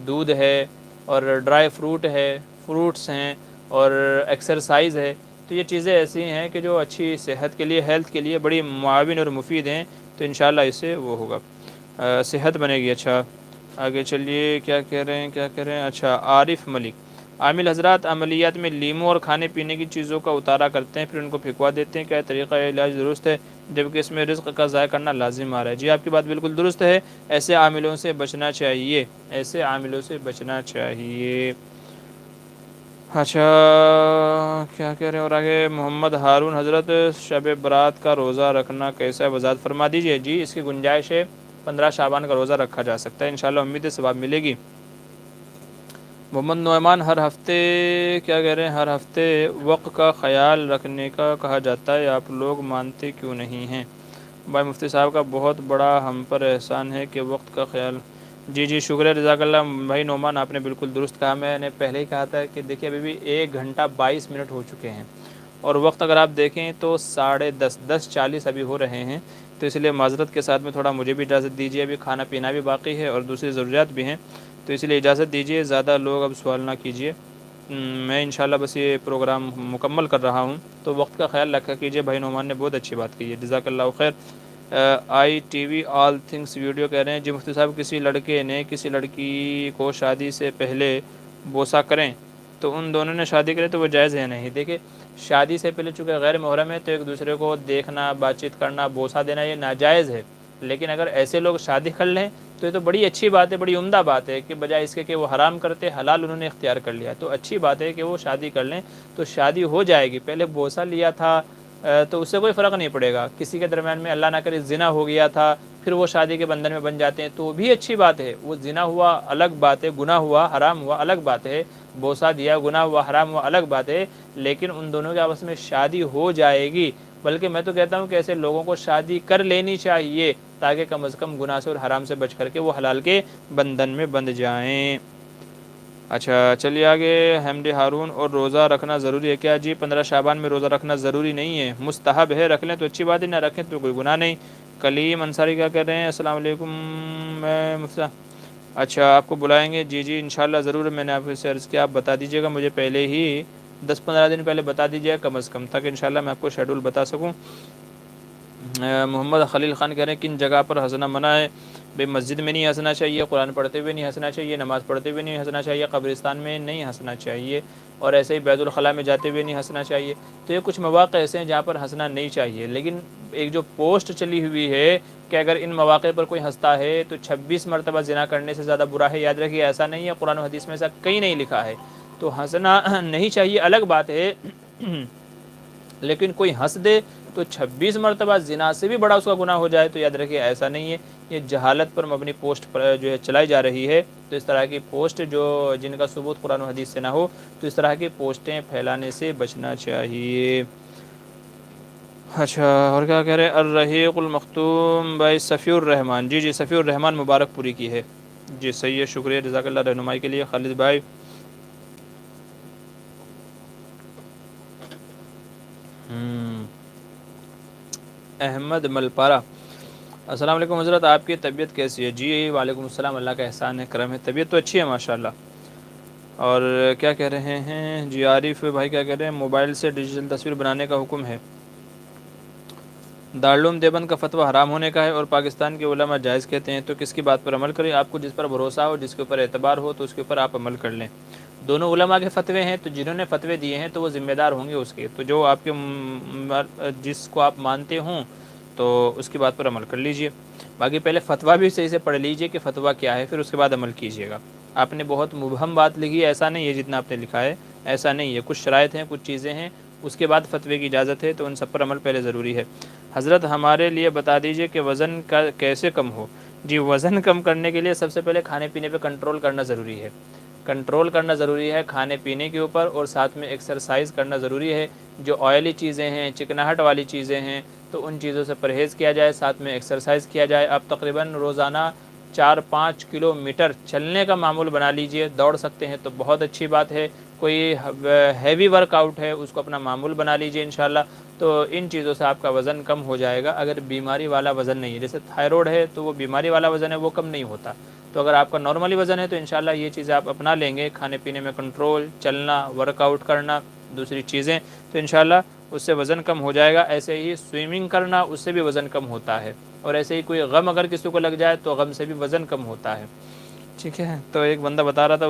دودھ ہے اور ڈرائی فروٹ ہے، فروٹس ہیں اور ایکسرسائز ہے، تو یہ چیزیں ایسی ہیں کہ جو اچھی صحت کے لیے، ہیلتھ کے لیے بڑی معاون اور مفید ہیں، تو انشاءاللہ اس سے وہ ہوگا، صحت بنے گی۔ اچھا آگے چلیے، کیا کہہ رہے ہیں؟ اچھا عارف ملک، عامل حضرات عملیات میں لیموں اور کھانے پینے کی چیزوں کا اتارا کرتے ہیں پھر ان کو پھینکوا دیتے ہیں، کیا طریقہ علاج درست ہے جبکہ اس میں رزق کا ضائع کرنا لازم آ رہا ہے؟ جی آپ کی بات بالکل درست ہے، ایسے عاملوں سے بچنا چاہیے، ایسے عاملوں سے بچنا چاہیے۔ اچھا کیا کہہ رہے ہیں اور آگے؟ محمد ہارون حضرت شب برات کا روزہ رکھنا کیسا ہے وضاحت فرما دیجئے؟ جی اس کی گنجائش ہے، 15 شعبان کا روزہ رکھا جا سکتا ہے، انشاءاللہ امید ہے ثواب ملے گی۔ محمد نعمان ہر ہفتے کیا کہہ رہے ہیں، ہر ہفتے وقت کا خیال رکھنے کا کہا جاتا ہے، آپ لوگ مانتے کیوں نہیں ہیں؟ بھائی مفتی صاحب کا بہت بڑا ہم پر احسان ہے کہ وقت کا خیال۔ جی شکریہ جزاک اللہ بھائی نعمان، آپ نے بالکل درست کہا، میں نے پہلے ہی کہا تھا کہ دیکھیے ابھی بھی 1 گھنٹہ 22 منٹ ہو چکے ہیں اور وقت اگر آپ دیکھیں تو 10:30 10:40 ابھی ہو رہے ہیں، تو اس لیے معذرت کے ساتھ میں تھوڑا مجھے بھی اجازت دیجیے، ابھی کھانا پینا بھی باقی ہے اور دوسری ضروریات بھی ہیں، تو اس لیے اجازت دیجیے، زیادہ لوگ اب سوال نہ کیجیے، میں انشاءاللہ بس یہ پروگرام مکمل کر رہا ہوں، تو وقت کا خیال رکھا کیجیے۔ بھائی نعمان نے بہت اچھی بات کی ہے، جزاک اللہ خیر۔ I T V all things video کہہ رہے ہیں جی مفتی صاحب کسی لڑکے نے کسی لڑکی کو شادی سے پہلے بوسہ کریں تو ان دونوں نے شادی کرے تو وہ جائز ہے نہیں؟ دیکھیں شادی سے پہلے چونکہ غیر محرم ہے تو ایک دوسرے کو دیکھنا، بات چیت کرنا، بوسہ دینا یہ ناجائز ہے، لیکن اگر ایسے لوگ شادی کر لیں تو یہ تو بڑی اچھی بات ہے، بڑی عمدہ بات ہے کہ بجائے اس کے کہ وہ حرام کرتے حلال انہوں نے اختیار کر لیا، تو اچھی بات ہے کہ وہ شادی کر لیں، تو شادی ہو جائے گی۔ پہلے بوسہ لیا تھا تو اس سے کوئی فرق نہیں پڑے گا، کسی کے درمیان میں اللہ نہ کرے زنا ہو گیا تھا پھر وہ شادی کے بندھن میں بن جاتے ہیں تو بھی اچھی بات ہے، وہ زنا ہوا الگ بات ہے، گناہ ہوا حرام ہوا الگ بات ہے، بوسہ دیا گناہ ہوا حرام ہوا الگ بات ہے، لیکن ان دونوں کے آپس میں شادی ہو جائے گی، بلکہ میں تو کہتا ہوں کہ ایسے لوگوں کو شادی کر لینی چاہیے تاکہ کم از کم گناہ سے اور حرام سے بچ کر کے وہ حلال کے بندھن میں بندھ جائیں۔ اچھا چلیے آگے، حمد ہارون اور روزہ رکھنا ضروری ہے کیا؟ جی 15 شعبان میں روزہ رکھنا ضروری نہیں ہے، مستحب ہے، رکھ لیں تو اچھی بات ہے، نہ رکھیں تو کوئی گناہ نہیں۔ کلیم انصاری کیا کہہ رہے ہیں؟ السلام علیکم، میں مفتی، اچھا آپ کو بلائیں گے؟ جی انشاءاللہ ضرور، میں نے آپ سے عرض کیا آپ بتا دیجیے گا مجھے پہلے ہی 10-15 دن پہلے بتا دیجیے کم از کم، تاکہ انشاءاللہ میں آپ کو شیڈول بتا سکوں۔ محمد خلیل خان کہہ رہے ہیں کن جگہ پر ہنسنا منع ہے؟ بھائی مسجد میں نہیں ہنسنا چاہیے، قرآن پڑھتے ہوئے نہیں ہنسنا چاہیے، نماز پڑھتے ہوئے نہیں ہنسنا چاہیے، قبرستان میں نہیں ہنسنا چاہیے، اور ایسے ہی بیت الخلاء میں جاتے ہوئے نہیں ہنسنا چاہیے، تو یہ کچھ مواقع ایسے ہیں جہاں پر ہنسنا نہیں چاہیے، لیکن ایک جو پوسٹ چلی ہوئی ہے کہ اگر ان مواقع پر کوئی ہنستا ہے تو 26 مرتبہ زنا کرنے سے زیادہ برا ہے. یاد رکھیے ایسا نہیں ہے, قرآن و حدیث میں ایسا کہیں نہیں لکھا ہے. تو ہنسنا نہیں چاہیے الگ بات ہے, لیکن کوئی ہنس دے تو 26 مرتبہ زنا سے بھی بڑا اس کا گناہ ہو جائے تو یاد رکھیے ایسا نہیں ہے. یہ جہالت پر مبنی پوسٹ پر جو ہے چلائی جا رہی ہے. تو اس طرح کی پوسٹ جن کا ثبوت قرآن و حدیث سے نہ ہو تو اس طرح کی پوسٹیں پھیلانے سے بچنا چاہیے. اچھا, اور کیا کہہ رہے ہیں, الرحیق المختوم بھائی صفی الرحمان, جی صفی الرحمان مبارک پوری کی ہے. جی صحیح ہے, شکریہ جزاک اللہ رہنمائی کے لیے. خالد بھائی احمد ملپارا, السلام علیکم حضرت, آپ کی طبیعت کیسی ہے؟ جی وعلیکم السلام, اللہ کا احسان ہے, کرم ہے, طبیعت تو اچھی ہے ماشاء اللہ. اور کیا کہہ رہے ہیں جی عارف بھائی, کیا کہہ رہے ہیں موبائل سے ڈیجیٹل تصویر بنانے کا حکم ہے. دارالعلوم دیوبند کا فتویٰ حرام ہونے کا ہے اور پاکستان کے علماء جائز کہتے ہیں, تو کس کی بات پر عمل کریں؟ آپ کو جس پر بھروسہ ہو, جس کے اوپر اعتبار ہو تو اس کے اوپر آپ عمل کر لیں. دونوں علماء کے فتوے ہیں, تو جنہوں نے فتوے دیے ہیں تو وہ ذمہ دار ہوں گے اس کے. تو جو آپ کے جس کو آپ مانتے ہوں تو اس کی بات پر عمل کر لیجئے. باقی پہلے فتویٰ بھی صحیح سے پڑھ لیجئے کہ فتویٰ کیا ہے, پھر اس کے بعد عمل کیجئے گا. آپ نے بہت مبہم بات لکھی ہے, ایسا نہیں ہے جتنا آپ نے لکھا ہے, ایسا نہیں ہے. کچھ شرائط ہیں, کچھ چیزیں ہیں, اس کے بعد فتوے کی اجازت ہے, تو ان سب پر عمل پہلے ضروری ہے. حضرت ہمارے لیے بتا دیجئے کہ وزن کا کیسے کم ہو؟ جی وزن کم کرنے کے لیے سب سے پہلے کھانے پینے پہ کنٹرول کرنا ضروری ہے. کنٹرول کرنا ضروری ہے کھانے پینے کے اوپر, اور ساتھ میں ایکسرسائز کرنا ضروری ہے. جو آئلی چیزیں ہیں, چکناہٹ والی چیزیں ہیں, تو ان چیزوں سے پرہیز کیا جائے, ساتھ میں ایکسرسائز کیا جائے. آپ تقریباً روزانہ 4-5 کلومیٹر چلنے کا معمول بنا لیجئے. دوڑ سکتے ہیں تو بہت اچھی بات ہے, کوئی ہیوی ورک آؤٹ ہے اس کو اپنا معمول بنا لیجئے انشاءاللہ. تو ان چیزوں سے آپ کا وزن کم ہو جائے گا. اگر بیماری والا وزن نہیں ہے, جیسے تھائرائیڈ ہے تو وہ بیماری والا وزن ہے, وہ کم نہیں ہوتا. تو اگر آپ کا نارملی وزن ہے تو انشاءاللہ یہ چیزیں آپ اپنا لیں گے, کھانے پینے میں کنٹرول, چلنا, ورک آؤٹ کرنا, دوسری چیزیں, تو انشاءاللہ اس سے وزن کم ہو جائے گا. ایسے ہی سوئمنگ کرنا, اس سے بھی وزن کم ہوتا ہے. اور ایسے ہی کوئی غم اگر کسی کو لگ جائے تو غم سے بھی وزن کم ہوتا ہے. ٹھیک ہے, تو ایک بندہ بتا رہا تھا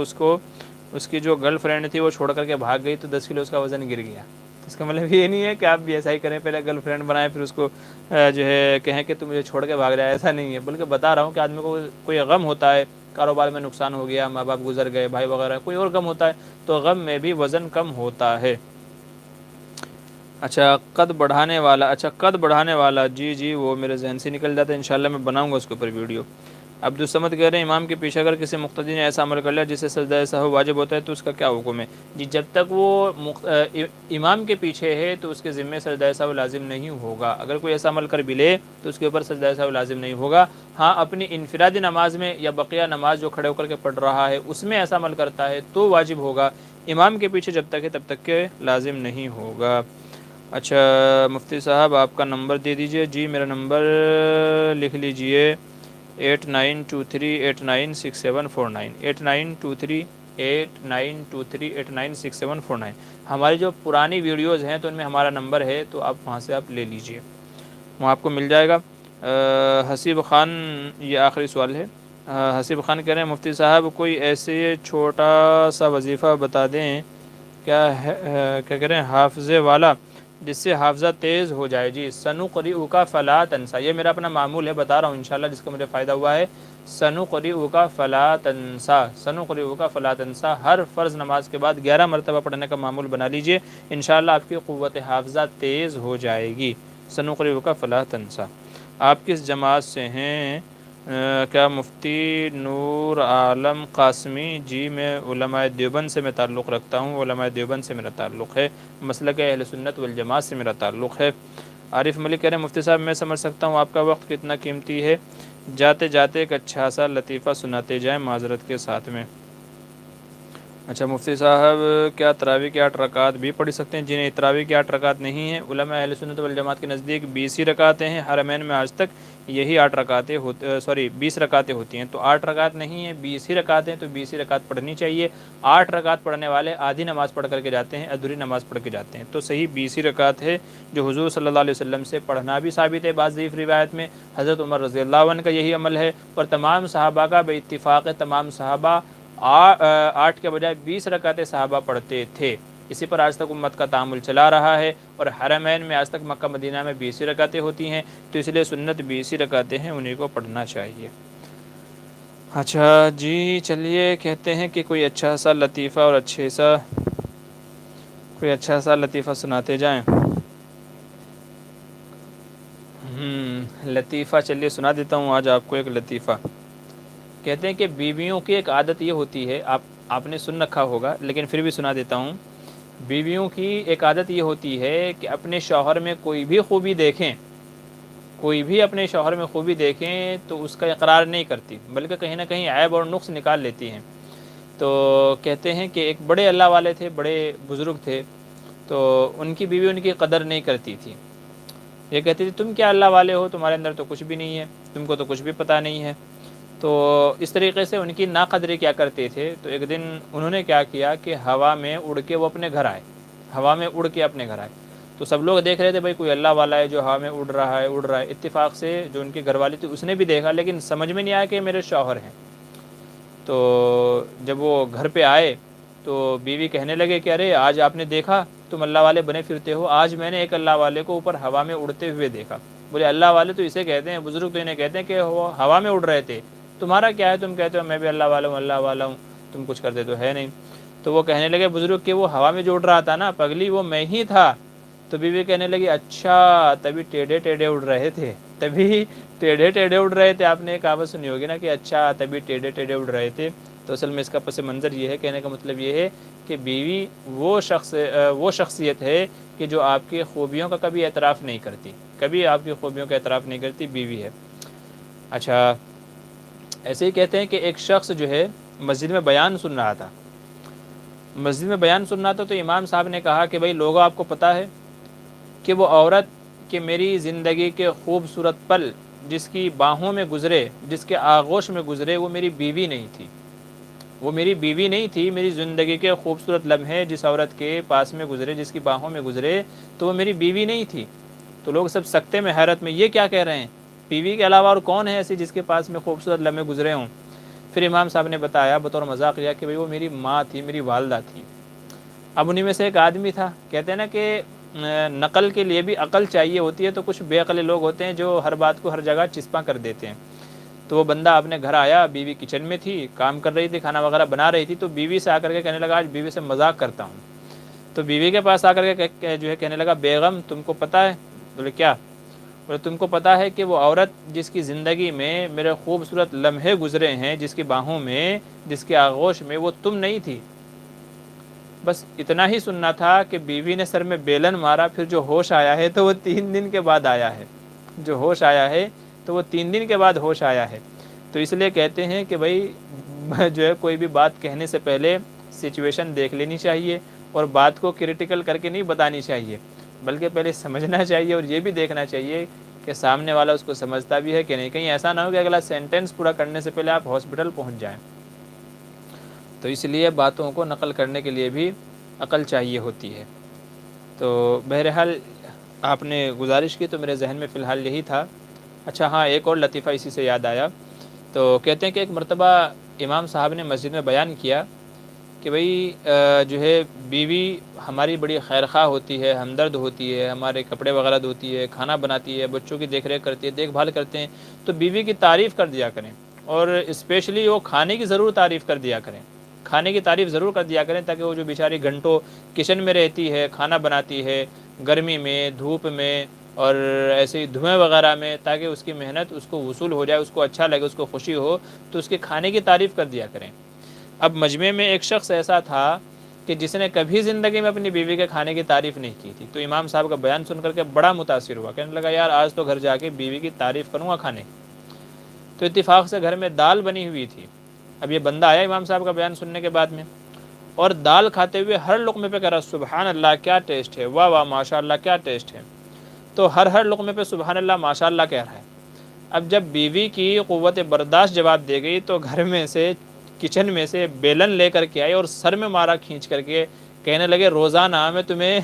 اس کی جو گرل فرینڈ تھی وہ چھوڑ کر کے بھاگ گئی تو 10 کلو اس کا وزن گر گیا. اس کا مطلب یہ نہیں ہے کہ آپ بھی ایسا ہی کریں, پہلے گرل فرینڈ بنائیں پھر اس کو جو ہے کہیں کہ تم مجھے چھوڑ کے بھاگ جائے, ایسا نہیں ہے. بلکہ بتا رہا ہوں کہ آدمی کو کوئی غم ہوتا ہے, کاروبار میں نقصان ہو گیا, ماں باپ گزر گئے, بھائی وغیرہ, کوئی اور غم ہوتا ہے, تو غم میں بھی وزن کم ہوتا ہے. اچھا قد بڑھانے والا, جی وہ میرے ذہن سے نکل جاتا ہے, انشاءاللہ میں بناؤں گا اس کے اوپر ویڈیو. عبدالصمد کہہ رہے ہیں امام کے پیچھے اگر کسی مقتدی نے ایسا عمل کر لیا جس سے سجدہ سہو واجب ہوتا ہے تو اس کا کیا حکم ہے؟ جی جب تک وہ امام کے پیچھے ہے تو اس کے ذمے سجدہ سہو لازم نہیں ہوگا. اگر کوئی ایسا عمل کر بھی لے تو اس کے اوپر سجدہ سہو لازم نہیں ہوگا. ہاں اپنی انفرادی نماز میں یا بقیہ نماز جو کھڑے ہو کر کے پڑھ رہا ہے اس میں ایسا عمل کرتا ہے تو واجب ہوگا. امام کے پیچھے جب تک ہے تب تک کہ لازم نہیں ہوگا. اچھا مفتی صاحب آپ کا نمبر دے دیجئے. جی میرا نمبر لکھ لیجئے 8923896749 8923896749. ہماری جو پرانی ویڈیوز ہیں تو ان میں ہمارا نمبر ہے, تو آپ وہاں سے آپ لے لیجئے, وہاں آپ کو مل جائے گا. حسیب خان, یہ آخری سوال ہے. حسیب خان کہہ رہے ہیں مفتی صاحب کوئی ایسے چھوٹا سا وظیفہ بتا دیں کیا کہہ رہے ہیں حافظے والا جس سے حافظہ تیز ہو جائے. جی سنقرئک فلا تنسیٰ, یہ میرا اپنا معمول ہے, بتا رہا ہوں انشاءاللہ جس کا مجھے فائدہ ہوا ہے. سنقرئک فلا تنسیٰ ہر فرض نماز کے بعد 11 مرتبہ پڑھنے کا معمول بنا لیجئے, انشاءاللہ آپ کی قوت حافظہ تیز ہو جائے گی. سنقرئک فلا تنسیٰ. آپ کس جماعت سے ہیں؟ کیا مفتی نور عالم قاسمی؟ جی میں علماء دیوبند سے میں تعلق رکھتا ہوں, علماء دیوبند سے میرا تعلق ہے, مسلک اہل سنت والجماعت سے میرا تعلق ہے. عارف ملک کہہ رہے ہیں مفتی صاحب میں سمجھ سکتا ہوں آپ کا وقت کتنا قیمتی ہے, جاتے جاتے ایک اچھا سا لطیفہ سناتے جائیں معذرت کے ساتھ میں. اچھا مفتی صاحب کیا تراویح کی 8 رکعات بھی پڑھ سکتے ہیں؟ جی نہیں, تراویح کی 8 رکعات نہیں ہیں. علماء اہل سنت والجماعت کے نزدیک 20 ہی رکعتیں ہیں. حرمین میں آج تک یہی 8 رکعتیں 20 رکعتیں ہوتی ہیں, تو 8 رکعت نہیں ہیں, 20 ہی رکعتیں, تو 20 ہی رکعت پڑھنی چاہیے. 8 رکعت پڑھنے والے آدھی نماز پڑھ کر کے جاتے ہیں, ادھوری نماز پڑھ کے جاتے ہیں, تو صحیح 20 ہی رکعت ہے, جو حضور صلی اللہ علیہ وسلم سے پڑھنا بھی ثابت ہے. بعض ضعیف روایت میں حضرت عمر رضی اللہ عنہ کا یہی عمل ہے, اور تمام صحابہ کا بے اتفاق ہے, تمام صحابہ 8 کے بجائے 20 رکعتیں صحابہ پڑھتے تھے. اسی پر آج تک امت کا تعامل چلا رہا ہے، اور حرمین میں آج تک مکہ مدینہ میں 20 رکعتیں ہوتی ہیں، تو اس لیے سنت 20 رکعتیں ہیں، انہیں کو پڑھنا چاہیے۔ اچھا جی، چلیے کہتے ہیں کہ کوئی اچھا سا لطیفہ اور کوئی اچھا سا لطیفہ سناتے جائیں۔ لطیفہ چلیے سنا دیتا ہوں آج آپ کو ایک لطیفہ۔ کہتے ہیں کہ بیویوں کی ایک عادت یہ ہوتی ہے، آپ نے سن رکھا ہوگا لیکن پھر بھی سنا دیتا ہوں۔ بیویوں کی ایک عادت یہ ہوتی ہے کہ اپنے شوہر میں کوئی بھی خوبی دیکھیں، کوئی بھی اپنے شوہر میں خوبی دیکھیں تو اس کا اقرار نہیں کرتی، بلکہ کہیں نہ کہیں عیب اور نقص نکال لیتی ہیں۔ تو کہتے ہیں کہ ایک بڑے اللہ والے تھے، بڑے بزرگ تھے، تو ان کی بیوی ان کی قدر نہیں کرتی تھی۔ یہ کہتی تھی تم کیا اللہ والے ہو، تمہارے اندر تو کچھ بھی نہیں ہے، تم کو تو کچھ بھی پتہ نہیں ہے۔ تو اس طریقے سے ان کی ناقدری کیا کرتے تھے۔ تو ایک دن انہوں نے کیا کیا کہ ہوا میں اڑ کے وہ اپنے گھر آئے، ہوا میں اڑ کے اپنے گھر آئے۔ تو سب لوگ دیکھ رہے تھے بھائی کوئی اللہ والا ہے جو ہوا میں اڑ رہا ہے۔ اتفاق سے جو ان کی گھر والی تھی اس نے بھی دیکھا، لیکن سمجھ میں نہیں آیا کہ میرے شوہر ہیں۔ تو جب وہ گھر پہ آئے تو بیوی کہنے لگے کہ ارے آج آپ نے دیکھا تم اللہ والے بنے پھرتے ہو، آج میں نے ایک اللہ والے کو اوپر ہوا میں اڑتے ہوئے دیکھا۔ بولے اللہ والے تو اسے کہتے ہیں، بزرگ تو انہیں کہتے ہیں کہ وہ ہوا میں اڑ رہے تھے، تمہارا کیا ہے، تم کہتے ہو میں بھی اللہ والا ہوں، اللہ والا ہوں، تم کچھ کرتے تو ہے نہیں۔ تو وہ کہنے لگے بزرگ کہ وہ ہوا میں جو اڑ رہا تھا نا پگلی، وہ میں ہی تھا۔ تو بیوی کہنے لگی اچھا تبھی ٹیڑھے ٹیڑھے اڑ رہے تھے، تبھی ٹیڑھے ٹیڑھے اڑ رہے تھے۔ آپ نے ایک کہاوت سنی ہوگی نا کہ اچھا تبھی ٹیڑھے ٹیڑھے اڑ رہے تھے۔ تو اصل میں اس کا پس منظر یہ ہے، کہنے کا مطلب یہ ہے کہ بیوی وہ شخصیت ہے کہ جو آپ کی خوبیوں کا کبھی اعتراف نہیں کرتی، کبھی آپ کی خوبیوں کا اعتراف نہیں کرتی، بیوی ہے۔ اچھا ایسے ہی کہتے ہیں کہ ایک شخص جو ہے مسجد میں بیان سن رہا تھا، تو امام صاحب نے کہا کہ بھائی لوگوں آپ کو پتہ ہے کہ وہ عورت کہ میری زندگی کے خوبصورت پل جس کی باہوں میں گزرے، جس کے آغوش میں گزرے، وہ میری بیوی نہیں تھی، وہ میری بیوی نہیں تھی۔ میری زندگی کے خوبصورت لمحے جس عورت کے پاس میں گزرے، جس کی باہوں میں گزرے، تو وہ میری بیوی نہیں تھی۔ تو لوگ سب سکتے میں، حیرت میں، یہ کیا کہہ رہے ہیں، بیوی کے علاوہ اور کون ہے ایسی جس کے پاس میں خوبصورت لمحے گزرے ہوں؟ پھر امام صاحب نے بتایا بطور مذاقیہ کہ بھئی وہ میری ماں تھی، میری والدہ تھی۔ اب انہی میں سے ایک آدمی تھا، کہتے ہیں نا کہ نقل کے لیے بھی عقل چاہیے ہوتی ہے، تو کچھ بے عقل لوگ ہوتے ہیں جو ہر بات کو ہر جگہ چسپاں کر دیتے ہیں۔ تو وہ بندہ اپنے گھر آیا، بیوی کچن میں تھی، کام کر رہی تھی، کھانا وغیرہ بنا رہی تھی، تو بیوی سے آ کر کے کہنے لگا آج بیوی سے مذاق کرتا ہوں۔ تو بیوی کے پاس آ کر کے جو ہے کہنے لگا بیگم تم کو پتہ ہے؟ بولے کیا؟ بولے تم کو پتہ ہے کہ وہ عورت جس کی زندگی میں میرے خوبصورت لمحے گزرے ہیں، جس کی باہوں میں، جس کے آغوش میں، وہ تم نہیں تھی۔ بس اتنا ہی سننا تھا کہ بیوی نے سر میں بیلن مارا، پھر جو ہوش آیا ہے تو وہ 3 دن کے بعد آیا ہے، جو ہوش آیا ہے تو وہ 3 دن کے بعد ہوش آیا ہے۔ تو اس لیے کہتے ہیں کہ بھائی جو ہے کوئی بھی بات کہنے سے پہلے سچویشن دیکھ لینی چاہیے، اور بات کو کریٹیکل کر کے نہیں بتانی چاہیے، بلکہ پہلے سمجھنا چاہیے، اور یہ بھی دیکھنا چاہیے کہ سامنے والا اس کو سمجھتا بھی ہے کہ نہیں، کہیں ایسا نہ ہو کہ اگلا سینٹنس پورا کرنے سے پہلے آپ ہاسپٹل پہنچ جائیں۔ تو اس لیے باتوں کو نقل کرنے کے لیے بھی عقل چاہیے ہوتی ہے۔ تو بہرحال آپ نے گزارش کی تو میرے ذہن میں فی الحال یہی تھا۔ اچھا ہاں، ایک اور لطیفہ اسی سے یاد آیا۔ تو کہتے ہیں کہ ایک مرتبہ امام صاحب نے مسجد میں بیان کیا کہ بھئی جو ہے بیوی ہماری بڑی خیرخواہ ہوتی ہے، ہمدرد ہوتی ہے، ہمارے کپڑے وغیرہ دھوتی ہے، کھانا بناتی ہے، بچوں کی دیکھ ریکھ کرتی ہے، دیکھ بھال کرتے ہیں، تو بیوی کی تعریف کر دیا کریں، اور اسپیشلی وہ کھانے کی ضرور تعریف کر دیا کریں، کھانے کی تعریف ضرور کر دیا کریں، تاکہ وہ جو بیچاری گھنٹوں کچن میں رہتی ہے، کھانا بناتی ہے، گرمی میں، دھوپ میں، اور ایسے ہی دھوئیں وغیرہ میں، تاکہ اس کی محنت اس کو وصول ہو جائے، اس کو اچھا لگے، اس کو خوشی ہو، تو اس کے کھانے کی تعریف کر دیا کریں۔ اب مجمع میں ایک شخص ایسا تھا کہ جس نے کبھی زندگی میں اپنی بیوی کے کھانے کی تعریف نہیں کی تھی، تو امام صاحب کا بیان سن کر کے بڑا متاثر ہوا، کہنے لگا یار آج تو گھر جا کے بیوی کی تعریف کروں گا کھانے کی۔ تو اتفاق سے گھر میں دال بنی ہوئی تھی۔ اب یہ بندہ آیا امام صاحب کا بیان سننے کے بعد میں، اور دال کھاتے ہوئے ہر لقمے پہ کہہ رہا سبحان اللہ کیا ٹیسٹ ہے، واہ واہ ماشاء اللہ کیا ٹیسٹ ہے، تو ہر لقمے پہ سبحان اللہ ماشاء اللہ کہہ رہا ہے۔ اب جب بیوی کی قوت برداشت جواب دے گئی تو گھر میں سے، کچن میں سے بیلن لے کر کے آئی اور سر میں مارا کھینچ کر کے، کہنے لگے روزانہ میں تمہیں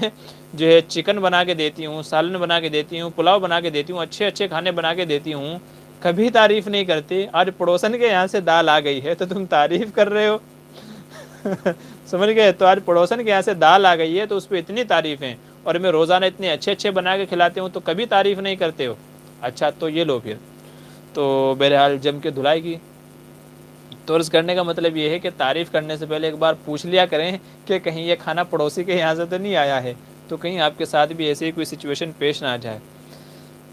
جو ہے چکن بنا کے دیتی ہوں، سالن بنا کے دیتی ہوں، پلاؤ بنا کے دیتی ہوں، اچھے اچھے کھانے بنا کے دیتی ہوں، کبھی تعریف نہیں کرتی، آج پڑوسن کے یہاں سے دال آ گئی ہے تو تم تعریف کر رہے ہو۔ سمجھ گئے؟ تو آج پڑوسن کے یہاں سے دال آ گئی ہے تو اس پہ اتنی تعریفیں، اور میں روزانہ اتنے اچھے اچھے بنا کے کھلاتے ہوں تو کبھی تعریف نہیں کرتے ہو۔ اچھا تو یہ لو پھر، تو بہرحال جم کے دھلائی کی۔ تو عرض کرنے کا مطلب یہ ہے کہ تعریف کرنے سے پہلے ایک بار پوچھ لیا کریں کہ کہیں یہ کھانا پڑوسی کے یہاں سے تو نہیں آیا ہے، تو کہیں آپ کے ساتھ بھی ایسی کوئی سچویشن پیش نہ آ جائے۔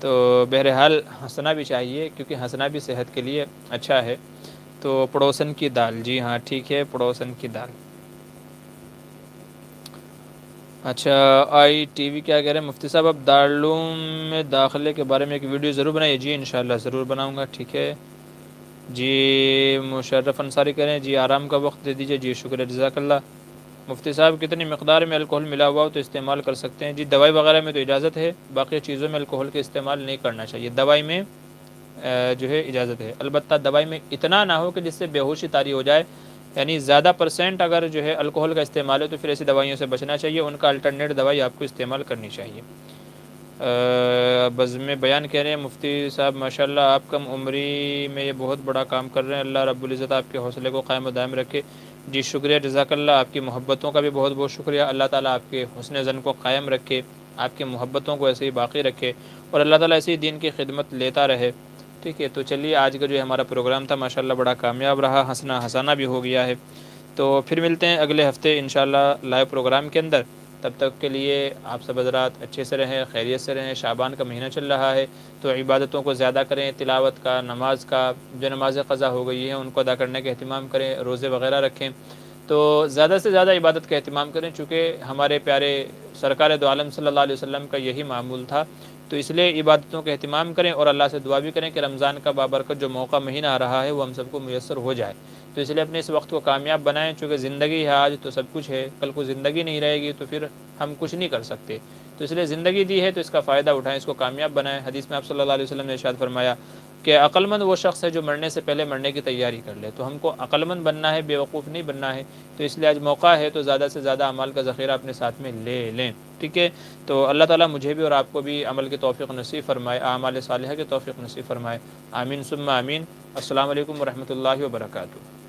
تو بہرحال ہنسنا بھی چاہیے، کیونکہ ہنسنا بھی صحت کے لیے اچھا ہے۔ تو پڑوسن کی دال، جی ہاں ٹھیک ہے، پڑوسن کی دال۔ اچھا آئی ٹی وی کیا کہہ رہے ہیں مفتی صاحب، اب دارالعلوم میں داخلے کے بارے میں ایک ویڈیو ضرور بنائیے۔ جی انشاءاللہ ضرور بناؤں گا، ٹھیک ہے جی۔ مشرف انصاری کہہ رہے ہیں جی آرام کا وقت دے دیجیے، جی شکریہ جزاک اللہ۔ مفتی صاحب کتنی مقدار میں الکوہل ملا ہوا ہو تو استعمال کر سکتے ہیں؟ جی دوائی وغیرہ میں تو اجازت ہے، باقی چیزوں میں الکوہل کا استعمال نہیں کرنا چاہیے۔ دوائی میں جو ہے اجازت ہے، البتہ دوائی میں اتنا نہ ہو کہ جس سے بے ہوشی طاری ہو جائے، یعنی زیادہ پرسنٹ اگر جو ہے الکوہل کا استعمال ہے تو پھر ایسی دوائیوں سے بچنا چاہیے، ان کا الٹرنیٹ دوائی آپ کو استعمال کرنی چاہیے۔ بزم بیان کہہ رہے ہیں مفتی صاحب ماشاءاللہ آپ کم عمری میں یہ بہت بڑا کام کر رہے ہیں، اللہ رب العزت آپ کے حوصلے کو قائم و دائم رکھے۔ جی شکریہ جزاک اللہ، آپ کی محبتوں کا بھی بہت بہت شکریہ، اللہ تعالیٰ آپ کے حسن ظن کو قائم رکھے، آپ کی محبتوں کو ایسے ہی باقی رکھے، اور اللہ تعالیٰ ایسی دین کی خدمت لیتا رہے۔ ٹھیک ہے، تو چلیے آج کا جو ہمارا پروگرام تھا ماشاءاللہ بڑا کامیاب رہا، ہنسنا ہنسانا بھی ہو گیا ہے۔ تو پھر ملتے ہیں اگلے ہفتے انشاءاللہ لائیو پروگرام کے اندر، تب تک کے لیے آپ سب حضرات اچھے سے رہیں، خیریت سے رہیں۔ شعبان کا مہینہ چل رہا ہے تو عبادتوں کو زیادہ کریں، تلاوت کا، نماز کا، جو نمازیں قضا ہو گئی ہیں ان کو ادا کرنے کا اہتمام کریں، روزے وغیرہ رکھیں، تو زیادہ سے زیادہ عبادت کا اہتمام کریں، چونکہ ہمارے پیارے سرکار دو عالم صلی اللہ علیہ وسلم کا یہی معمول تھا۔ تو اس لیے عبادتوں کا اہتمام کریں اور اللہ سے دعا بھی کریں کہ رمضان کا بابرکت جو موقع مہینہ آ رہا ہے وہ ہم سب کو میسر ہو جائے۔ تو اس لیے اپنے اس وقت کو کامیاب بنائیں، چونکہ زندگی ہے آج تو سب کچھ ہے، کل کو زندگی نہیں رہے گی تو پھر ہم کچھ نہیں کر سکتے۔ تو اس لیے زندگی دی ہے تو اس کا فائدہ اٹھائیں، اس کو کامیاب بنائیں۔ حدیث میں آپ صلی اللہ علیہ وسلم نے ارشاد فرمایا کہ عقل مند وہ شخص ہے جو مرنے سے پہلے مرنے کی تیاری کر لے۔ تو ہم کو عقل مند بننا ہے، بے وقوف نہیں بننا ہے۔ تو اس لیے آج موقع ہے تو زیادہ سے زیادہ اعمال کا ذخیرہ اپنے ساتھ میں لے لیں، ٹھیک ہے۔ تو اللہ تعالیٰ مجھے بھی اور آپ کو بھی عمل کی توفیق نصیب فرمائے، اعمال صالحہ کی توفیق نصیب فرمائے، آمین ثم آمین۔ السلام علیکم ورحمۃ اللہ وبرکاتہ۔